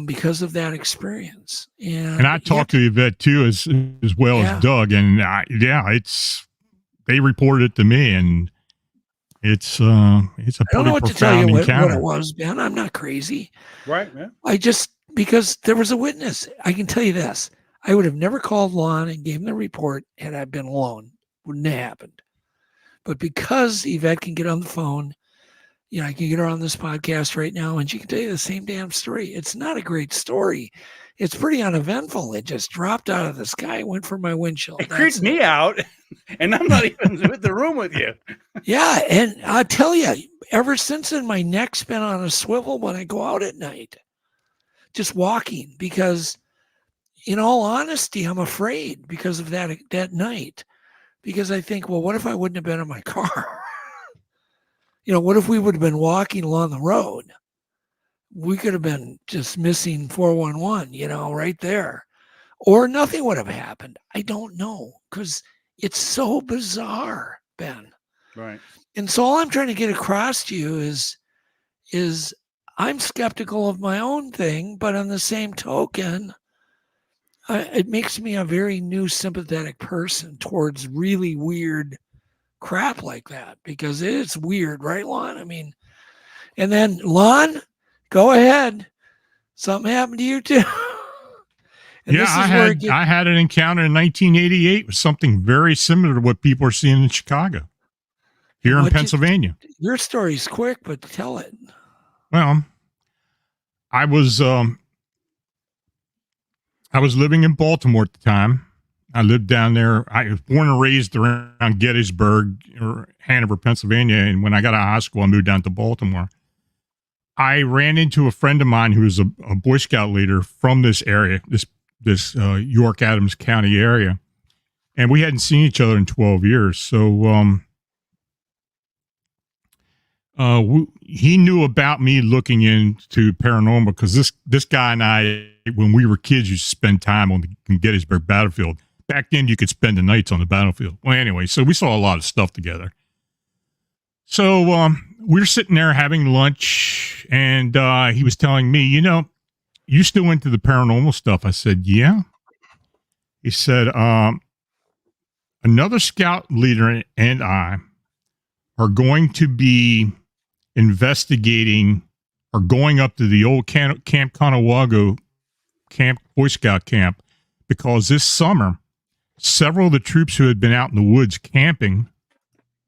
because of that experience. And I talked to Yvette too, as well as Doug. And they reported it to me, and it's a pretty profound encounter. What it was, Ben. I'm not crazy. Right, man. Because there was a witness. I can tell you this. I would have never called Lon and gave him the report had I been alone. Wouldn't have happened. But because Yvette can get on the phone, I can get her on this podcast right now, and she can tell you the same damn story. It's not a great story. It's pretty uneventful. It just dropped out of the sky, went for my windshield. It creeped me out, and I'm not even in the room with you. Yeah, and I'll tell you, ever since then, my neck's been on a swivel when I go out at night, just walking, because in all honesty, I'm afraid because of that night, because I think, well, what if I wouldn't have been in my car? What if we would have been walking along the road? We could have been just missing 411, right there. Or nothing would have happened. I don't know, because it's so bizarre, Ben. Right. And so all I'm trying to get across to you is I'm skeptical of my own thing, but on the same token, it makes me a very new sympathetic person towards really weird crap like that, because it's weird, right, Lon? I mean, and then Lon, go ahead. Something happened to you too. I had an encounter in 1988 with something very similar to what people are seeing in Chicago, here in Pennsylvania. Your story's quick, but tell it. Well, I was living in Baltimore at the time. I lived down there. I was born and raised around Gettysburg or Hanover, Pennsylvania. And when I got out of high school, I moved down to Baltimore. I ran into a friend of mine who was a Boy Scout leader from this area, this York Adams County area. And we hadn't seen each other in 12 years. So he knew about me looking into paranormal because this guy and I, when we were kids, used to spend time on the Gettysburg battlefield. Back then, you could spend the nights on the battlefield. Well, anyway, so we saw a lot of stuff together. So we were sitting there having lunch, and he was telling me, you still into the paranormal stuff? I said, yeah. He said, another scout leader and I are going to be investigating or going up to the old Camp Conawago camp, Boy Scout camp, because this summer, several of the troops who had been out in the woods camping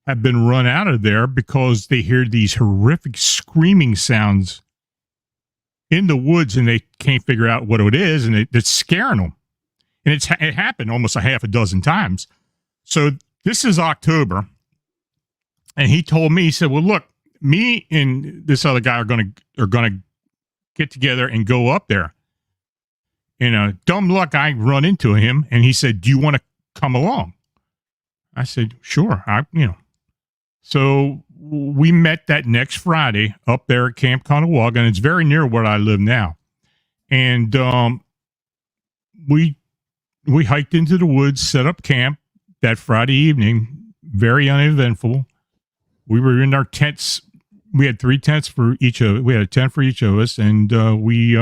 have been run out of there because they hear these horrific screaming sounds in the woods and they can't figure out what it is, and it's scaring them. And it happened almost a half a dozen times. So this is October. And he told me, he said, well, look, me and this other guy are going to get together and go up there. Dumb luck, I run into him, and he said, do you want to come along? I said, sure. So we met that next Friday up there at Camp Conawaga, and it's very near where I live now. And we hiked into the woods, set up camp that Friday evening, very uneventful. We were in our tents. We had 3 tents for each of. We had a tent for each of us, and we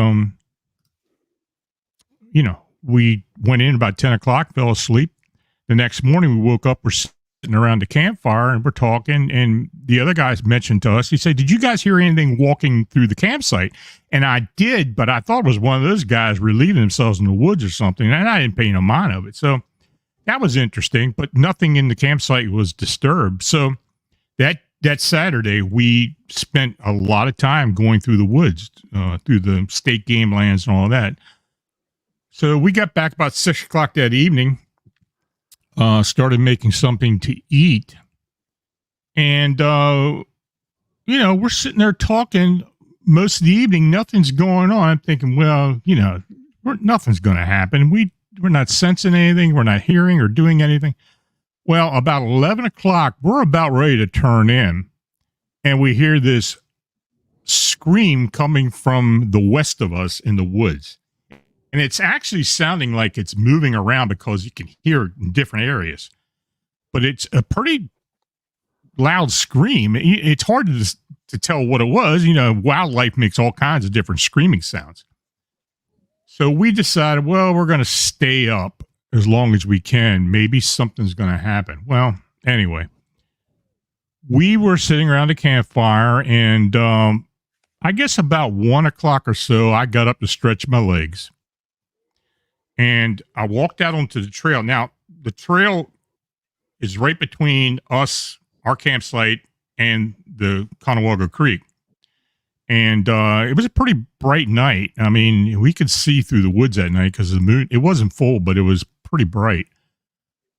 went in about 10 o'clock, fell asleep. The next morning, we woke up. We're sitting around the campfire, and we're talking. And the other guys mentioned to us. He said, "Did you guys hear anything walking through the campsite?" And I did, but I thought it was one of those guys relieving themselves in the woods or something, and I didn't pay no mind of it. So that was interesting, but nothing in the campsite was disturbed. So that Saturday, we spent a lot of time going through the woods, through the state game lands and all of that. So we got back about 6 o'clock that evening, started making something to eat. And, we're sitting there talking most of the evening. Nothing's going on. I'm thinking, well, nothing's going to happen. We're not sensing anything. We're not hearing or doing anything. Well, about 11 o'clock, we're about ready to turn in, and we hear this scream coming from the west of us in the woods. And it's actually sounding like it's moving around because you can hear it in different areas. But it's a pretty loud scream. It's hard to tell what it was. Wildlife makes all kinds of different screaming sounds. So we decided, well, we're going to stay up as long as we can. Maybe something's going to happen. Well, anyway, we were sitting around a campfire, and I guess about 1 o'clock or so, I got up to stretch my legs. And I walked out onto the trail. Now, the trail is right between us, our campsite, and the Conawaga Creek. And it was a pretty bright night. I mean, we could see through the woods that night because the moon, it wasn't full, but it was pretty bright.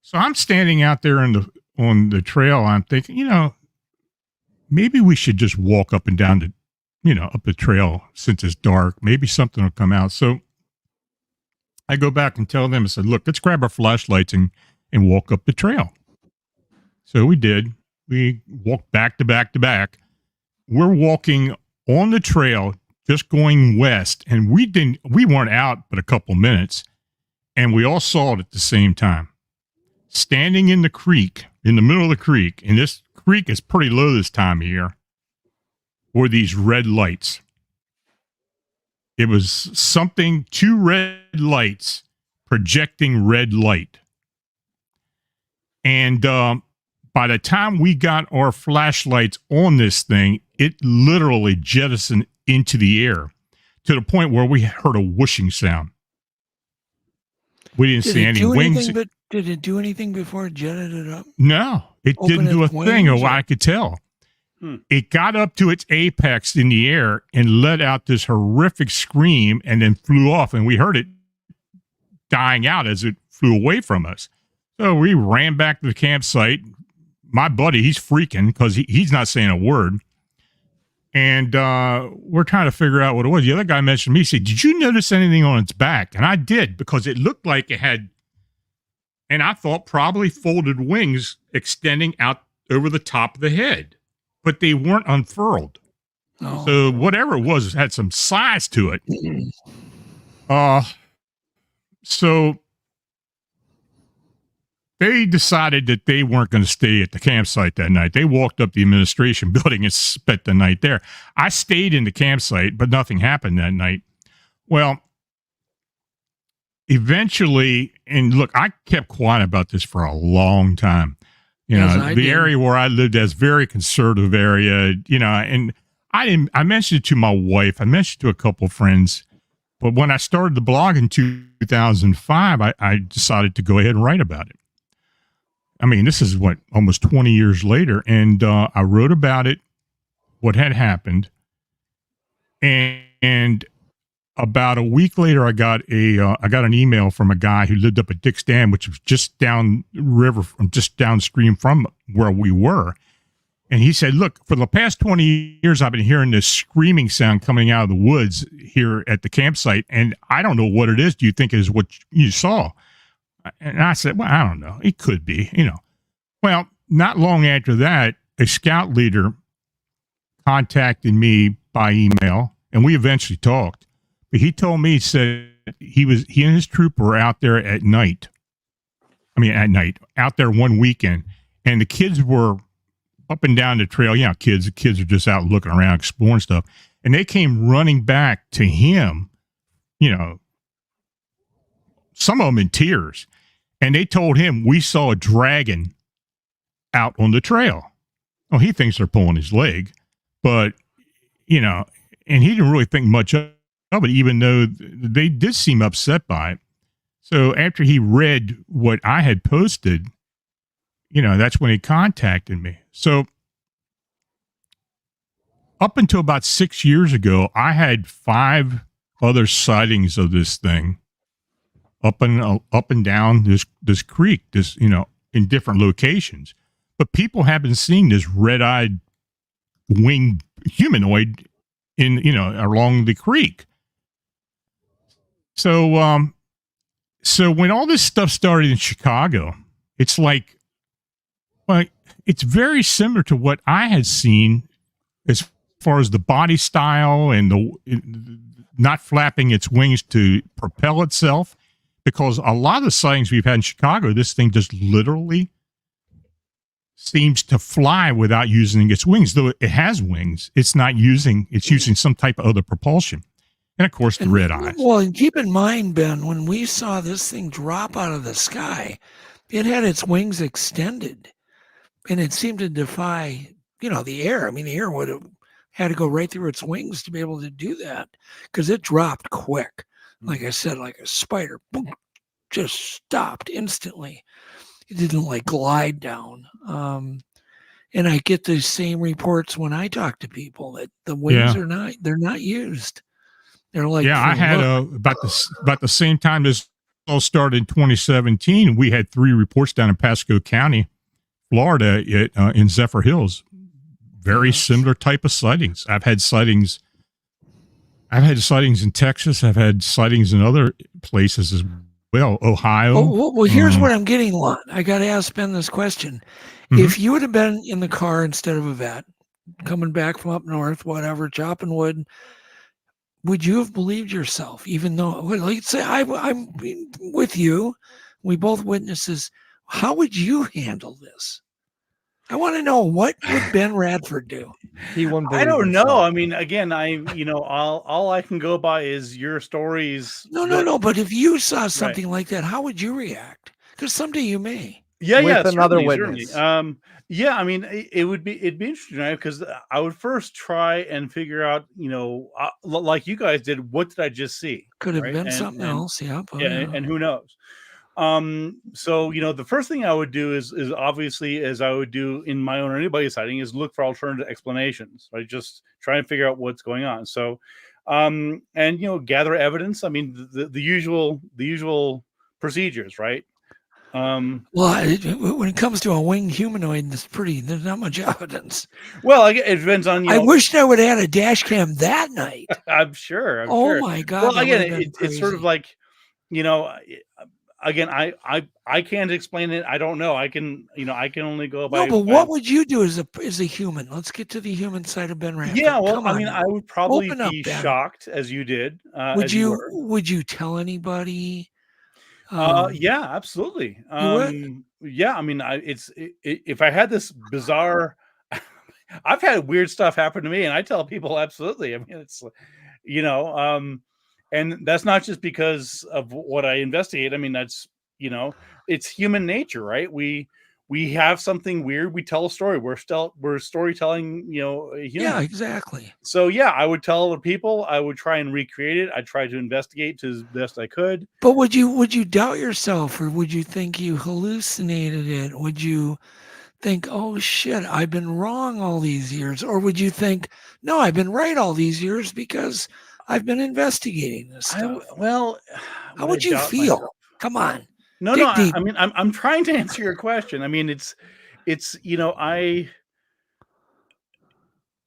So I'm standing out there on the trail. I'm thinking, maybe we should just walk up and down up the trail since it's dark. Maybe something will come out. So I go back and tell them, I said, look, let's grab our flashlights and walk up the trail. So we did. We walked back to back to back. We're walking on the trail, just going west, and we weren't out but a couple minutes, and we all saw it at the same time. Standing in the creek, in the middle of the creek, and this creek is pretty low this time of year, were these red lights. It was something, 2 red lights projecting red light. And by the time we got our flashlights on this thing, it literally jettisoned into the air to the point where we heard a whooshing sound. We didn't see any wings. Did it do anything before it jetted it up? No, it didn't do a thing, or I could tell. It got up to its apex in the air and let out this horrific scream and then flew off, and we heard it dying out as it flew away from us. So we ran back to the campsite. My buddy, he's freaking because he's not saying a word. And we're trying to figure out what it was. The other guy mentioned me. He said, did you notice anything on its back? And I did, because it looked like it had, and I thought probably folded wings extending out over the top of the head. but they weren't unfurled. Oh. So whatever it was had some size to it. So they decided that they weren't going to stay at the campsite that night. They walked up the administration building and spent the night there. I stayed in the campsite, but nothing happened that night. Well, eventually, and look, I kept quiet about this for a long time. You know, the area where I lived as very conservative area, you know, and I mentioned it to my wife. I mentioned it to a couple of friends. But when I started the blog in 2005, I decided to go ahead and write about it. I mean, this is almost 20 years later. And I wrote about it, what had happened. And about a week later, I got an email from a guy who lived up at Dick's Dam, which was just just downstream from where we were. And he said, look, for the past 20 years, I've been hearing this screaming sound coming out of the woods here at the campsite. And I don't know what it is. Do you think it is what you saw? And I said, well, I don't know. It could be, you know. Well, not long after that, a scout leader contacted me by email, and we eventually talked. But he told me, he said he and his troop were out there at night. Out there one weekend. And the kids were up and down the trail. Yeah, the kids are just out looking around, exploring stuff. And they came running back to him, you know, some of them in tears. And they told him, we saw a dragon out on the trail. Oh, he thinks they're pulling his leg. But, you know, and he didn't really think much of it, even though they did seem upset by it. So after he read what I had posted, you know, that's when he contacted me. So up until about 6 years ago, I had 5 other sightings of this thing up and down this creek, you know, in different locations. But people have been seeing this red-eyed winged humanoid along the creek. So when all this stuff started in Chicago, it's like it's very similar to what I had seen as far as the body style and the not flapping its wings to propel itself, because a lot of the sightings we've had in Chicago, this thing just literally seems to fly without using its wings. Though it has wings, it's using some type of other propulsion. And of course, the red eyes. Well, and keep in mind, Ben, when we saw this thing drop out of the sky, it had its wings extended, and it seemed to defy, you know, the air. I mean, the air would have had to go right through its wings to be able to do that, because it dropped quick. Like I said, like a spider, boom, just stopped instantly. It didn't like glide down. And I get the same reports when I talk to people that the wings they're not used. They're like, I had about the same time this all started in 2017. We had 3 reports down in Pasco County, Florida, in Zephyr Hills. Very similar type of sightings. I've had sightings in Texas. I've had sightings in other places as well. Ohio. Well, here's what I'm getting, Lon. I got to ask Ben this question. Mm-hmm. If you would have been in the car instead of a vet, coming back from up north, whatever, chopping wood, would you have believed yourself, even though, let's say I'm with you, we both witnesses, how would you handle this? I want to know, what would Ben Radford do? I don't know. I mean, again, all I can go by is your stories. No. But if you saw something like that, how would you react? Because someday you may. With another witness. Certainly. I mean, it'd be interesting, right? Because I would first try and figure out, like you guys did, what did I just see? Could have been something else, and who knows? So the first thing I would do is obviously, as I would do in my own or anybody's sighting, is look for alternative explanations, right? Just try and figure out what's going on. So, and gather evidence. I mean, the usual procedures, right? Well, when it comes to a winged humanoid, there's not much evidence. Well, it depends on, I wished I would have had a dash cam that night. I'm sure. Oh my God. Well, again, it's sort of like, again, I can't explain it. I don't know. I can only go by. No, but what would you do as a human? Let's get to the human side of Ben Radford. Yeah, well, Come I on mean, now. I would probably Open up, be Ben. shocked as you did. Would as you you were. would you tell anybody? Yeah, absolutely. You would? Yeah, I mean, if I had this bizarre, I've had weird stuff happen to me, and I tell people absolutely. I mean, it's and that's not just because of what I investigate. I mean, that's it's human nature, right? We have something weird. We tell a story. We're storytelling. Humans. Yeah, exactly. So yeah, I would tell other people. I would try and recreate it. I'd try to investigate to as best I could. But would you doubt yourself, or would you think you hallucinated it? Would you think, oh shit, I've been wrong all these years? Or would you think, no, I've been right all these years because I've been investigating this stuff? How would you feel? Myself? Come on. No, Dig no. deep. I mean, I'm trying to answer your question. I mean, it's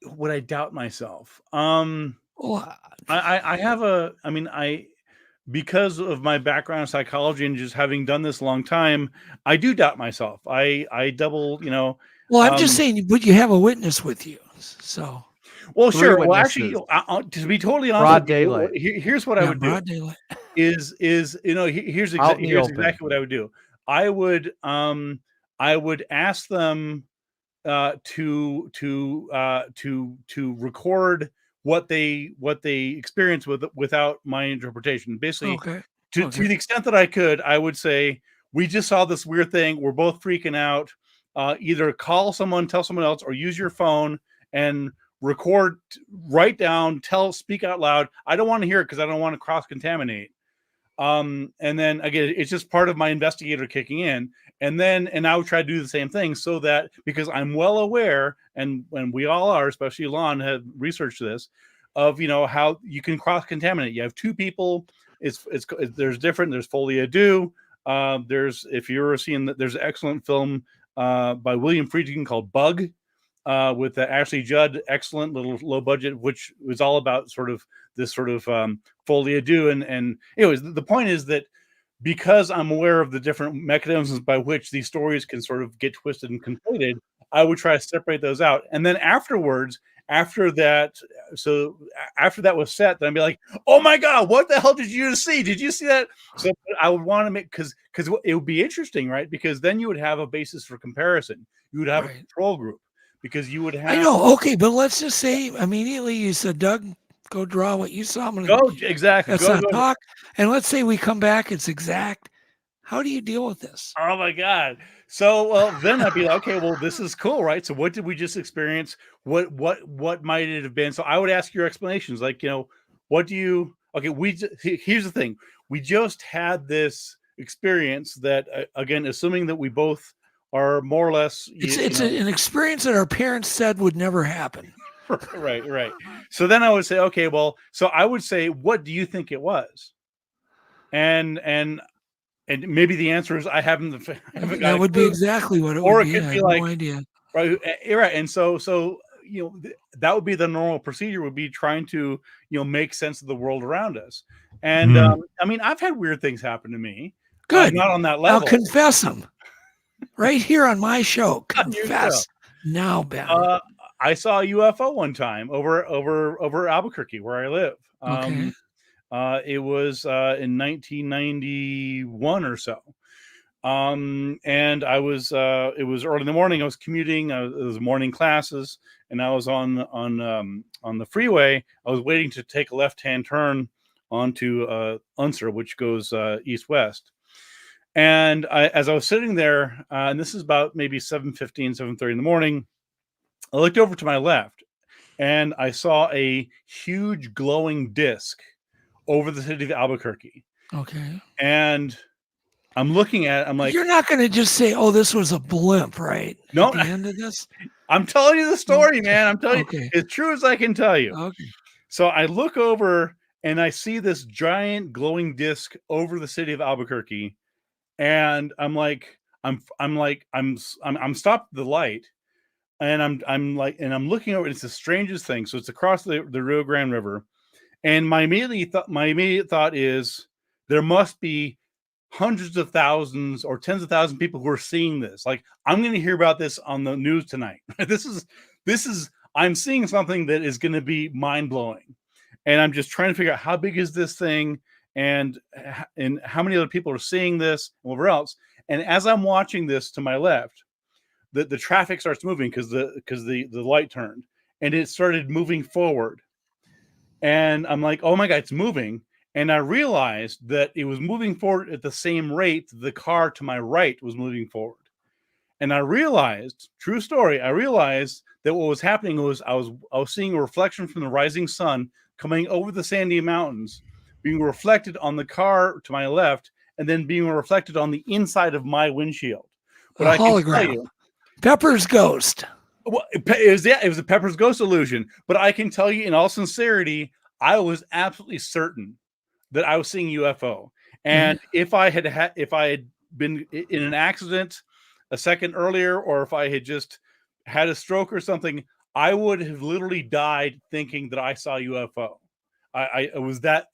would I doubt myself? Well, I have because of my background in psychology and just having done this a long time, I do doubt myself. I double, well, I'm just saying, but you have a witness with you, so. Well, 3 sure. Well, actually, witnesses. To be totally honest, Broad with you, daylight. here's what I would do. Broad daylight. Here's Out in the here's open. exactly what I would do. I would ask them to record what they experience without my interpretation. Basically, Okay. to the extent that I could, I would say, we just saw this weird thing. We're both freaking out. Either call someone, tell someone else, or use your phone and record, write down, speak out loud. I don't want to hear it because I don't want to cross-contaminate. And then again, it's just part of my investigator kicking in. And I would try to do the same thing so that, because I'm well aware, and when we all are, especially Lon had researched this, of how you can cross-contaminate. You have two people. There's folie à deux. If you're ever seeing that, there's an excellent film by William Friedkin called Bug, with Ashley Judd, excellent little low budget, which was all about this folie à deux. And anyways, the point is that because I'm aware of the different mechanisms by which these stories can sort of get twisted and conflated, I would try to separate those out. And then afterwards, after that was set, then I'd be like, oh my God, what the hell did you just see? Did you see that? So I would want to make, because it would be interesting, right? Because then you would have a basis for comparison. You would have a control group, because you would have. I know. Okay. But let's just say immediately you said, Doug, go draw what you saw. I'm gonna go. Exactly. Let's not talk. And let's say we come back, it's exact. How do you deal with this? Oh my God. So then I'd be like, okay, well, this is cool, right? So what did we just experience? What might it have been? So I would ask your explanations, like, what do you, okay, here's the thing. We just had this experience that, again, assuming that we both are more or less. It's an experience that our parents said would never happen. Right. So then I would say, okay, well, so I would say, what do you think it was? And maybe the answer is I haven't that would be exactly what it would be. Or it could be like, no idea. Right. And so that would be the normal procedure, would be trying to make sense of the world around us. And I mean, I've had weird things happen to me. Good. Not on that level. Now confess them right here on my show. Confess now, Ben. I saw a UFO one time over Albuquerque, where I live. Okay. It was in 1991 or so. And I was it was early in the morning. I was commuting. It was morning classes, and I was on the freeway. I was waiting to take a left-hand turn onto Unser, which goes east-west. And as I was sitting there, and this is about maybe 7:15, 7:30 in the morning, I looked over to my left, and I saw a huge glowing disc over the city of Albuquerque. Okay. And I'm looking at it, I'm like, you're not going to just say, oh, this was a blimp, right? No. At the end of this? I'm telling you the story, man. I'm telling you as true as I can tell you. Okay. So I look over and I see this giant glowing disc over the city of Albuquerque. And I'm stopped at the light, and I'm looking over. It's the strangest thing. So it's across the Rio Grande River. And my immediate thought is there must be hundreds of thousands or tens of thousands of people who are seeing this. Like, I'm going to hear about this on the news tonight. This is I'm seeing something that is going to be mind blowing, and I'm just trying to figure out how big is this thing, and how many other people are seeing this, and whatever else. And as I'm watching this to my left, the traffic starts moving because the light turned, and it started moving forward. And I'm like, oh my God, it's moving. And I realized that it was moving forward at the same rate the car to my right was moving forward. And I realized, true story, I realized that what was happening was I was seeing a reflection from the rising sun coming over the Sandy Mountains, being reflected on the car to my left, and then being reflected on the inside of my windshield. But I can tell you, Pepper's ghost. Well, it was a Pepper's ghost illusion. But I can tell you, in all sincerity, I was absolutely certain that I was seeing UFO. And if I had been in an accident a second earlier, or if I had just had a stroke or something, I would have literally died thinking that I saw UFO. I was that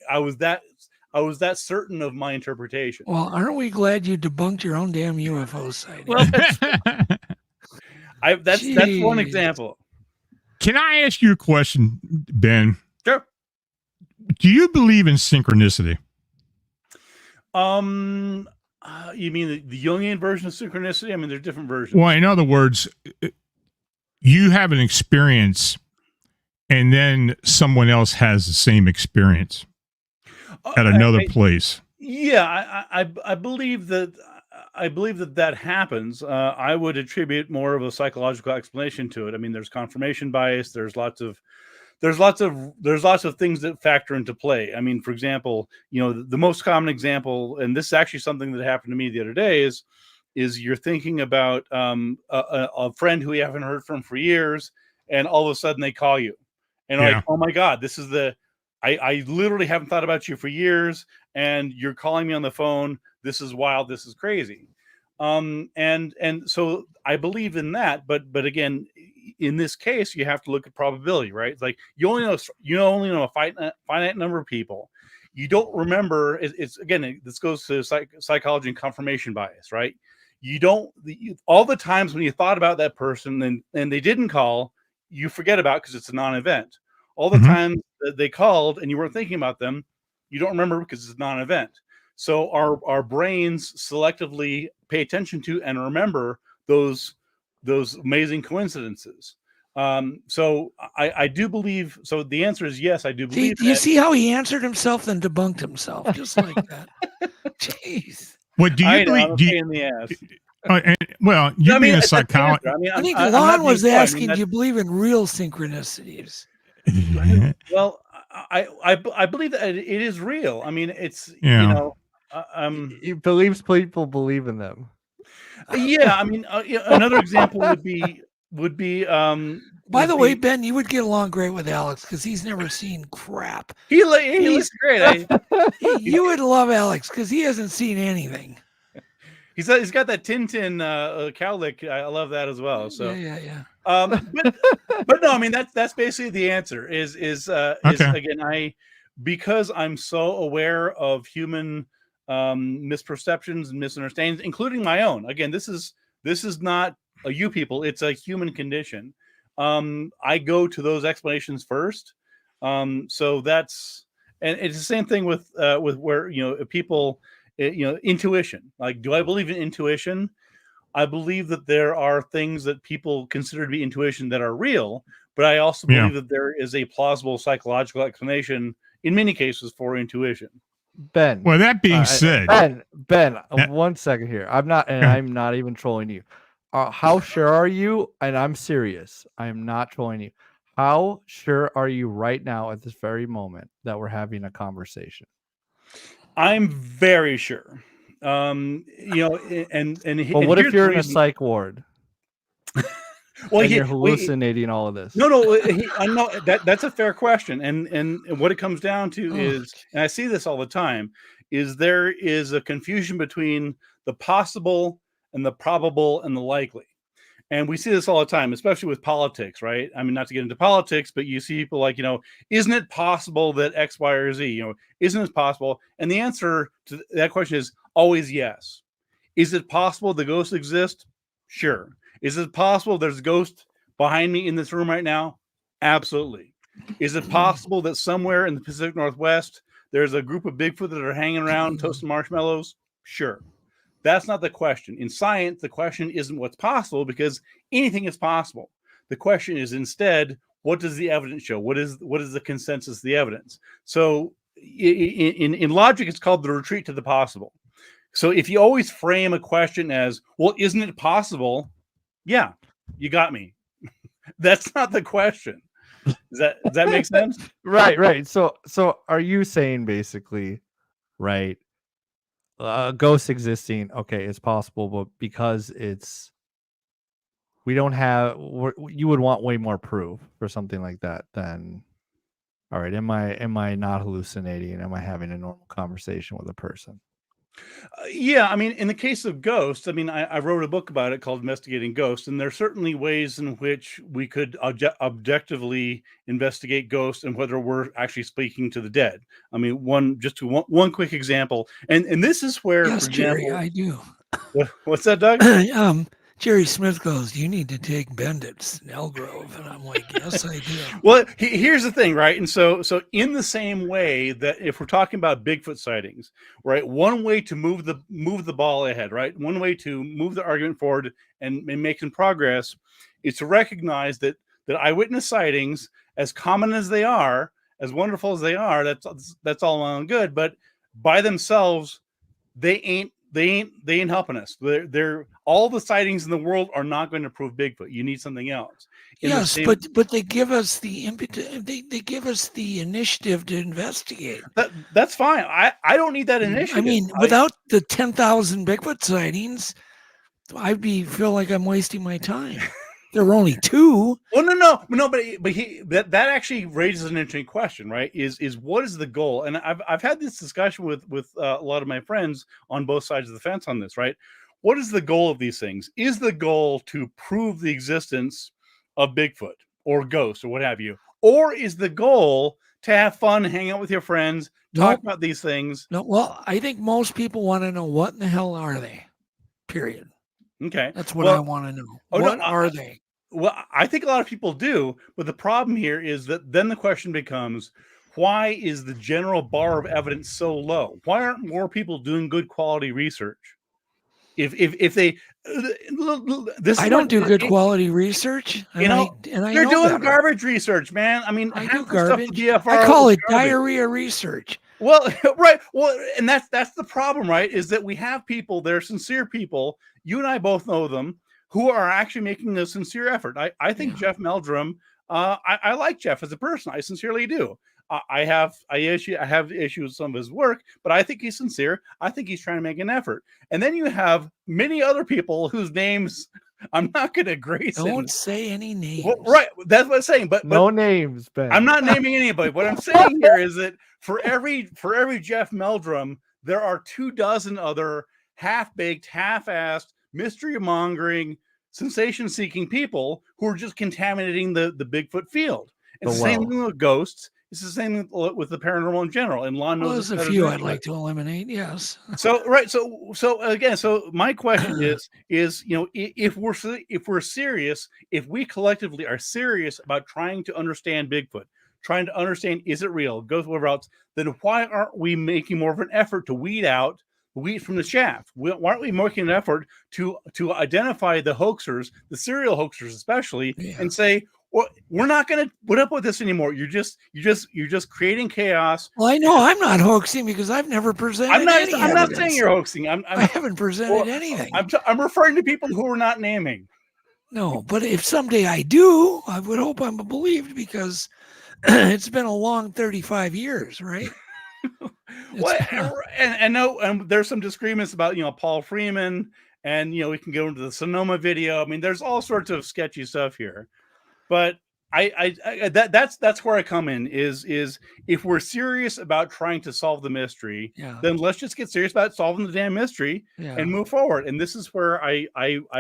certain of my interpretation. Well, aren't we glad you debunked your own damn UFO sighting? Well, that's one example. Can I ask you a question, Ben? Sure. Do you believe in synchronicity? You mean the Jungian version of synchronicity? I mean, there's different versions. Well, in other words, you have an experience, and then someone else has the same experience at another place. Yeah, I believe that. I believe that happens. I would attribute more of a psychological explanation to it. I mean, there's confirmation bias. There's lots of things that factor into play. I mean, for example, the most common example, and this is actually something that happened to me the other day, is you're thinking about a friend who you haven't heard from for years, and all of a sudden they call you, and like, oh my God, this is I literally haven't thought about you for years, and you're calling me on the phone. This is wild. This is crazy. And so I believe in that, but again, in this case, you have to look at probability, right? It's like you only know a finite number of people. You don't remember. It's again, this goes to psychology and confirmation bias, right? You don't all the times when you thought about that person and they didn't call, you forget about because it's a non-event. All the times that they called and you weren't thinking about them, you don't remember because it's a non-event. So our brains selectively pay attention to and remember those amazing coincidences. So I do believe. So the answer is yes, I do believe. Do you see how he answered himself and debunked himself just like that? Jeez. What do you believe? In the ass. Well, you being a psychologist. I think Lon was asking, do you believe in real synchronicities? Well, I believe that it is real. I mean, it's he believes people believe in them. Yeah, I mean, another example would be. By the way, Ben, you would get along great with Alex because he's never seen crap. He looks great. You would love Alex because he hasn't seen anything. He's got that Tintin cowlick. I love that as well. So yeah. But no, I mean that's basically the answer. Is again, because I'm so aware of human misperceptions and misunderstandings, including my own. Again, this is not a you people; it's a human condition. I go to those explanations first. So that's, and it's the same thing with where people, intuition. Like, do I believe in intuition? I believe that there are things that people consider to be intuition that are real, but I also believe that there is a plausible psychological explanation in many cases for intuition. Ben. Well, that being said, Ben, 1 second here. I'm not even trolling you. How sure are you? And I'm serious. I am not trolling you. How sure are you right now at this very moment that we're having a conversation? I'm very sure. And what if you're in a psych ward? Well, you're hallucinating all of this. No, that's a fair question. And what it comes down to is, and I see this all the time, is there is a confusion between the possible and the probable and the likely. And we see this all the time, especially with politics, right? I mean, not to get into politics, but you see people like, isn't it possible that X, Y, or Z, isn't it possible? And the answer to that question is, Always yes. Is it possible the ghosts exist? Sure. Is it possible there's a ghost behind me in this room right now? Absolutely. Is it possible that somewhere in the Pacific Northwest there's a group of Bigfoot that are hanging around toasting marshmallows? Sure. That's not the question. In science, the question isn't what's possible, because anything is possible. The question is instead, what does the evidence show? What is the consensus of the evidence? So in logic, it's called the retreat to the possible. So if you always frame a question as, well, isn't it possible? Yeah, you got me. That's not the question. Does that make sense? Right. So are you saying basically, right? Ghosts existing, okay, it's possible, but because we don't have, you would want way more proof for something like that than, all right, am I not hallucinating? Am I having a normal conversation with a person? Yeah, I mean, in the case of ghosts, I mean, I wrote a book about it called Investigating Ghosts, and there are certainly ways in which we could objectively investigate ghosts and whether we're actually speaking to the dead. I mean, one quick example, and this is where, Yes, for Jerry, example, I do. What's that, Doug? Jerry Smith goes, "You need to take Bendits in Elgrove," and I'm like, "Yes, I do." Well, here's the thing, right? And so in the same way that if we're talking about Bigfoot sightings, right, one way to move the ball ahead, right, one way to move the argument forward and making progress is to recognize that eyewitness sightings, as common as they are, as wonderful as they are, that's all well and good, but by themselves, they ain't helping us. They're all the sightings in the world are not going to prove Bigfoot. You need something else. Yes, but they give us the impetus. They give us the initiative to investigate. That's fine. I don't need that initiative. I mean, without the 10,000 Bigfoot sightings, I'd feel like I'm wasting my time. There were only 2. Well, no, but that actually raises an interesting question, right? Is what is the goal? And I've had this discussion with a lot of my friends on both sides of the fence on this, right? What is the goal of these things? Is the goal to prove the existence of Bigfoot or ghosts or what have you, or is the goal to have fun, hang out with your friends, talk about these things? No, well, I think most people want to know, what in the hell are they? Period. Okay, that's what I want to know. What are they? Well, I think a lot of people do, but the problem here is that then the question becomes, why is the general bar of evidence so low? Why aren't more people doing good quality research? If they, I don't do good quality research. They're doing garbage research, man. I mean, I do garbage. I call it diarrhea research. Well, right. Well, and that's the problem, right? Is that we have people, they're sincere people. You and I both know them, who are actually making a sincere effort. I think Jeff Meldrum, I like Jeff as a person. I sincerely do. I have issues with some of his work, but I think he's sincere. I think he's trying to make an effort. And then you have many other people whose names I'm not going to grace. Don't say any names. Well, right. That's what I'm saying. But no names, Ben. I'm not naming anybody. What I'm saying here is that for every Jeff Meldrum, there are 24 other half-baked, half-assed, mystery-mongering, sensation-seeking people who are just contaminating the Bigfoot field. It's the same thing with ghosts. It's the same with the paranormal in general. And Lon knows there's a few I'd like to eliminate. Yes. So right. So again. So my question is if we're serious, if we collectively are serious about trying to understand Bigfoot, trying to understand, is it real, ghost, whatever else, then why aren't we making more of an effort to weed out wheat from the chaff? Why aren't we making an effort to identify the hoaxers, the serial hoaxers especially, and say, well, we're not going to put up with this anymore. You're just creating chaos. Well, I know I'm not hoaxing because I've never presented. I'm not saying you're hoaxing. I haven't presented anything. I'm referring to people who are not naming. No, but if someday I do, I would hope I'm believed, because it's been a long 35 years, right? And there's some disagreements about Paul Freeman, and we can go into the Sonoma video. I mean, there's all sorts of sketchy stuff here. But that's where I come in is if we're serious about trying to solve the mystery, then let's just get serious about solving the damn mystery and move forward. And this is where I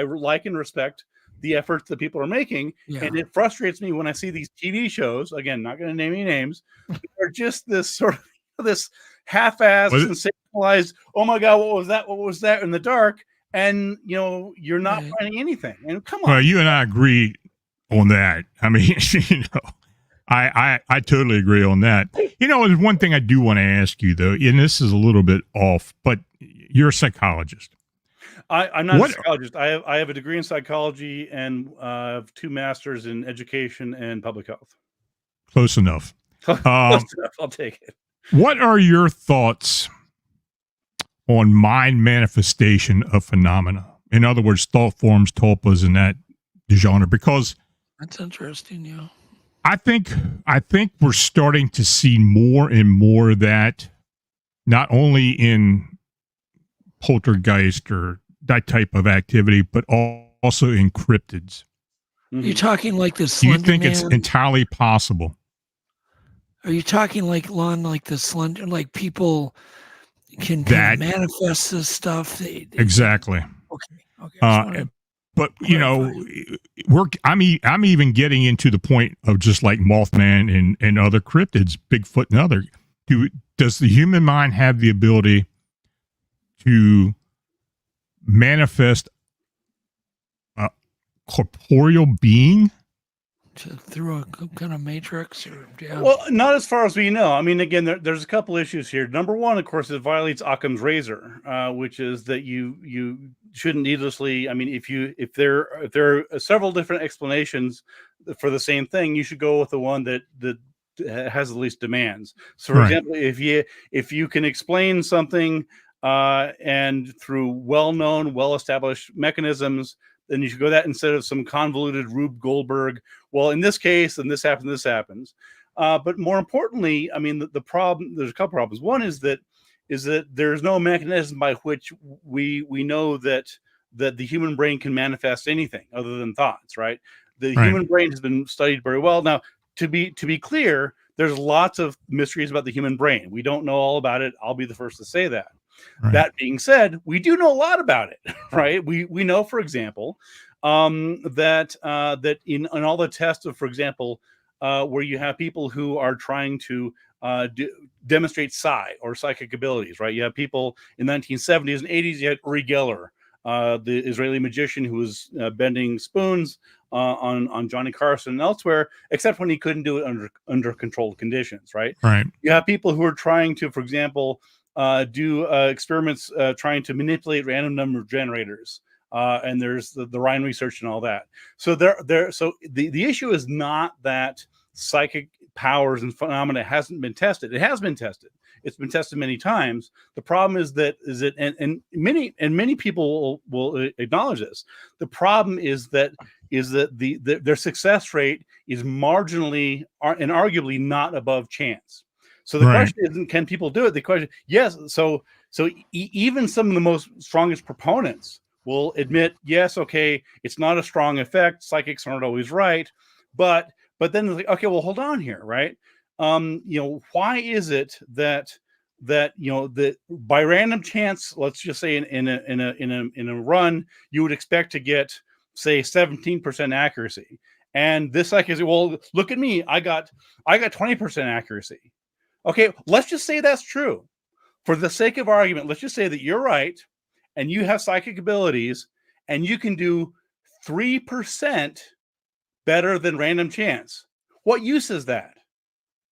like and respect the efforts that people are making. And it frustrates me when I see these TV shows, again, not going to name any names, are just this sort of this half-assed rationalize, oh my God, what was that? What was that in the dark? And you're not Right. finding anything. And come on. Well, you and I agree on that. I mean, I totally agree on that. There's one thing I do want to ask you though, and this is a little bit off, but you're a psychologist. I'm not a psychologist. I have a degree in psychology and have 2 masters in education and public health. Close enough. Close enough. I'll take it. What are your thoughts on mind manifestation of phenomena? In other words, thought forms, tulpas, and that genre. Because that's interesting. Yeah, I think we're starting to see more and more of that, not only in poltergeist or that type of activity, but also in cryptids. You're talking like the Do Slender you think Man? it's entirely possible? Are you talking like Lon, like the Slender, like people can kind of manifest this stuff? Exactly. Okay. But I'm even getting into the point of just like Mothman and other cryptids, Bigfoot and other. Does the human mind have the ability to manifest a corporeal being through a kind of matrix? Well, not as far as we know. I mean, again, there's a couple issues here. Number one, of course, it violates Occam's razor, which is that you shouldn't needlessly. I mean, if there are several different explanations for the same thing, you should go with the one that has the least demands. So, for example, if you can explain something and through well-known, well-established mechanisms, then you should go that instead of some convoluted Rube Goldberg. Well, in this case, then this happens. But more importantly, I mean, the problem. There's a couple problems. One is that there's no mechanism by which we know that the human brain can manifest anything other than thoughts. Right? The human brain has been studied very well. Now, to be clear, there's lots of mysteries about the human brain. We don't know all about it. I'll be the first to say that. Right. That being said, we do know a lot about it, right? We know, for example, that in all the tests of, for example, where you have people who are trying to demonstrate psi or psychic abilities, right? You have people in the 1970s and 80s. You had Uri Geller, the Israeli magician who was bending spoons on Johnny Carson and elsewhere, except when he couldn't do it under controlled conditions, right? Right. You have people who are trying to, for example, do experiments trying to manipulate random number generators, and there's the Ryan research and all that. So so the issue is not that psychic powers and phenomena hasn't been tested. It has been tested. It's been tested many times. The problem is that and many people will acknowledge this. The problem is that their success rate is marginally and arguably not above chance. So the question isn't, can people do it? The question, yes. So even some of the most strongest proponents will admit, yes, okay, it's not a strong effect. Psychics aren't always right, but then it's like, okay, well, hold on here, right? Why is it that by random chance, let's just say in a run, you would expect to get, say, 17% accuracy, and this psychic says, well, look at me, I got 20% accuracy. Okay, let's just say that's true. For the sake of argument, let's just say that you're right and you have psychic abilities and you can do 3% better than random chance. What use is that?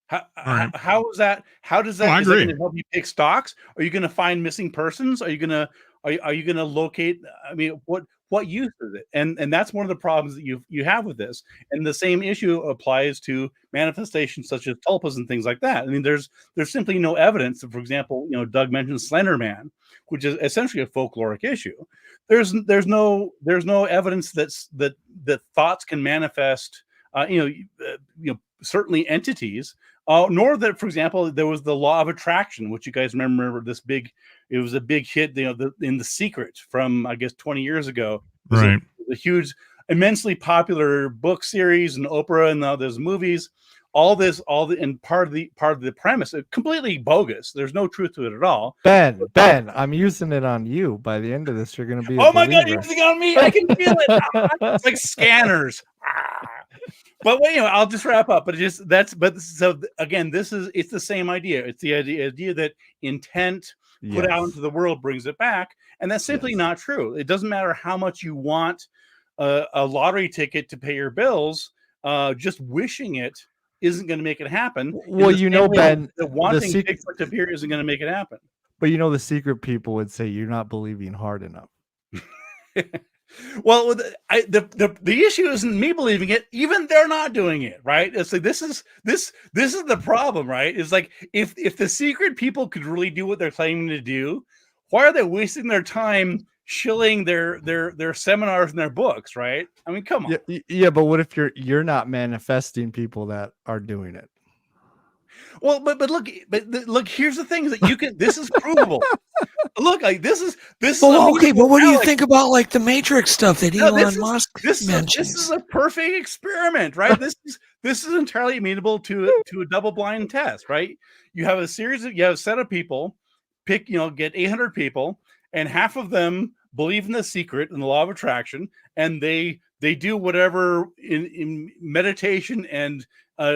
How is that? How does that, I agree. That going to help you pick stocks? Are you going to find missing persons? Are you going to locate? I mean, what use is it? And that's one of the problems that you have with this. And the same issue applies to manifestations such as tulpas and things like that. I mean, there's simply no evidence. For example, Doug mentioned Slender Man, which is essentially a folkloric issue. There's no evidence that thoughts can manifest. Certainly entities. Nor that, for example, there was the law of attraction, which you guys remember it was a big hit, in The Secret from, I guess, 20 years ago. Right. It was a huge, immensely popular book series and Oprah and now there's movies. And part of the premise, completely bogus. There's no truth to it at all. Ben, I'm using it on you. By the end of this, you're going to be oh my God, you're using it on me. I can feel it. It's like scanners. But I'll just wrap up. So again, it's the same idea. It's the idea that intent, put out Yes. into the world brings it back. And that's simply not true. It doesn't matter how much you want a lottery ticket to pay your bills. Just wishing it isn't going to make it happen. Well, you know, Ben, the wanting Bigfoot to appear isn't going to make it happen. But you know, the secret people would say you're not believing hard enough. Well, the issue isn't me believing it. Even they're not doing it, right? It's like this is the problem, right? It's like if the secret people could really do what they're claiming to do, why are they wasting their time shilling their seminars and their books, right? I mean, come on. Yeah, but what if you're not manifesting people that are doing it? Well, but look, here's the thing: is that you can. This is provable. Look, like this is. Well, okay, but what do you think about like the Matrix stuff that Elon Musk mentions? This is a perfect experiment, right? This is entirely amenable to a double-blind test, right? You have a set of people, get 800 people, and half of them believe in the secret and the law of attraction, and they do whatever in meditation and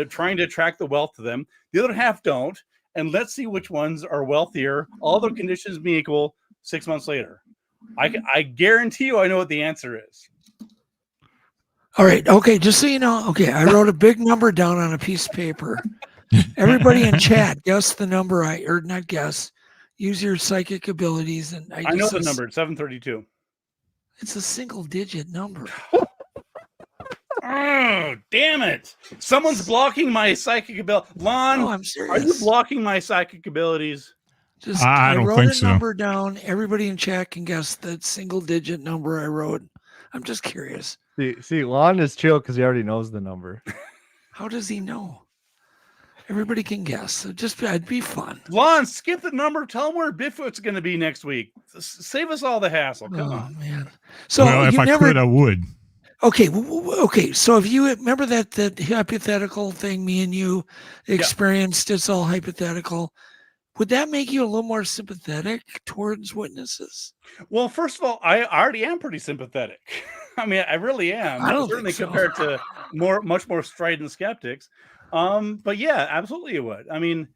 trying to attract the wealth to them. The other half don't, and let's see which ones are wealthier. All the conditions being equal 6 months later. I guarantee you I know what the answer is. All right. Okay. Just so you know, okay, I wrote a big number down on a piece of paper. Everybody in chat, guess the number or not guess. Use your psychic abilities. And I know the number. It's 732. It's a single-digit number. Oh, damn it. Someone's blocking my psychic ability. Lon, No, I'm serious. are you blocking my psychic abilities? I don't wrote think a so. number down. Everybody in chat can guess that single-digit number I wrote. I'm just curious. See, Lon is chill because he already knows the number. How does he know? Everybody can guess. So it'd be fun. Lon, skip the number. Tell him where Bigfoot's going to be next week. Save us all the hassle. Come on, man. So well, if I could, I would. Okay. Okay. So if you remember that hypothetical thing me and you experienced, it's all hypothetical. Would that make you a little more sympathetic towards witnesses? Well, first of all, I already am pretty sympathetic. I mean, I really am. I don't certainly think so. compared to much more strident skeptics. But yeah, absolutely it would. I mean,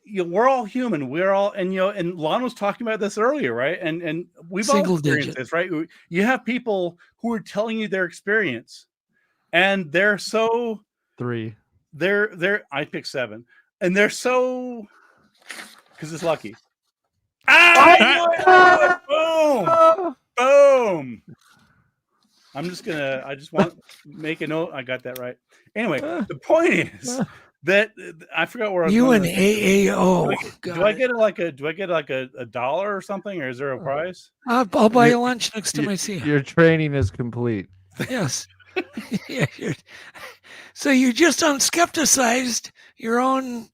we're all human. We're all, and Lon was talking about this earlier, right? And we've all experienced this, right? You have people who are telling you their experience, and they're so 3. I picked 7, and they're so because it's lucky. Boom! Boom! I just want to make a note. I got that right. Anyway, the point is that I forgot where I was you going and AAO. Do I get like a dollar or something, or is there a prize? I'll buy you lunch next time I see you. Your training is complete. Yes. So you just unskepticized your own.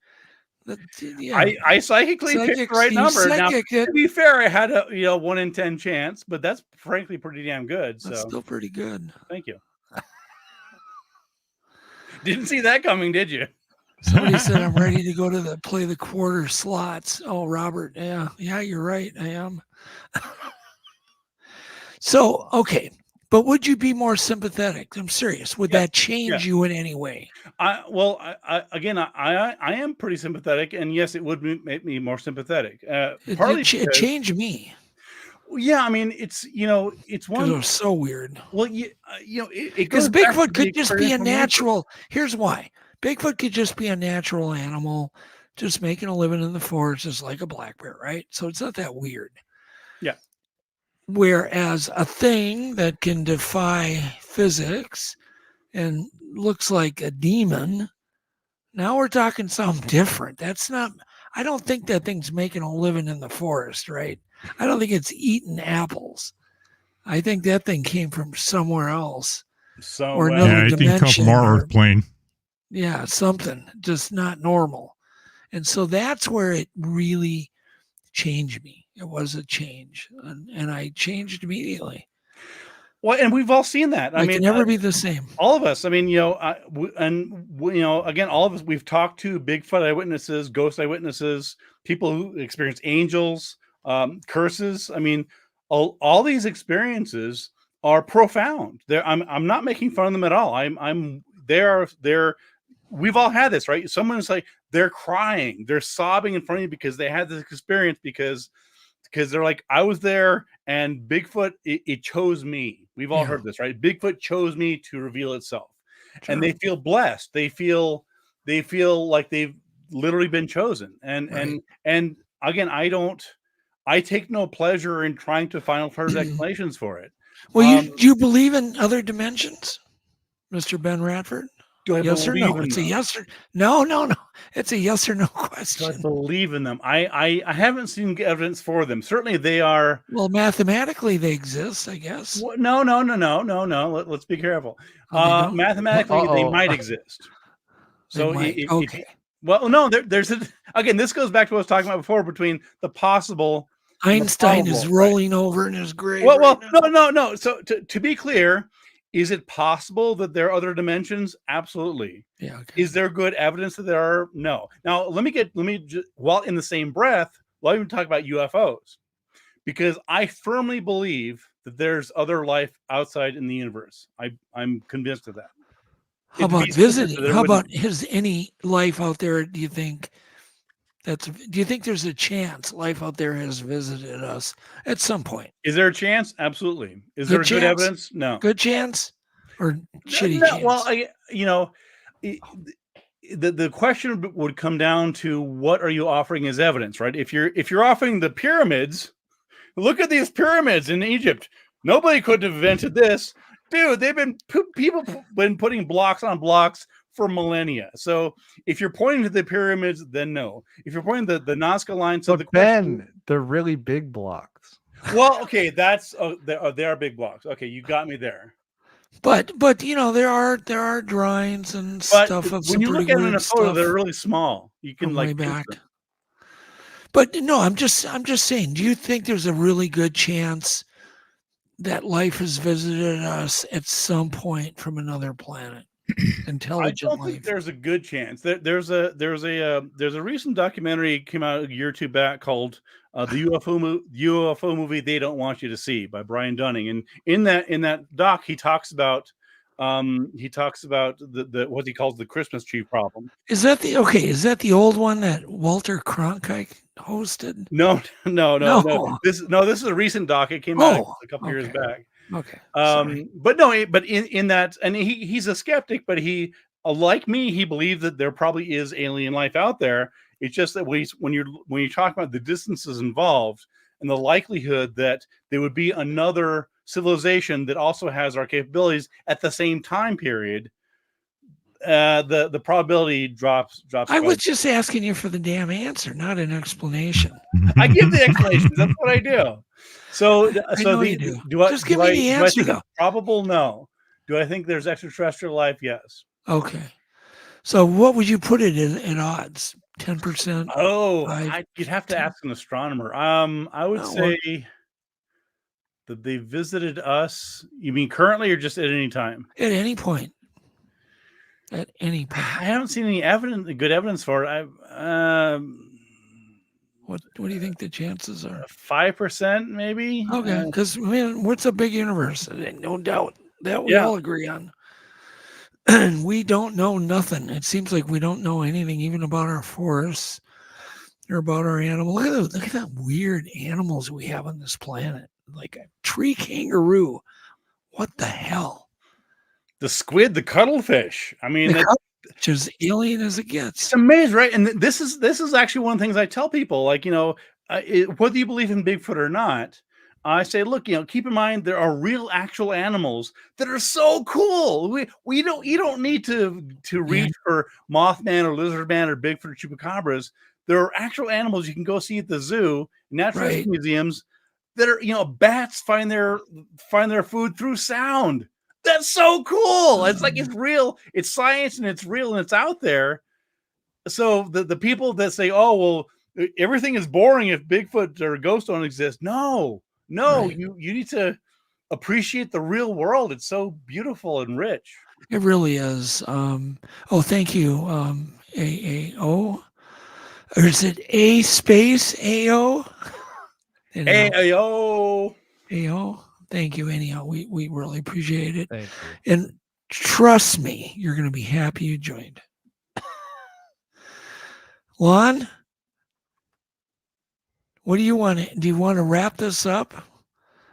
I psychically picked the right number. Now, to be fair, I had a 1 in 10 chance, but that's frankly pretty damn good. So that's still pretty good. Thank you. Didn't see that coming, did you? Somebody said I'm ready to go to play the quarter slots. Oh, Robert, yeah, you're right. I am. So, okay. But would you be more sympathetic? I'm serious. Would that change you in any way? I am pretty sympathetic, and yes, it would make me more sympathetic. It changed me. Yeah, I mean, it's one. It was so weird. Well, because Bigfoot could just be a natural. Here's why: Bigfoot could just be a natural animal, just making a living in the forest, just like a black bear, right? So it's not that weird. Yeah. Whereas a thing that can defy physics and looks like a demon, now we're talking something different. That's not, I don't think that thing's making a living in the forest, right? I don't think it's eating apples. I think that thing came from somewhere else. Or another it didn't come from our Earth plane. Yeah, something just not normal. And so that's where it really changed me. It was a change, and I changed immediately. Well, and we've all seen that. I mean, can never be the same. All of us. I mean, again, all of us. We've talked to Bigfoot eyewitnesses, ghost eyewitnesses, people who experience angels, curses. I mean, all these experiences are profound. I'm not making fun of them at all. They're we've all had this, right? Someone's like, they're crying, they're sobbing in front of you because they had this experience because they're like, I was there and Bigfoot, it chose me. We've all heard this, right? Bigfoot chose me to reveal itself. Sure. And they feel blessed. They feel like they've literally been chosen. And again, I take no pleasure in trying to find further explanations for it. Well, do you believe in other dimensions, Mr. Ben Radford? Do I yes or believe no? in It's them? a yes or no. It's a yes or no question. Do I believe in them? I haven't seen evidence for them. Certainly, they are. Well, mathematically, they exist, I guess. No. Let's be careful. Oh, Mathematically, they might exist. So, okay. Well, no. There's again. This goes back to what I was talking about before between the possible. Einstein and the is probable, rolling over in his grave. Well, no. So to be clear, is it possible that there are other dimensions? Absolutely. Yeah. Okay. Is there good evidence that there are? No. Now while in the same breath, let me talk about UFOs, because I firmly believe that there's other life outside in the universe. I'm convinced of that. How about visiting? How about is any life out there? Do you think there's a chance life out there has visited us at some point? Is there a chance? Absolutely. Is there good evidence? No. Good chance or shitty chance? Well, the question would come down to what are you offering as evidence, right? If you're offering the pyramids, look at these pyramids in Egypt. Nobody could have invented this, dude. People been putting blocks on blocks for millennia. So if you're pointing to the pyramids, then no. If you're pointing the Nazca line, so they're really big blocks. Well, okay, they are big blocks. Okay, you got me there. But there are drawings and stuff of when you look at it in a photo, they're really small. You can way back. But no, I'm just saying. Do you think there's a really good chance that life has visited us at some point from another planet? Intelligent I don't life. think there's a good chance. There's a recent documentary came out a year or two back called the UFO movie They Don't Want You to See by Brian Dunning, and in that doc he talks about the what he calls the Christmas tree problem. Is that the old one that Walter Cronkite hosted? No. This is a recent doc. It came out a couple years back. Okay. But in that, and he's a skeptic, but he, like me, he believes that there probably is alien life out there. It's just that when you talk about the distances involved and the likelihood that there would be another civilization that also has our capabilities at the same time period, the probability drops. I was just asking you for the damn answer, not an explanation. I give the explanation. That's what I do. So do I? Just give me the answer. Do I think it's probable? No. Do I think there's extraterrestrial life? Yes. Okay. So what would you put it in odds? 10%? Oh, you'd have to ask an astronomer. I would say that they visited us. You mean currently or just at any time? At any point. At any point. I haven't seen any good evidence for it. What do you think the chances are? 5%, maybe. Okay, because what's a big universe? No doubt that we all agree on. And we don't know nothing. It seems like we don't know anything, even about our forests or about our animals. Look at that weird animals we have on this planet, like a tree kangaroo. What the hell? The squid, the cuttlefish. I mean, it's as alien as it gets. It's amazing, right? And this is actually one of the things I tell people, like, whether you believe in Bigfoot or not, I say, look, keep in mind there are real, actual animals that are so cool. You don't need to reach for Mothman or Lizardman or Bigfoot or Chupacabras. There are actual animals you can go see at the zoo, natural history museums that are, bats find their food through sound. That's so cool. It's like, it's real. It's science and it's real and it's out there. So the people that say, oh, well, everything is boring if Bigfoot or ghosts don't exist. No, you need to appreciate the real world. It's so beautiful and rich. It really is. Thank you. AAO. Or is it A space AO? AAO. AO. Thank you. Anyhow, we really appreciate it. Thank you. And trust me, you're going to be happy you joined. Lon, what do you want? Do you want to wrap this up?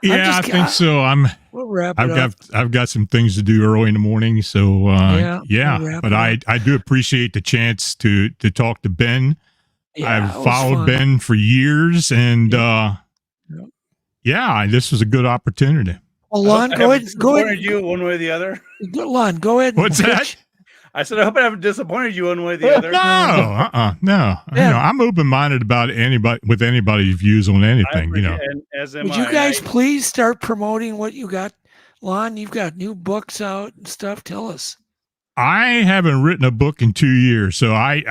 Yeah, I think so. We'll wrap it up. I've got some things to do early in the morning. So we'll wrap but it I do appreciate the chance to talk to Ben. Yeah, I've followed Ben for years, and this was a good opportunity. Well, Lon, go ahead. Disappointed you one way or the other. Lon, go ahead. What's that? I said, I hope I haven't disappointed you one way or the other. No. I'm open-minded about anybody's views on anything. And as am Would you guys please start promoting what you got, Lon? You've got new books out and stuff. Tell us. I haven't written a book in 2 years, so I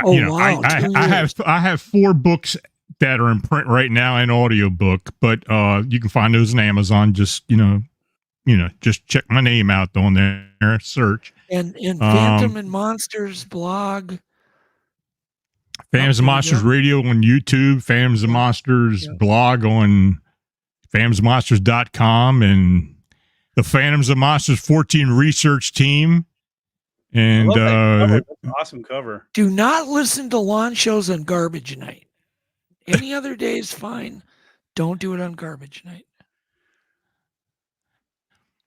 have 4 books that are in print right now and audiobook, but you can find those on Amazon. Just just check my name out on there, search. And Phantom and Monsters blog. Phantoms and Monsters Radio on YouTube, Phantoms and Monsters blog on phantomsmonsters.com, and the Phantoms and Monsters Fortean research team. And that's an awesome cover. Do not listen to Lon shows on garbage night. Any other day is fine. Don't do it on garbage night.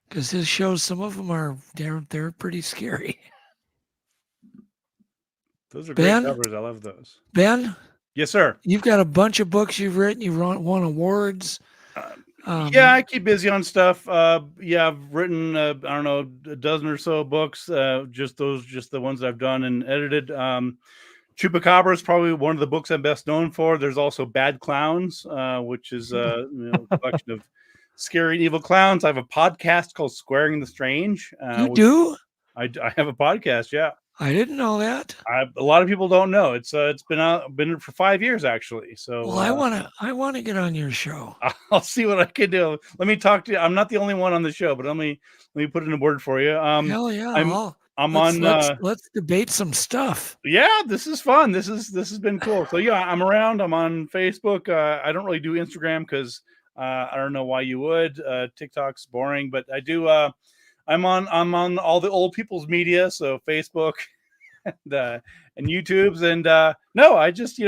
Because his shows, some of them they're pretty scary. Those are great covers. I love those. Ben? Yes, sir. You've got a bunch of books you've written. You've won awards. I keep busy on stuff. I've written, I don't know, a dozen or so books. Just the ones I've done and edited. Chupacabra is probably one of the books I'm best known for. There's also Bad Clowns, which is a collection of scary and evil clowns. I have a podcast called Squaring the Strange. You do? I have a podcast. Yeah. I didn't know that. A lot of people don't know. It's been for 5 years actually. So I want to get on your show. I'll see what I can do. Let me talk to you. I'm not the only one on the show, but let me put in a word for you. Hell yeah. Let's debate some stuff. Yeah, this is fun. This has been cool. So yeah, I'm around. I'm on Facebook. I don't really do Instagram because I don't know why you would. TikTok's boring, but I do. I'm on all the old people's media, so Facebook and YouTube's, and I just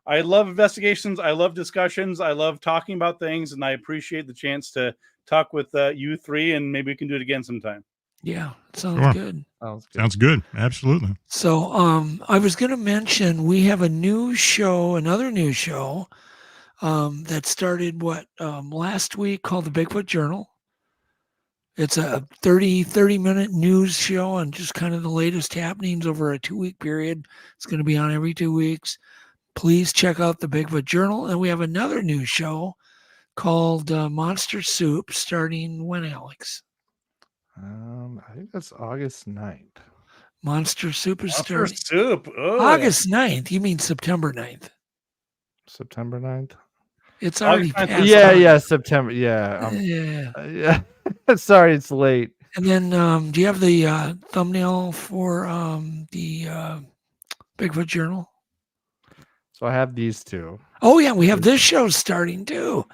I love investigations, I love discussions, I love talking about things, and I appreciate the chance to talk with you three, and maybe we can do it again sometime. Yeah, sounds good. Sounds good. Absolutely. So I was going to mention we have another new show that started last week called the Bigfoot Journal. It's a 30-minute news show on just kind of the latest happenings over a 2-week period. It's going to be on every 2 weeks. Please check out the Bigfoot Journal. And we have another news show called Monster Soup starting when, Alex? I think that's August 9th. Monster Soup is starting. Soup. Oh. August 9th. You mean September 9th? September 9th? It's already passed. Yeah, September. Yeah. Yeah. Sorry, it's late. And then do you have the thumbnail for the Bigfoot Journal? So I have these two. Oh yeah, we have this show starting too.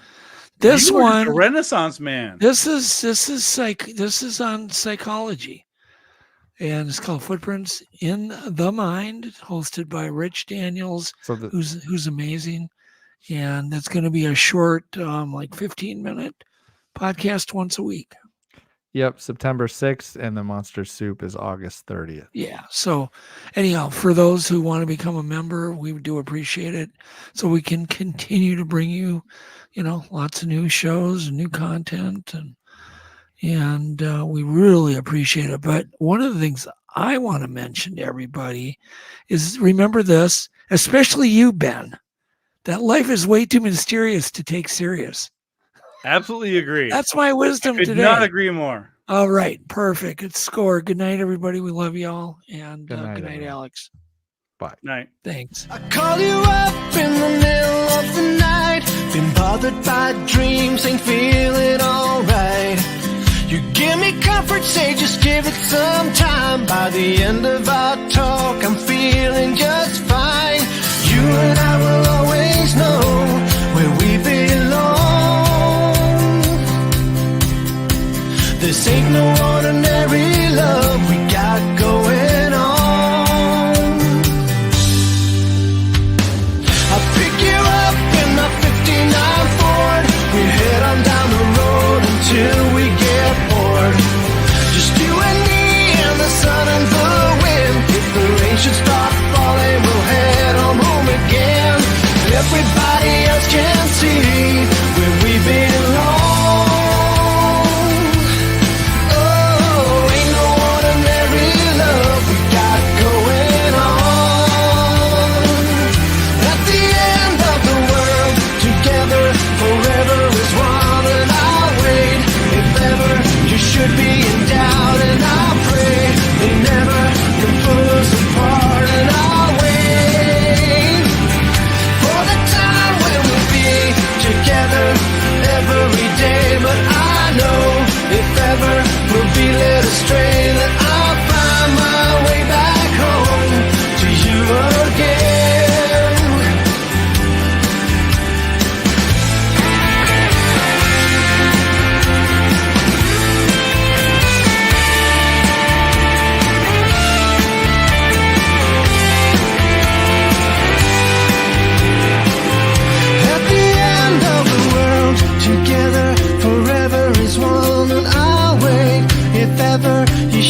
This You were just one, a Renaissance man. This is on psychology, and it's called Footprints in the Mind, hosted by Rich Daniels, who's amazing, and that's going to be a short, 15-minute podcast once a week. Yep, September 6th, and the Monster Soup is August 30th. Yeah. So anyhow, for those who want to become a member, we do appreciate it. So we can continue to bring you, lots of new shows and new content, and we really appreciate it. But one of the things I want to mention to everybody is remember this, especially you, Ben, that life is way too mysterious to take serious. Absolutely agree. That's my wisdom today. today. Not agree more. All right. Perfect. Good score. Good night, everybody. We love you all. And good night, Alex. Bye. Night. Thanks. I call you up in the middle of the night. Been bothered by dreams, ain't feeling alright. You give me comfort, say just give it some time. By the end of our talk, I'm feeling just fine. You and I will always know where we belong. This ain't no ordinary love we got going on.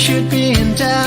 should be in doubt.